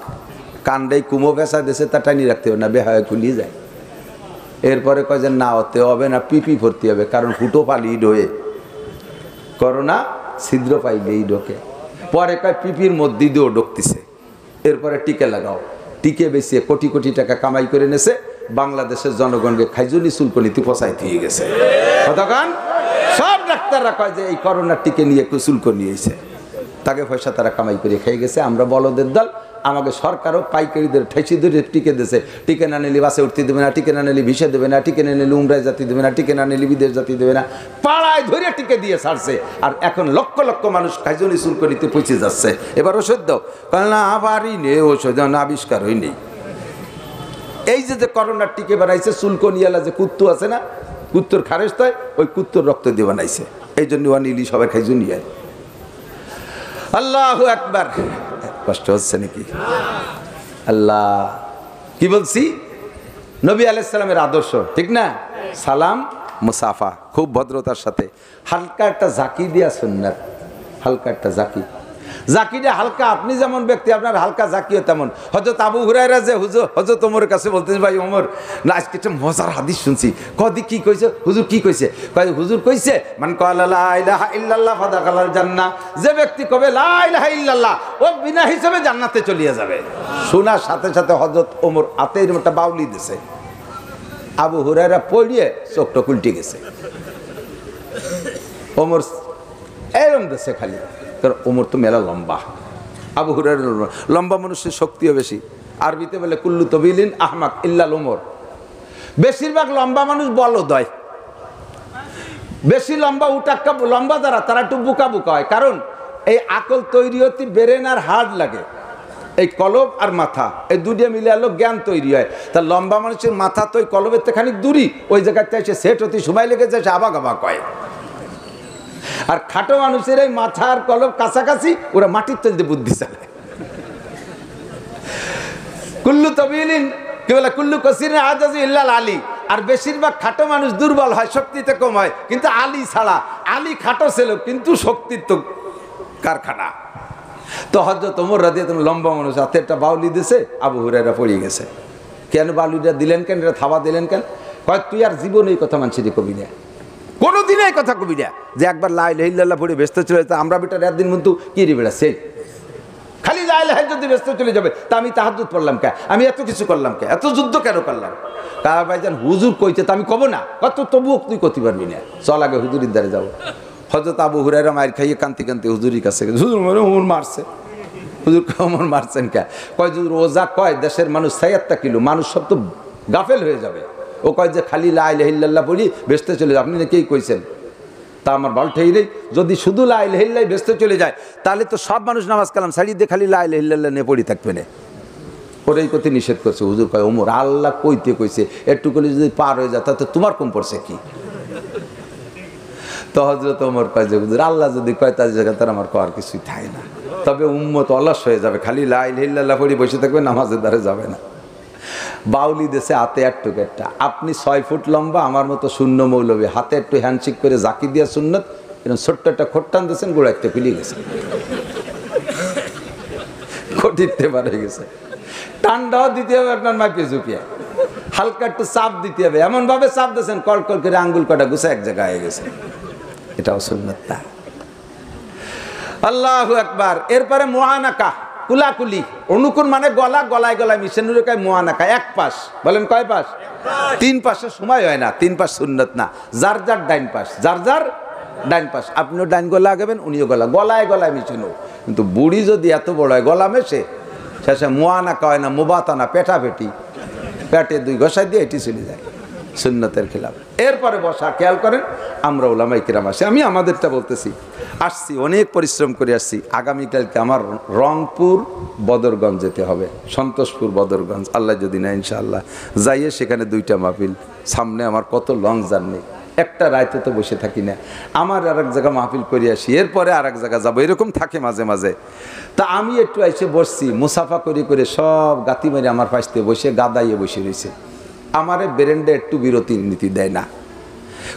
কান্ডাই কুমো বেচা দেশে তা টানি রাখতে হবে না, বেহায় খুলিয়ে যায়। এরপরে কয় যে না, ওতে হবে না, পিপি ভর্তি হবে, কারণ ফুটো পালি ঢোয়ে, করোনা ছিদ্র পাইলেই ঢোকে। পরে কয় পিপির মধ্যে দিয়েও ঢুকতেছে। এরপরে টিকে লাগাও, টিকে বেশিয়ে কোটি কোটি টাকা কামাই করে নেছে, বাংলাদেশের জনগণকে খাইজুনি চুলকনিতে পচাই দিয়ে গেছে। কতক্ষণ সব ডাক্তাররা কয় যে এই করোনার টিকে নিয়ে চুলকো নিয়েছে, তাকে পয়সা তারা কামাই করে খেয়ে গেছে। আমরা বলদের দল, আমাকে সরকারও পাইকারিদের ঠেসি ধরে টিকে দিয়েছে। টিকে না নিলে বাসে উঠতে দেবে না, টিকে না নিলে ভিসা দেবে না, টিকে না নিলে উমরায় জাতি দেবে না, টিকে না নিলে বিদেশ জাতি দেবে না, পাড়ায় ধরে টিকে দিয়ে ছাড়ছে। আর এখন লক্ষ লক্ষ মানুষ খাইজনি চুলকনিতে পচে যাচ্ছে। এবার ওষুধ দাও, কারণ না আবারই নেই ওষুধ, না আবিষ্কার হয়নি। এই যে যে করোনার টিকে বানাইছে, চুলকনিয়ালা যে কুত্তু আছে না, কুত্তর খারেজ হয়, ওই কুত্তর রক্ত দিয়ে বানাইছে। এই জন্য নিলি সবাই খাইজু নিয়ে। আল্লাহু আকবার। কষ্ট হচ্ছে নাকি? আল্লাহ কি বলছি? নবী আলাইহিস সালামের আদর্শ, ঠিক না? সালাম মুসাফা, খুব ভদ্রতার সাথে, হালকা একটা জাকি দিয়া সুন্নাত, হালকা একটা জাকি। জাকিটা হালকা, আপনি যেমন ব্যক্তি আপনার হালকা জাকিও তেমন। হযরত আবু হুরায়রা যে হযরত ওমরের কাছে বলতেছে, ভাই ওমর, না আজকে একটা মজার হাদিস শুনছি। কদি কি কইছে হুজুর? কি কইছে? কয় হুজুর কইছে, মান ক্বালা লা ইলাহা ইল্লাল্লাহ ফাদাখালাল জান্নাহ, যে ব্যক্তি কবে লা ইলাহা ইল্লাল্লাহ, ও বিনা হিসাবে জান্নাতে চলে যাবে। শোনার সাথে সাথে হযরত ওমর হাতে এরকম একটা বাউলি দিছে। আবু হুরায়রা পড়িয়ে চোখটা উল্টে গেছে। ওমর এরকম দিছে খালি, কারণ ওমর তো মেলা লম্বা, আবু হুরায়রা লম্বা, মানুষের শক্তিও বেশি। আরবিতে বলে কুল্লু তবিলিন আহমাক ইল্লাল ওমর, বেশিরভাগ লম্বা মানুষ বলদ হয়। বেশি লম্বা উটাক্কা লম্বা যারা, তারা একটু বুকা বুকা হয়, কারণ এই আকল তৈরি হতে ব্রেন আর হার্ট লাগে, এই কলব আর মাথা, এই দুটিয়া মিলে আলো জ্ঞান তৈরি হয়। তা লম্বা মানুষের মাথা তো ওই কলবের থেকে খানিক দূরই, ওই জায়গাতে এসে সেট হতে সময় লেগেছে, সে আবাক আবাক হয়। আর খাটো মানুষের এই মাথা আর কলব কাছাকাছি, ওরা মাটির তলতে বুদ্ধি চালায়। কুল্লু তবিলিন কি বলে, কুল্লু কসিরিন আজাজি ইল্লাল আলী। আর বেশিরভাগ খাটো মানুষ দুর্বল হয়, শক্তিতে কম হয়, কিন্তু আলী ছাড়া। আলী খাটো ছিল কিন্তু শক্তির তো কারখানা। তো হযরত ওমর রাদিয়াল্লাহু আনহু লম্বা মানুষ, হাতে একটা বাউলি দিছে, আবু হুরায়রা পড়ে গেছে। কেন বাউলিটা দিলেন কেন, এটা থাবা দিলেন কেন? কয় তুই আর জীবনে এই কথা মানুষেরই কবি না, কোনোদিন এই কথা কবি না যে একবার লা ইলাহা ইল্লাল্লাহ পড়ে ব্যস্ত চলে যেতে। আমরা বেটার একদিন মতো কি রে বেড়া, সেই খালি লা ইলাহা যদি ব্যস্ত চলে যাবে, তা আমি তাহাজ্জুদ পড়লাম কে, আমি এত কিছু করলাম কে, এত যুদ্ধ কেন করলাম? কার ভাইজান হুজুর কইতে তো আমি কব না, কত তবুও তুই করতে পারবি না, চল আগে হুজুরির দ্বারে যাবো। হযরত আবু হুরায়রা মায়ের খাইয়ে কান্তি কান্তি হুজুরির কাছে, হুজুর মানে ওমর মারছে। হুজুর ওমর মারছেন কে? কয় হুজুর রোজা কয় দেশের মানুষ ৭৬ কিলো, মানুষ সব তো গাফেল হয়ে যাবে। ও কয় যে খালি লা ইলাহা ইল্লাল্লাহ বলি বেস্তে চলে যায়, আপনি নাকি কইছেন? তা আমার বালটাই রে, যদি শুধু লা ইলাহা ইল্লাল্লাহ বেস্তে চলে যায়, তাহলে তো সব মানুষ নামাজ কালাম ছাড়িয়ে দিয়ে খালি লা ইলাহা ইল্লাল্লাহ নিয়ে পড়ে থাকবে না। ওরাই করতে নিষেধ করছে। হুজুর কয় ওমর আল্লাহ কইতে কইছে, একটু করে যদি পার হয়ে যায় তাতে তোমার কম পড়ছে কি? তো হযরত ওমর কয় যে হুজুর আল্লাহ যদি কয় তার জায়গা তার আমার করার কিছুই থাকে না, তবে উম্মত অলস হয়ে যাবে, খালি লা ইলাহা ইল্লাল্লাহ পড়ে বসে থাকবে, নামাজের দ্বারে যাবে না। বাউলি দেশে হাতে একটু একটা, আপনি 6 ফুট লম্বা, আমার মতো শূন্য মৌলবী, হাতে একটু হ্যান্ডশেক করে জাকি দিয়া সুন্নত, এরকম ছোট্ট একটা খোট্টান দিয়েছেন, গোড়াইতে খুলে গেছে, খটিতে পারে গেছে। টান্ডাও দিতে হবে আপনার মাপিয়ে ঝুঁকিয়ে, হালকা একটু চাপ দিতে হবে, এমন ভাবে চাপ দিয়েছেন কল কল করে আঙ্গুল কটা গুছে এক জায়গায় হয়ে গেছে, এটাও সুন্নাত না। আল্লাহু আকবার। এরপরে মুআনাকা, কুলাকুলি, অনুকুল মানে গলা, গলায় গলায় মিশানোর কায় মুআনাকা, এক পাশ, বলেন কয় পাশ? 3 পাশে সময় হয় না, 3 পাশ সুন্নাত না, যার যার ডাইন পাশ, যার যার ডাইন পাশ, আপনিও ডাইন গলা লাগাবেন, উনিও গলা, গলায় গলায় মিশানো। কিন্তু বুড়ি যদি এত বড় হয় গলা মেশে, শেষে মুআনাকা হয় না, মুবাতানা, পেটাপেটি, পেটে 2 ঘষাই দিয়ে এটি চলে যায়, সুন্নতের খেলাফ। এরপরে বসা, খেয়াল করেন, আমরা উলামায়ে কিরাম আসি, আমি আমাদেরটা বলতেছি, আসছি অনেক পরিশ্রম করে আসছি, আগামীকালকে আমার রংপুর বদরগঞ্জ যেতে হবে, সন্তোষপুর বদরগঞ্জ, আল্লাহ যদি না ইনশাআল্লাহ যাইয়ে সেখানে 2টা মাহফিল, সামনে আমার কত লং জার্নি, একটা রাইতে তো বসে থাকি না, আমার আর এক জায়গা মাহফিল করে আসি, এরপরে আর এক জায়গা যাবো, এরকম থাকে মাঝে মাঝে। তা আমি একটু এসে বসছি, মুসাফা করে করে সব গাতি মেরে আমার পাশে বসে গাদাইয়ে বসে রয়েছে, আমারে বেরেন্ডে একটু বিরতি নীতি দেয় না।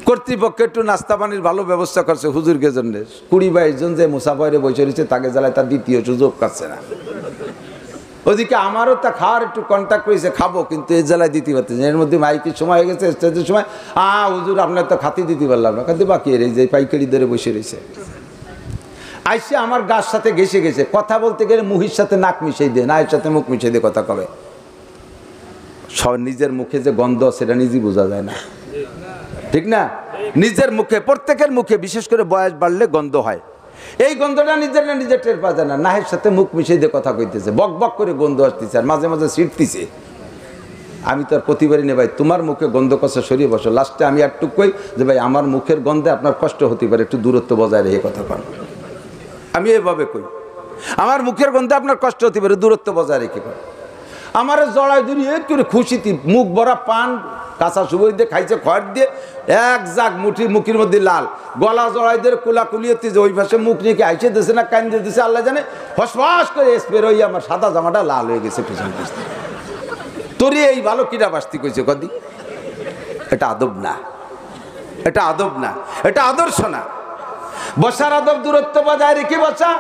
কর্তৃপক্ষ একটু নাস্তা পানির ভালো ব্যবস্থা করছে হুজুরকে জন্য, 20-22 জন যে মুসাফারে বসে রয়েছে, তাকে জ্বালায় তার দ্বিতীয় সুযোগ পাচ্ছে না। ওদিকে আমারও তা খাওয়ার একটু কন্ট্যাক্ট করেছে, খাবো, কিন্তু এই জেলায় দিতে পারতেছে, এর মধ্যে মাইকের সময় হয়ে গেছে, স্টেজের সময়, হুজুর আপনার তো খাতি দিতে পারলাম না, খাতে বাকি এই যে পাইকারি ধরে বসে রয়েছে। আইসে আমার গাছ সাথে ঘেসে গেছে, কথা বলতে গেলে মুহির সাথে নাক মিশাই দিয়ে, নায়ের সাথে মুখ মিশাই দিয়ে কথা কবে, সব নিজের মুখে যে গন্ধ সেটা নিজেই বোঝা যায় না, ঠিক না? নিজের মুখে, প্রত্যেকের মুখে, বিশেষ করে বয়স বাড়লে গন্ধ হয়, এই গন্ধটা নিজের না নিজের টের পাওয়া যায় না, নাহের সাথে মুখ মিশিয়ে দিয়ে কথা কইতেছে, বক বক করে গন্ধ আসতেছে, আর মাঝে মাঝে ছিটতেছে। আমি তো আর প্রতিবারই নেই, ভাই তোমার মুখে গন্ধ কষে সরিয়ে বসো, লাস্টে আমি একটু কই যে ভাই আমার মুখের গন্ধে আপনার কষ্ট হতে পারে, একটু দূরত্ব বজায় রেখে কথা কন, আমি এভাবে কই, আমার মুখের গন্ধে আপনার কষ্ট হতে পারে, দূরত্ব বজায় রেখে কর। আমার জড়াই ধরি একটু খুশিতে, মুখ ভরা পান, কাঁচা সুবই দিয়ে খাইছে, খড় দিয়ে এক জাগ মুখির মধ্যে লাল, গলা জড়াই দিয়ে কুলাকুলি হচ্ছে, যে ওই পাশে মুখ রেখে আইসে দিছে না কান দিয়ে দিছে আল্লাহ জানে, ফসফস করে স্প্রে হয়ে আমার সাদা জামাটা লাল হয়ে গেছে পিছন পিছনে। তোরে এই ভালো কিরা বাস্তি কইছে কদি, এটা আদব না, এটা আদব না, এটা আদর্শ না। বসার আদব, দূরত্ব বজায় রেখে বসা,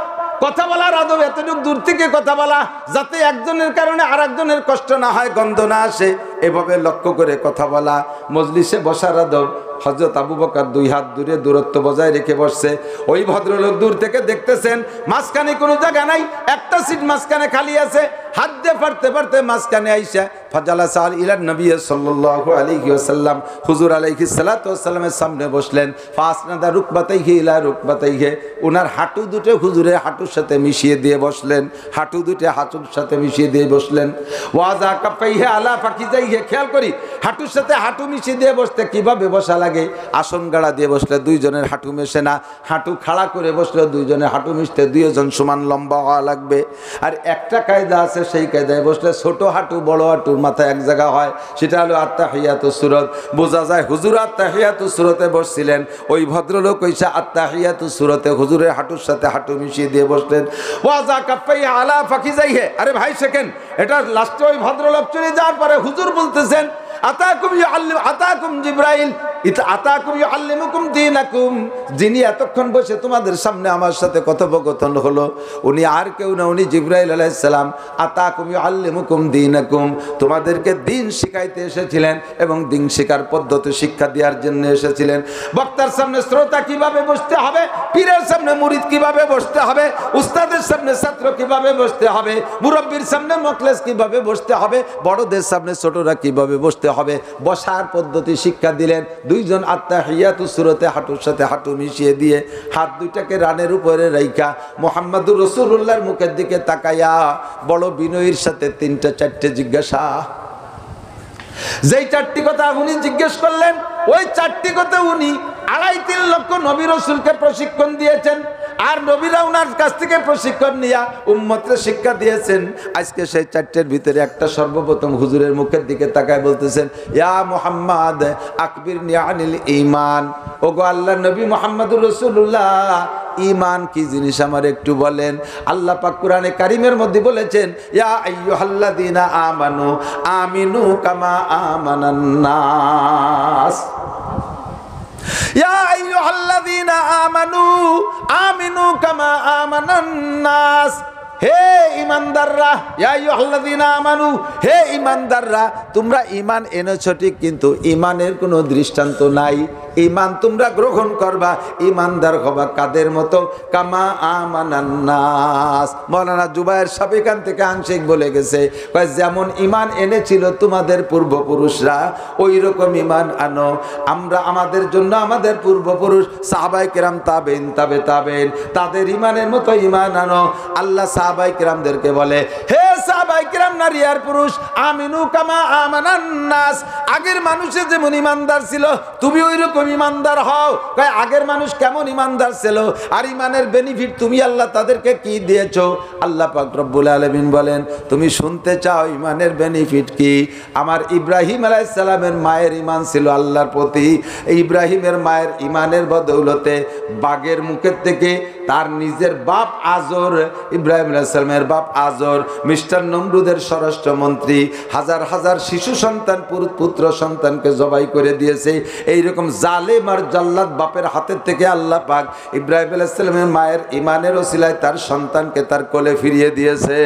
কথা বলার আদব এতটুকু দূর থেকে কথা বলা, যাতে একজনের কারণে আর একজনের কষ্ট না হয়, গন্ধ না আসে, এভাবে লক্ষ্য করে কথা বলা। মজলিসে বসার আদব, হযরত আবু বকর 2 হাত দূরে দূরত্ব বজায় রেখে বসছে, ওই ভদ্রলোক দূর থেকে দেখতেছেন, মাঝখানে কোনো জায়গা নাই, একটা সিট মাঝখানে খালি আছে, হাত দিয়ে পারতে পারতে মাঝখানে আইসা ফাজালাসা ইলান নবী সাল্লাল্লাহু আলাইহি ওয়াসাল্লাম, হুজুর আলাইহিস সালাতু ওয়াসসালামের সামনে বসলেন, ফাসনাদা রুকবাতাইহি ইলা রুকবাতাইহি, ওনার হাঁটু দুটো হুজুরের হাঁটুর সাথে মিশিয়ে দিয়ে বসলেন, হাঁটু দুটো হাঁটুর সাথে মিশিয়ে দিয়ে বসলেন, ওয়াজা কাফাইহি আলা ফাকিজাইহি, খেয়াল করি হাঁটুর সাথে হাঁটু মিশিয়ে দিয়ে বসতে কিভাবে বসা লাগে, আসন গাড়া দিয়ে বসলে 2 জনের হাঁটু মেশে না, হাঁটু খাড়া করে বসলে 2 জনের হাঁটু মিশতে 2 জন সমান লম্বা হওয়া লাগবে। আর একটা কায়দা আছে, সেই কায়দায় বসলে ছোট হাঁটু বড় হাঁটুর মাথা এক জায়গা হয়, সেটা হলো আত্তাহিয়াতুস সুরত। বোঝা যায় হুজুর আত্তাহিয়াতুস সুরতে বসছিলেন, ওই ভদ্রলোক কইসা আত্তাহিয়াতুস সুরতে হুজুরের হাঁটুর সাথে হাঁটু মিশিয়ে দিয়ে বসলেন, ওয়াজা কাফাই আলা ফাকিজাইহি। আরে ভাই সেকেন্ড, এটা লাস্টে ওই ভদ্রলোক চলে যাওয়ার পরে হুজুর বলতেছেন, আতাকুম জিবরাইল আতাকুম ইউআল্লিমুকুম দীনাকুম, যিনি এতক্ষণ বসে তোমাদের সামনে আমার সাথে কথোপকথন হলো, উনি আর কেউ না, উনি জিবরাইল আলাইহিস সালাম। আতাকুম ইউআল্লিমুকুম দীনাকুম, তোমাদেরকে দ্বীন শিখাইতে এসেছিলেন এবং দ্বীন শিক্ষার পদ্ধতি শিক্ষা দেওয়ার জন্য এসেছিলেন। বক্তার সামনে শ্রোতা কিভাবে বসতে হবে, পীরের সামনে মুরিদ কিভাবে বসতে হবে, উস্তাদের সামনে ছাত্র কিভাবে বসতে হবে, মুরব্বির সামনে মুখলেস কিভাবে বসতে হবে, বড়দের সামনে ছোটরা কিভাবে বসতে হবে, বসার পদ্ধতি শিক্ষা দিলেন। 2 জন আত্তাহিয়াতুস সুরতে হাঁটুর সাথে হাঁটু মিশিয়ে দিয়ে হাত দুইটাকে রানের উপরে রাইখা মুহাম্মাদুর রাসূলুল্লাহর মুখের দিকে তাকায়া বড় বিনয়ের সাথে 3-4টে জিজ্ঞাসা, যেই 4টি কথা উনি জিজ্ঞেস করলেন, ওই 4টি কথা উনি 2.5-3 লক্ষ নবী রাসূলকে প্রশিক্ষণ দিয়েছেন, আর নবীরা ওনার কাছ থেকে প্রশিক্ষণ নিয়ে উম্মতকে শিক্ষা দিয়েছেন। আজকে সেই 4টের ভিতরে একটা সর্বপ্রথম হুজুরের মুখের দিকে তাকায় বলতেছেন, ইয়া মুহাম্মদ আকবিরনি আনিল ঈমান। ওগো আল্লাহর নবী মুহাম্মদুর রাসূলুল্লাহ, ঈমান কি জিনিস আমার একটু বলেন। আল্লাহ পাক কোরআনে কারীমের মধ্যে বলেছেন, ইয়া আইয়ুহাল্লাযীনা আমানু আমিনু কামা আমানান নাস। ইয়া আইয়ুহাল্লাযীনা আমানু আমিনু কামা আমানান নাস। হে ঈমানদাররা, ইয়া আইয়ুহাল্লাযীনা আমানু, হে ঈমানদাররা, তোমরা ঈমান এনেছো ঠিক, কিন্তু ঈমানের কোনো দৃষ্টান্ত নাই। ঈমান তোমরা গ্রহণ করবা, ঈমানদার হবা কাদের মতো? কামা আমানান নাস। মাওলানা জুবায়ের সাহেব এখান থেকে আংশিক বলে গেছে, যেমন ঈমান এনেছিল তোমাদের পূর্বপুরুষরা, ওই রকম ঈমান আনো। আমরা আমাদের জন্য আমাদের পূর্বপুরুষ সাহাবায়ে কেরাম, তাবেইন, তাবেইন, তাদের ঈমানের মতো ঈমান আনো। আল্লাহ সাহাবায়ে কেরামদেরকে বলে, হে সাহাবায়ে কেরাম নারী আর পুরুষ, আমিনু কামা আমানান নাস। আগের মানুষে যেমন ঈমানদার ছিল, তুমি ওই রকম ঈমানদার হও। কয় আগের মানুষ কেমন ঈমানদার ছিল, আর ঈমানের বেনিফিট তুমি আল্লাহ তাদেরকে কি দিয়েছো? আল্লাহ পাক রব্বুল আলামিন বলেন, তুমি শুনতে চাও ঈমানের বেনিফিট কি? আমার ইব্রাহিম আলাইহিস সালামের মায়ের ঈমান ছিল আল্লাহর প্রতি। ইব্রাহিমের মায়ের ঈমানের বদৌলতে বাঘের মুখের থেকে তার নিজের বাপ আজর, ইব্রাহিম আলাইহিস সালামের বাপ আজর মিস্টার নমরুদের স্বরাষ্ট্রমন্ত্রী, হাজার হাজার শিশু সন্তান, পুত্র সন্তানকে জবাই করে দিয়েছে। এইরকম জালেম আর জাল্লাদ বাপের হাতের থেকে আল্লাহ পাক ইব্রাহিম আলাইহিস সালামের মায়ের ঈমানের ওসিলায় তার সন্তানকে তার কোলে ফিরিয়ে দিয়েছে।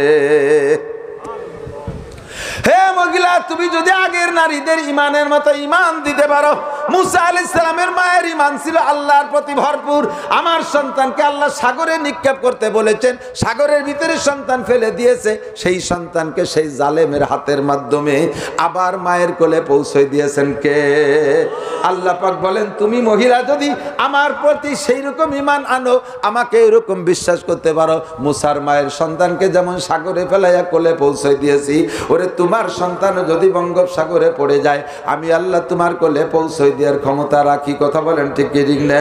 হে মহিলা, তুমি যদি আগের নারীদের ঈমানের মতো ঈমান দিতে পারো, মুসা আলাইহিস সালামের মায়ের ঈমান ছিল আল্লাহর প্রতি ভরপুর। আমার সন্তানকে আল্লাহ সাগরে নিক্ষেপ করতে বলেছেন, সাগরের ভিতরে সন্তান ফেলে দিয়েছে, সেই সন্তানকে সেই জালেমের হাতের মাধ্যমে আবার মায়ের কোলে পৌঁছে দিয়েছেন কে? আল্লাহ পাক বলেন, তুমি মহিলা যদি আমার প্রতি সেই রকম ঈমান আনো, আমাকে এরকম বিশ্বাস করতে পারো, মুসার মায়ের সন্তানকে যেমন সাগরে ফেলাইয়া কোলে পৌঁছে দিয়েছি, ওরে তোমার সন্তান যদি বঙ্গোপসাগরে পড়ে যায়, আমি আল্লাহ তোমার কোলে পৌঁছে দেওয়ার ক্ষমতা রাখি। কথা বলেন ঠিক কি ঠিক না?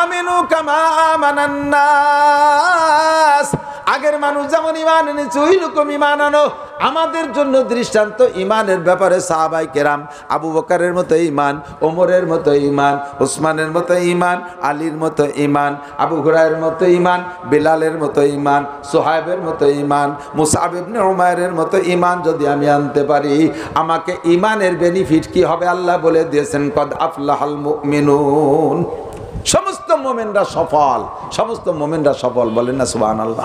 আমিনু কামা আমানান নাস। আগের মানুষ যেমন ঈমান এনেছে ওই রকম ঈমান আনো। আমাদের জন্য দৃষ্টান্ত ঈমানের ব্যাপারে সাহাবায়ে কেরাম, আবু বকরের মতো ঈমান, ওমরের মতো ঈমান, উসমানের মতো ঈমান, আলীর মতো ঈমান, আবু হুরায়রার মতো ঈমান, বিলালের মতো ঈমান, সুহাইবের মতো ঈমান, মুসআব ইবনে উমাইরের মতো ঈমান যদি আমি আনতে পারি, আমাকে ঈমানের বেনিফিট কি হবে? আল্লাহ বলে দিয়েছেন, কদ আফলাহাল মুমিনুন। সমস্ত মোমেনরা সফল, সমস্ত মোমেনরা সফল। বলেন না সুবহানাল্লাহ।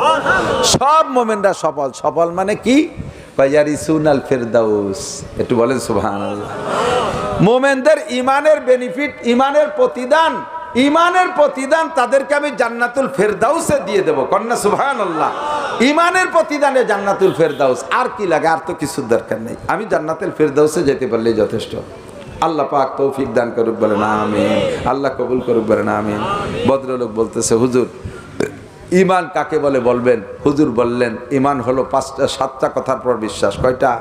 সব মোমেনরা সফল। সফল মানে কি? ইয়ারিসুনাল ফিরদাউস। একটু বলেন সুবহানাল্লাহ। মোমেনদের ঈমানের বেনিফিট, ঈমানের প্রতিদান, ঈমানের প্রতিদান তাদেরকে আমি জান্নাতুল ফেরদাউসে দিয়ে দেব। কন্যা সুবহানাল্লাহ। ঈমানের প্রতিদানে জান্নাতুল ফেরদাউস। আর কি লাগে? আর তো কিছু দরকার নেই। আমি জান্নাতুল ফেরদাউসে যেতে পারলেই যথেষ্ট। আল্লাহ পাক তৌফিক দান করুক, বলেন আমিন। আল্লাহ কবুল করুক, বলেন আমিন। ভদ্রলোক বলতেছে, হুজুর ঈমান কাকে বলে বলবেন? হুজুর বললেন, ঈমান হলো 7টা কথার পর বিশ্বাস। কয়টা?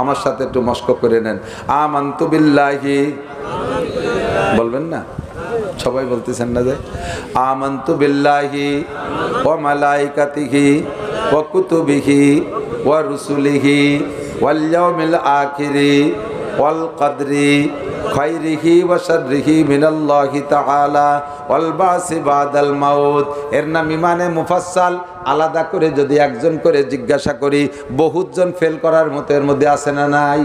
আমার সাথে একটু মস্ক করে নেন। আমানতু বিল্লাহি, বলবেন না? সবাই বলতেছেন না যে? আমানতু বিল্লাহি ওয়া মালাইকাতিহি ওয়া কুতুবিহি ওয়া রুসুলিহি ওয়াল ইয়াউমিল আখিরি ওয়াল কদরি খায়রিহি ওয়া শাররিহি মিনাল্লাহি তাআলা ওয়াল বাসি বাদাল মাউত। এর নাম ঈমানে মুফাসসাল। আলাদা করে যদি একজন করে জিজ্ঞাসা করি, বহুতজন ফেল করার মতো এর মধ্যে আছে না নাই?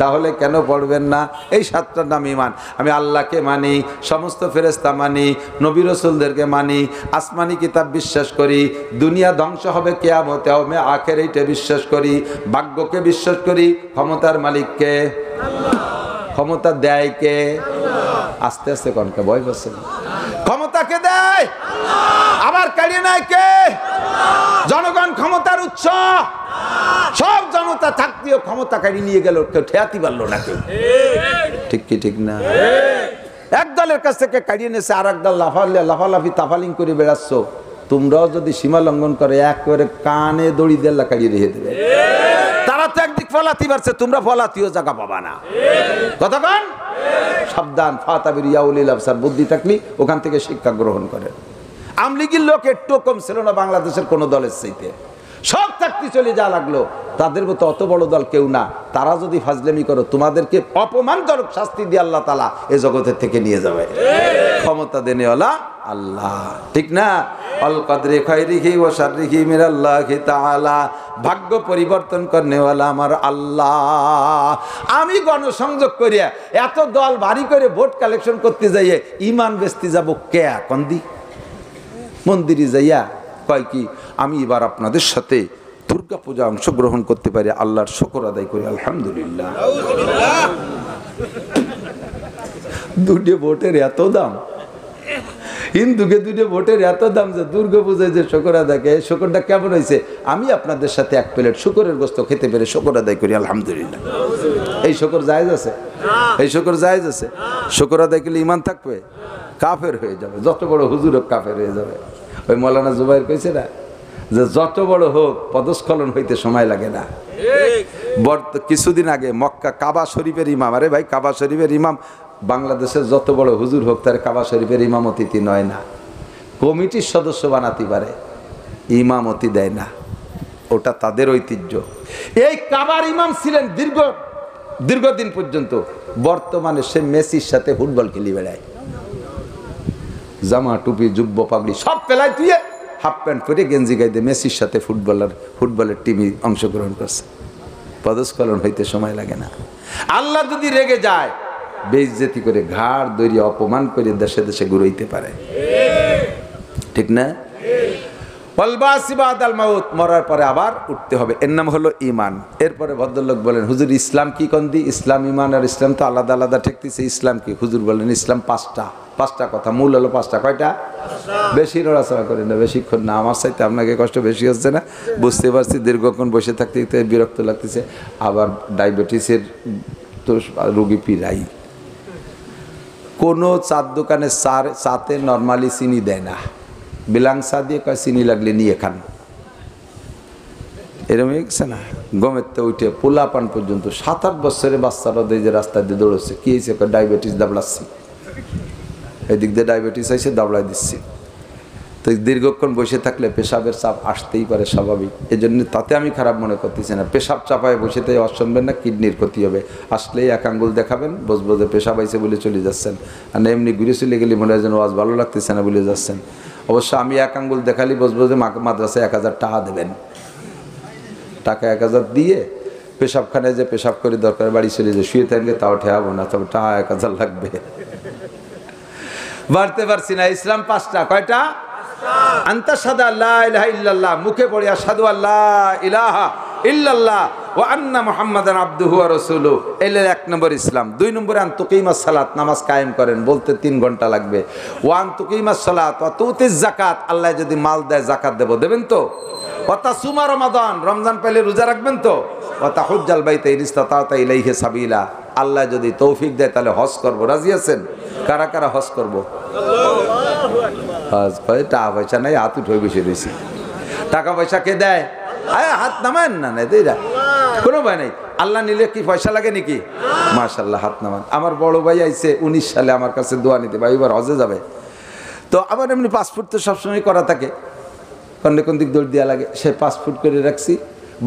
তাহলে কেন পড়বেন না? এই 7টার নাম ঈমান। আমি আল্লাহকে মানি, সমস্ত ফেরেশতা মানি, নবী রাসূলদেরকে মানি, আসমানি কিতাব বিশ্বাস করি, দুনিয়া ধ্বংস হবে কিয়ামতে, আমি আখিরাতে বিশ্বাস করি, ভাগ্যকে বিশ্বাস করি, ক্ষমতার মালিককে, ক্ষমতা দেয় কে? আস্তে আস্তে কনকা ভয় বসে। ক্ষমতাকে দেয়, আবার কাড়িয়ে নেয় কে? জনগণ ক্ষমতার উৎস। সব জনতা থাকতেও ক্ষমতা কাড়িয়ে নিয়ে গেল, কেউ ঠেয়াতে পারলো না কেউ। ঠিক কি ঠিক না? এক দলের কাছ থেকে কাড়িয়ে নিয়েছে, আর এক দল লাফালাফি তাফালিং করে বেড়াচ্ছ। তোমরাও যদি সীমা লঙ্ঘন করে, এক করে কানে দড়ি দিয়ে কাড়িয়ে রেখে দেবে। তারা তারা তো একদিক ফলাতি পারছে, তোমরা ফলাতিও জায়গা পাবা না। কতক্ষণ সাবধান, ফাতাবির ইয়াউলিল আবসার, বুদ্ধি থাকলে ওখান থেকে শিক্ষা গ্রহণ করে। আমলিগির লোক একটু কম ছিল না বাংলাদেশের কোন দলের চাইতে, সব চাকরি চলে যা লাগলো, তাদের মতো অত বড় দল কেউ না। তারা যদি ফাজলামি করো, তোমাদেরকে অপমানজনক শাস্তি দিয়ে আল্লাহ তাআলা এই জগতের থেকে নিয়ে যাবে। ক্ষমতা দেনেওয়ালা আল্লাহ, ঠিক না? আল কদরে খায়রিহি ওয়া শাররিহি মিনাল্লাহি তাআলা, ভাগ্য পরিবর্তন করনেওয়ালা আমার আল্লাহ। আমি গণসংযোগ করিয়া এত দল ভারী করে ভোট কালেকশন করতে যাইয়ে ইমান বেচতে যাব কে? কন্দি মন্দিরে যাইয়া কয় কি, আমি এবার আপনাদের সাথে দুর্গা পূজা অংশগ্রহণ করতে পারি, আল্লাহর শুকর আদায় করি, আলহামদুলিল্লাহ। দুটো ভোটের এত দাম, হিন্দুকে দুটো ভোটের এত দাম যে দুর্গা পূজায় যে শুকর আদায়, শুকরটা কেমন হয়েছে? আমি আপনাদের সাথে এক প্লেট শুকরের গোস্ত খেতে পেরে শুকর আদায় করি, আলহামদুলিল্লাহ। এই শুকর জায়েজ আছে? এই শুকর জায়েজ আছে? শুকর আদায় করলে ইমান থাকবে? কাফের হয়ে যাবে, যত বড় হুজুর হোক কাফের হয়ে যাবে। ওই মৌলানা জুবাইর কইছে না যে যত বড় হোক পদস্খলন হইতে সময় লাগে না। কিছুদিন আগে মক্কা কাবা শরীফের ইমাম, আরে ভাই কাবা শরীফের ইমাম, বাংলাদেশের যত বড় হুজুর হোক তার কাবা শরীফের ইমামতি নয় না, কমিটির সদস্য বানাতে পারে, ইমামতি দেয় না, ওটা তাদের ঐতিহ্য। এই কাবার ইমাম ছিলেন দীর্ঘদিন পর্যন্ত, বর্তমানে সে মেসির সাথে ফুটবল খেলি বেড়ায়, জামা টুপি জুব্ব পাগড়ি সব পেলায় তুই হাফ প্যান্ট পরে গেঞ্জি গাইতে মেসির সাথে ফুটবলের টিমে অংশগ্রহণ করছে। পদস্খলন হইতে সময় লাগে না। আল্লাহ যদি রেগে যায়, বেইজ্জতি করে ঘাড় দড়িয়ে অপমান করে দেশে দেশে ঘুরাইতে পারে, ঠিক না? মরার পরে আবার উঠতে হবে, এর নাম হলো ইমান। এরপরে ভদ্রলোক বলেন, হুজুর ইসলাম কি কন্দি? ইসলাম, ইমান আর ইসলাম তো আলাদা আলাদা ঠেকতেছে, ইসলাম কি? হুজুর বলেন ইসলাম পাঁচটা কথা, মূল হলো পাঁচটা। কয়টা? বেশি নড়াচড়া করেন না, বেশিক্ষণ না, আমার চাইতে আপনাকে কষ্ট বেশি হচ্ছে না, বুঝতে পারছি। দীর্ঘক্ষণ বসে থাকতে বিরক্ত লাগতেছে, আবার ডায়াবেটিসের তো রোগী পিরাই। কোনো চার দোকানে চাতে নর্মালি চিনি দেয় না, বিলাং চা দিয়ে কয় চিনি লাগলে নিয়ে খান, এরকম হয়েছে না? গমের তো উঠে পোলা পান পর্যন্ত 7-8 বছরের বাচ্চারা যে রাস্তা দিয়ে দৌড়চ্ছে, কি হয়েছে? ডায়াবেটিস দাবলাচ্ছি, এদিক দিয়ে ডায়াবেটিস এসে দাবড়াই দিচ্ছি। তো দীর্ঘক্ষণ বসে থাকলে পেশাবের চাপ আসতেই পারে, স্বাভাবিক। এই জন্য তাতে আমি খারাপ মনে করতেছি না। পেশাব চাপায় বসে থেকে শুনবেন না, কিডনির ক্ষতি হবে। আসলেই এক আঙ্গুল দেখাবেন, বসবো যে পেশাব আইছে বলে চলে যাচ্ছেন, আর না এমনি ঘুরে চলে গেলে মনে হয় যেন আজ ভালো লাগতেছে না বলে যাচ্ছেন। অবশ্য আমি এক আঙ্গুল দেখালি বসবো যে মাদ্রাসায় 1000 টাকা দেবেন, টাকা 1000 দিয়ে পেশাবখানায় যে পেশাব করে দরকার বাড়ি চলে যে শুয়ে থাকবে, তাও ঠেয়াবো না, তবে টাকা 1000 লাগবে। বাড়তে পারছি না। ইসলাম 5টা। কয়টা? আনতা শাদা লা ইলাহা ইল্লাল্লাহ, মুখে পড়ে আশহাদু আল্লা ইলাহা ইল্লাল্লাহ ওয়া আন্না মুহাম্মাদান আবদুহু ওয়া রাসূলুহু, এর 1 নম্বর ইসলাম। 2 নম্বরে আন তুকিমাস সালাত, নামাজ কায়েম করেন, বলতে 3 ঘন্টা লাগবে। ওয়া আন তুকিমাস সালাত ওয়া তুতিজ যাকাত, আল্লাহ যদি মাল দেয় যাকাত দেবেন তো। ওয়া তাসুমা রমাদান, রমজান পেলে রোজা রাখবেন তো। ওয়া তাহুজ্জাল বাইতা ইন ইসতাতা ইলাইহি সাবিলা, আল্লাহ যদি তৌফিক দেয় তাহলে হজ করব, রাজি আছেন? কারা কারা হজ করব? হজ করে টাকা পয়সা নাই, হাত উঠে বসে রয়েছি। টাকা পয়সা কে দেয়? হাত নামান না, না কোনো ভয় নেই। আল্লাহ নিলে কি পয়সা লাগে নাকি? মাশাআল্লাহ, হাত নামান। আমার বড় ভাই আইছে 19 সালে আমার কাছে দোয়া নিতে, ভাই এবার হজে যাবে। তো আমার এমনি পাসপোর্ট তো সবসময় করা থাকে, কোন দিক দৌড় দেওয়া লাগে, সে পাসপোর্ট করে রাখছি।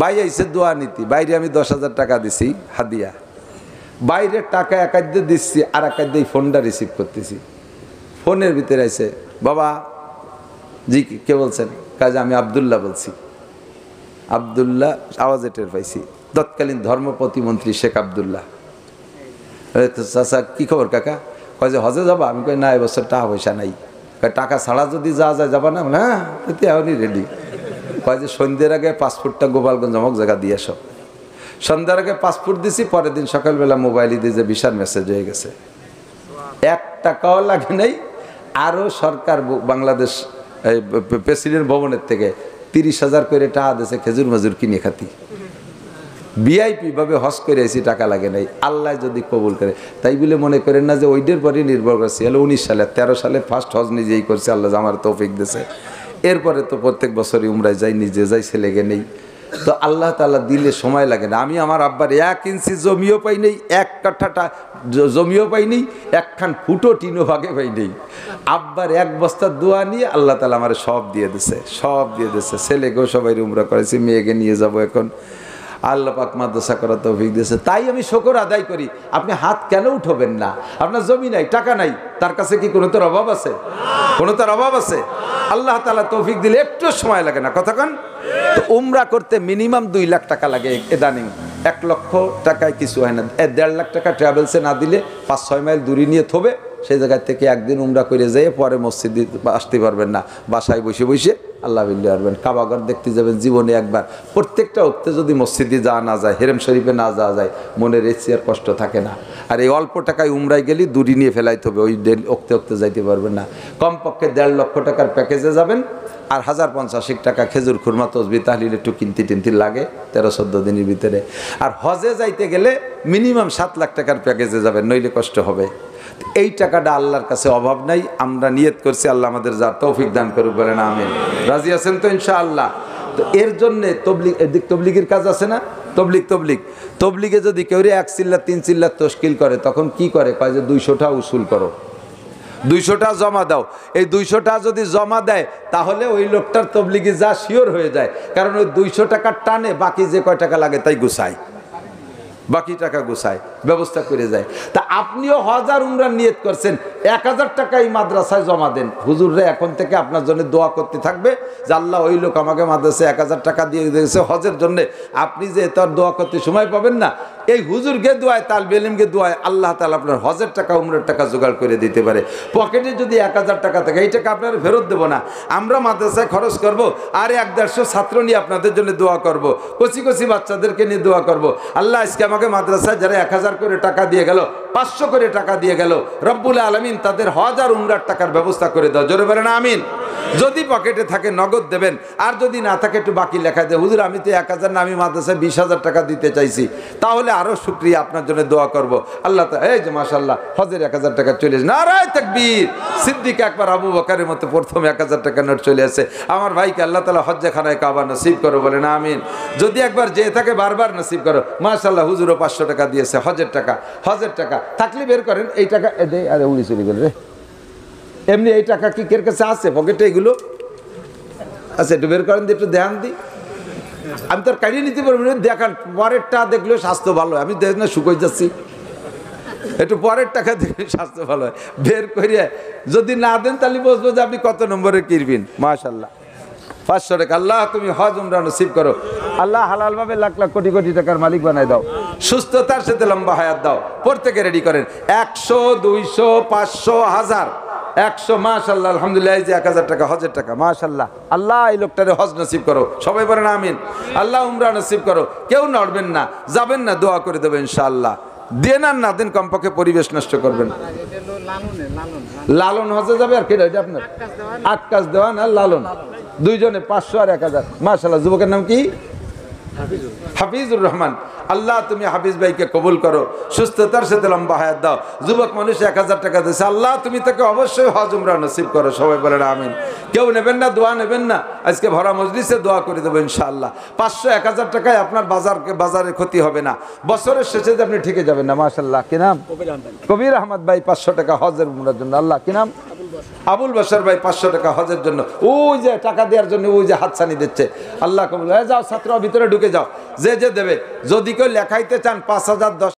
ভাই আইছে দোয়া নিতে, বাইরে আমি 10,000 টাকা দিছি হাদিয়া। বাইরের টাকা একাধ্যে দিচ্ছি, আর একাধ্যে ফোনটা রিসিভ করতেছি। ফোনের ভিতরে আছে, বাবা জি কে বলছেন? কাজে আমি আবদুল্লাহ বলছি। আবদুল্লাহ আওয়াজে টের পাইছি, তৎকালীন ধর্ম প্রতিমন্ত্রী শেখ আবদুল্লাহ। চাচা কি খবর কাকা? কয় যে হজে যাবা? আমি কই না, এবছর টাকা পয়সা নাই। টাকা ছাড়া যদি যা যায় যাবা না? হ্যাঁ, এখনই রেডি। কয় যে সন্ধ্যের আগে পাসপোর্টটা গোপালগঞ্জ অমুক জায়গা দিয়ে এসো। সন্ধ্যার আগে পাসপোর্ট দিছি, পরের দিন সকালবেলা মোবাইলে দিয়ে যে ভিসার মেসেজ হয়ে গেছে, 1 টাকাও লাগে নাই। আরও সরকার বাংলাদেশ প্রেসিডেন্ট ভবনের থেকে 30,000 করে টাকা দিয়েছে, খেজুর মজুর কিনে খাতি। ভিআইপি ভাবে হজ করে এসি, টাকা লাগে নাই। আল্লাহ যদি কবুল করে, তাই বলে মনে করেন না যে ওইদের পরে নির্ভর করছে। হলো 19 সালে, 13 সালে ফার্স্ট হজ নিজেই করছে, আল্লাহ আমার তৌফিক দিয়েছে। এরপরে তো প্রত্যেক বছরই উমরায় যাই, নিজে যাই, ছেলেকে নেই। তো আল্লাহ তাআলা দিলে সময় লাগে না। আমি আমার আব্বার 1 ইঞ্চি জমিও পাই নেই, 1 কাঠাটা জমিও পাই নেই, একখান ফুটো টিনও ভাগে পাই নেই। আব্বার 1 বস্তা দোয়া নিয়ে আল্লাহ তাআলা আমার সব দিয়ে দিছে, সব দিয়ে দিছে। ছেলেকেও সবাই উমরা করেছি, মেয়েকে নিয়ে যাব এখন। আল্লাহ পাক মাদ্রাসা করার তৌফিক দিয়েছে, তাই আমি শুকর আদায় করি। আপনি হাত কেন উঠাবেন না? আপনার জমি নাই, টাকা নাই, তার কাছে কি কোনো তোর অভাব আছে? কোনো তার অভাব আছে? আল্লাহ তাআলা তৌফিক দিলে একটু সময় লাগে না, কতক্ষণ? তো উমরা করতে মিনিমাম 2 লাখ টাকা লাগে ইদানিং। 1 লক্ষ টাকায় কিছু হয় না। 1.5 লাখ টাকা ট্রাভেলসে না দিলে 5-6 মাইল দূরে নিয়ে থবে, সেই জায়গা থেকে একদিন উমরা করে যেয়ে পরে মসজিদে আসতে পারবেন না, বাসায় বসে বসে আল্লাহ বিল্লি পারবেন। কাবাঘর দেখতে যাবেন জীবনে একবার। প্রত্যেকটা ওক্তে যদি মসজিদে যাওয়া না যায়, হেরেম শরীফে না যাওয়া যায়, মনের এসি আর কষ্ট থাকে না। আর এই অল্প টাকায় উমরায় গেলে দূরে নিয়ে ফেলাইতে হবে, ওই ওক্তে ওক্তে যাইতে পারবেন না। কমপক্ষে 1.5 লক্ষ টাকার প্যাকেজে যাবেন, আর 1050 টাকা খেজুর খুরমা তসবি তাহলিল একটু কিনতি টিনতি লাগে 13-14 দিনের ভিতরে। আর হজে যাইতে গেলে মিনিমাম 7 লাখ টাকার প্যাকেজে যাবেন, নইলে কষ্ট হবে। এই টাকাটা আল্লাহর কাছে অভাব নাই, আমরা নিয়ত করছি, আল্লাহ আমাদের যা তৌফিক দান করুক, বলেন আমিন। রাজি আছেন তো ইনশাআল্লাহ? তো এর জন্যে তবলিগ, এদিক তবলিগের কাজ আছে না? তবলিগে যদি কেউ 1 চিল্লা 3 চিল্লা তশকিল করে, তখন কি করে? কয় যে 200টা উসুল করো, 200টা জমা দাও। এই 200টা যদি জমা দেয়, তাহলে ওই লোকটার তবলিগে যা শিওর হয়ে যায়, কারণ ওই 200 টাকার টানে বাকি যে কয় টাকা লাগে তাই গুছায়, বাকি টাকা গুছায়, ব্যবস্থা করে যায়। তা আপনিও হজ আর উমরার নিয়ত করছেন, 1000 টাকা এই মাদ্রাসায় জমা দেন। হুজুররা এখন থেকে আপনার জন্য দোয়া করতে থাকবে যে আল্লাহ, ওই লোক আমাকে মাদ্রাসায় 1000 টাকা দিয়ে দিয়েছে হজের জন্য। আপনি যে তার দোয়া করতে সময় পাবেন না, এই হুজুরকে দোয়ায়, তালবে ইলমকে দোয়ায় আল্লাহ তাআলা আপনার হজের টাকা উমরার টাকা জোগাড় করে দিতে পারে। পকেটে যদি 1000 টাকা থাকে, এই টাকা আপনারা ফেরত দেবো না, আমরা মাদ্রাসায় খরচ করব, আর 150 ছাত্র নিয়ে আপনাদের জন্য দোয়া করব, কচি কচি বাচ্চাদেরকে নিয়ে দোয়া করব। আল্লাহ আজকে আমাকে মাদ্রাসায় যারা 1000 করে টাকা দিয়ে গেল, 500 করে টাকা দিয়ে গেল, রব্বুল আলামিন তাদের হজ আর উমরার টাকার ব্যবস্থা করে দাও, জোরে বলেন আমিন। যদি পকেটে থাকে নগদ দেবেন, আর যদি না থাকে একটু বাকি লেখা দেয়, হুজুর আমি তো 1000 না, আমি মাদ্রাসায় 20,000 টাকা দিতে চাইছি, তাহলে আরো শুকরিয়া, আপনার জন্য দোয়া করব। আল্লাহ এই যে মাশাআল্লাহ হজের 1000 টাকা চলে এসে, নারায়ে তাকবীর। সিদ্দিক আকবর আবু বকরের মতো প্রথম 1000 টাকা নোট চলে আসে। আমার ভাইকে আল্লাহ তাআলা হজ্জে খানায় কাবা নসিব করো, বলেন আমিন। যদি একবার যেয়ে থাকে বারবার নসিব করো। মাশাআল্লাহ হুজুরও 500 টাকা দিয়েছে, হজের টাকা থাকলে বের করেন। এই টাকা আরে উড়ি চলে গেল রে, এমনি এই টাকা কি কের কাছে আছে পকেটে? এগুলো আচ্ছা, একটু বের করেন, একটু ধ্যান দিই। আমি তো আর কাটিয়ে নিতে পারবো না, দেখান পরেরটা দেখলেও স্বাস্থ্য ভালো হয়। আমি দেখ না শুকোই যাচ্ছি, একটু পরের টাকা দেখলে স্বাস্থ্য ভালো হয়। বের করিয়ে যদি না দেন, তাহলে বুঝবো যে আপনি কত নম্বরে কিনবেন। মাশাআল্লাহ 500 টাকা। আল্লাহ তুমি হজ উমরা নসিব করো, আল্লাহ হালাল ভাবে লাখ লাখ কোটি কোটি টাকার মালিক বানায় দাও, সুস্থতার সাথে লম্বা হায়াত দাও। প্রত্যেকে রেডি করেন, 100, 200, 500, 1000, 100। মাশাআল্লাহ আলহামদুলিল্লাহ, এই যে 1000 টাকা হজের টাকা, মাশাআল্লাহ। আল্লাহ এই লোকটারে হজ নসিব করো, সবাই বলেন আমিন। আল্লাহ উমরা নসিব করো। কেউ নড়বেন না, যাবেন না, দোয়া করে দেবেন ইনশাআল্লাহ। দেন আর না দেন, কমপক্ষে পরিবেশ নষ্ট করবেন। লালন হজে যাবে, আর কেটে এটা আপনার আক্কাস দেওয়ান আর লালন, দুইজনে 500 আর 1000। মাশাআল্লাহ। যুবকের নাম কি? হাফিজুর রহমান। আল্লাহ তুমি হাফিজ ভাইকে কবুল করো, সুস্থতার সাথে লম্বা হায়াত দাও। যুবক মানুষ 1000 টাকা দিয়েছে, আল্লাহ তুমি তাকে অবশ্যই হজ উমরা নসিব করো, সবাই বলেন আমিন। কেউ নেবেন না, দোয়া নেবেন না, আজকে ভরা মজলিসে দোয়া করে দেবো ইনশাআল্লাহ। 500, 1000 টাকায় আপনার বাজারে ক্ষতি হবে না, বছরের শেষে যে আপনি ঠিকে যাবেন না। মাশাআল্লাহ। কি নাম? কবির আহমদ ভাই 500 টাকা হজের উমরার জন্য। আল্লাহ কি নাম? আবুল বাশার ভাই 500 টাকা হজের জন্য। ওই যে টাকা দেওয়ার জন্য ওই যে হাতছানি দিচ্ছে, আল্লাহ কবুল। যাও ছাত্র ভিতরে ঢুকে যাও, যে দেবে। যদি কেউ লেখাইতে চান 5000, 10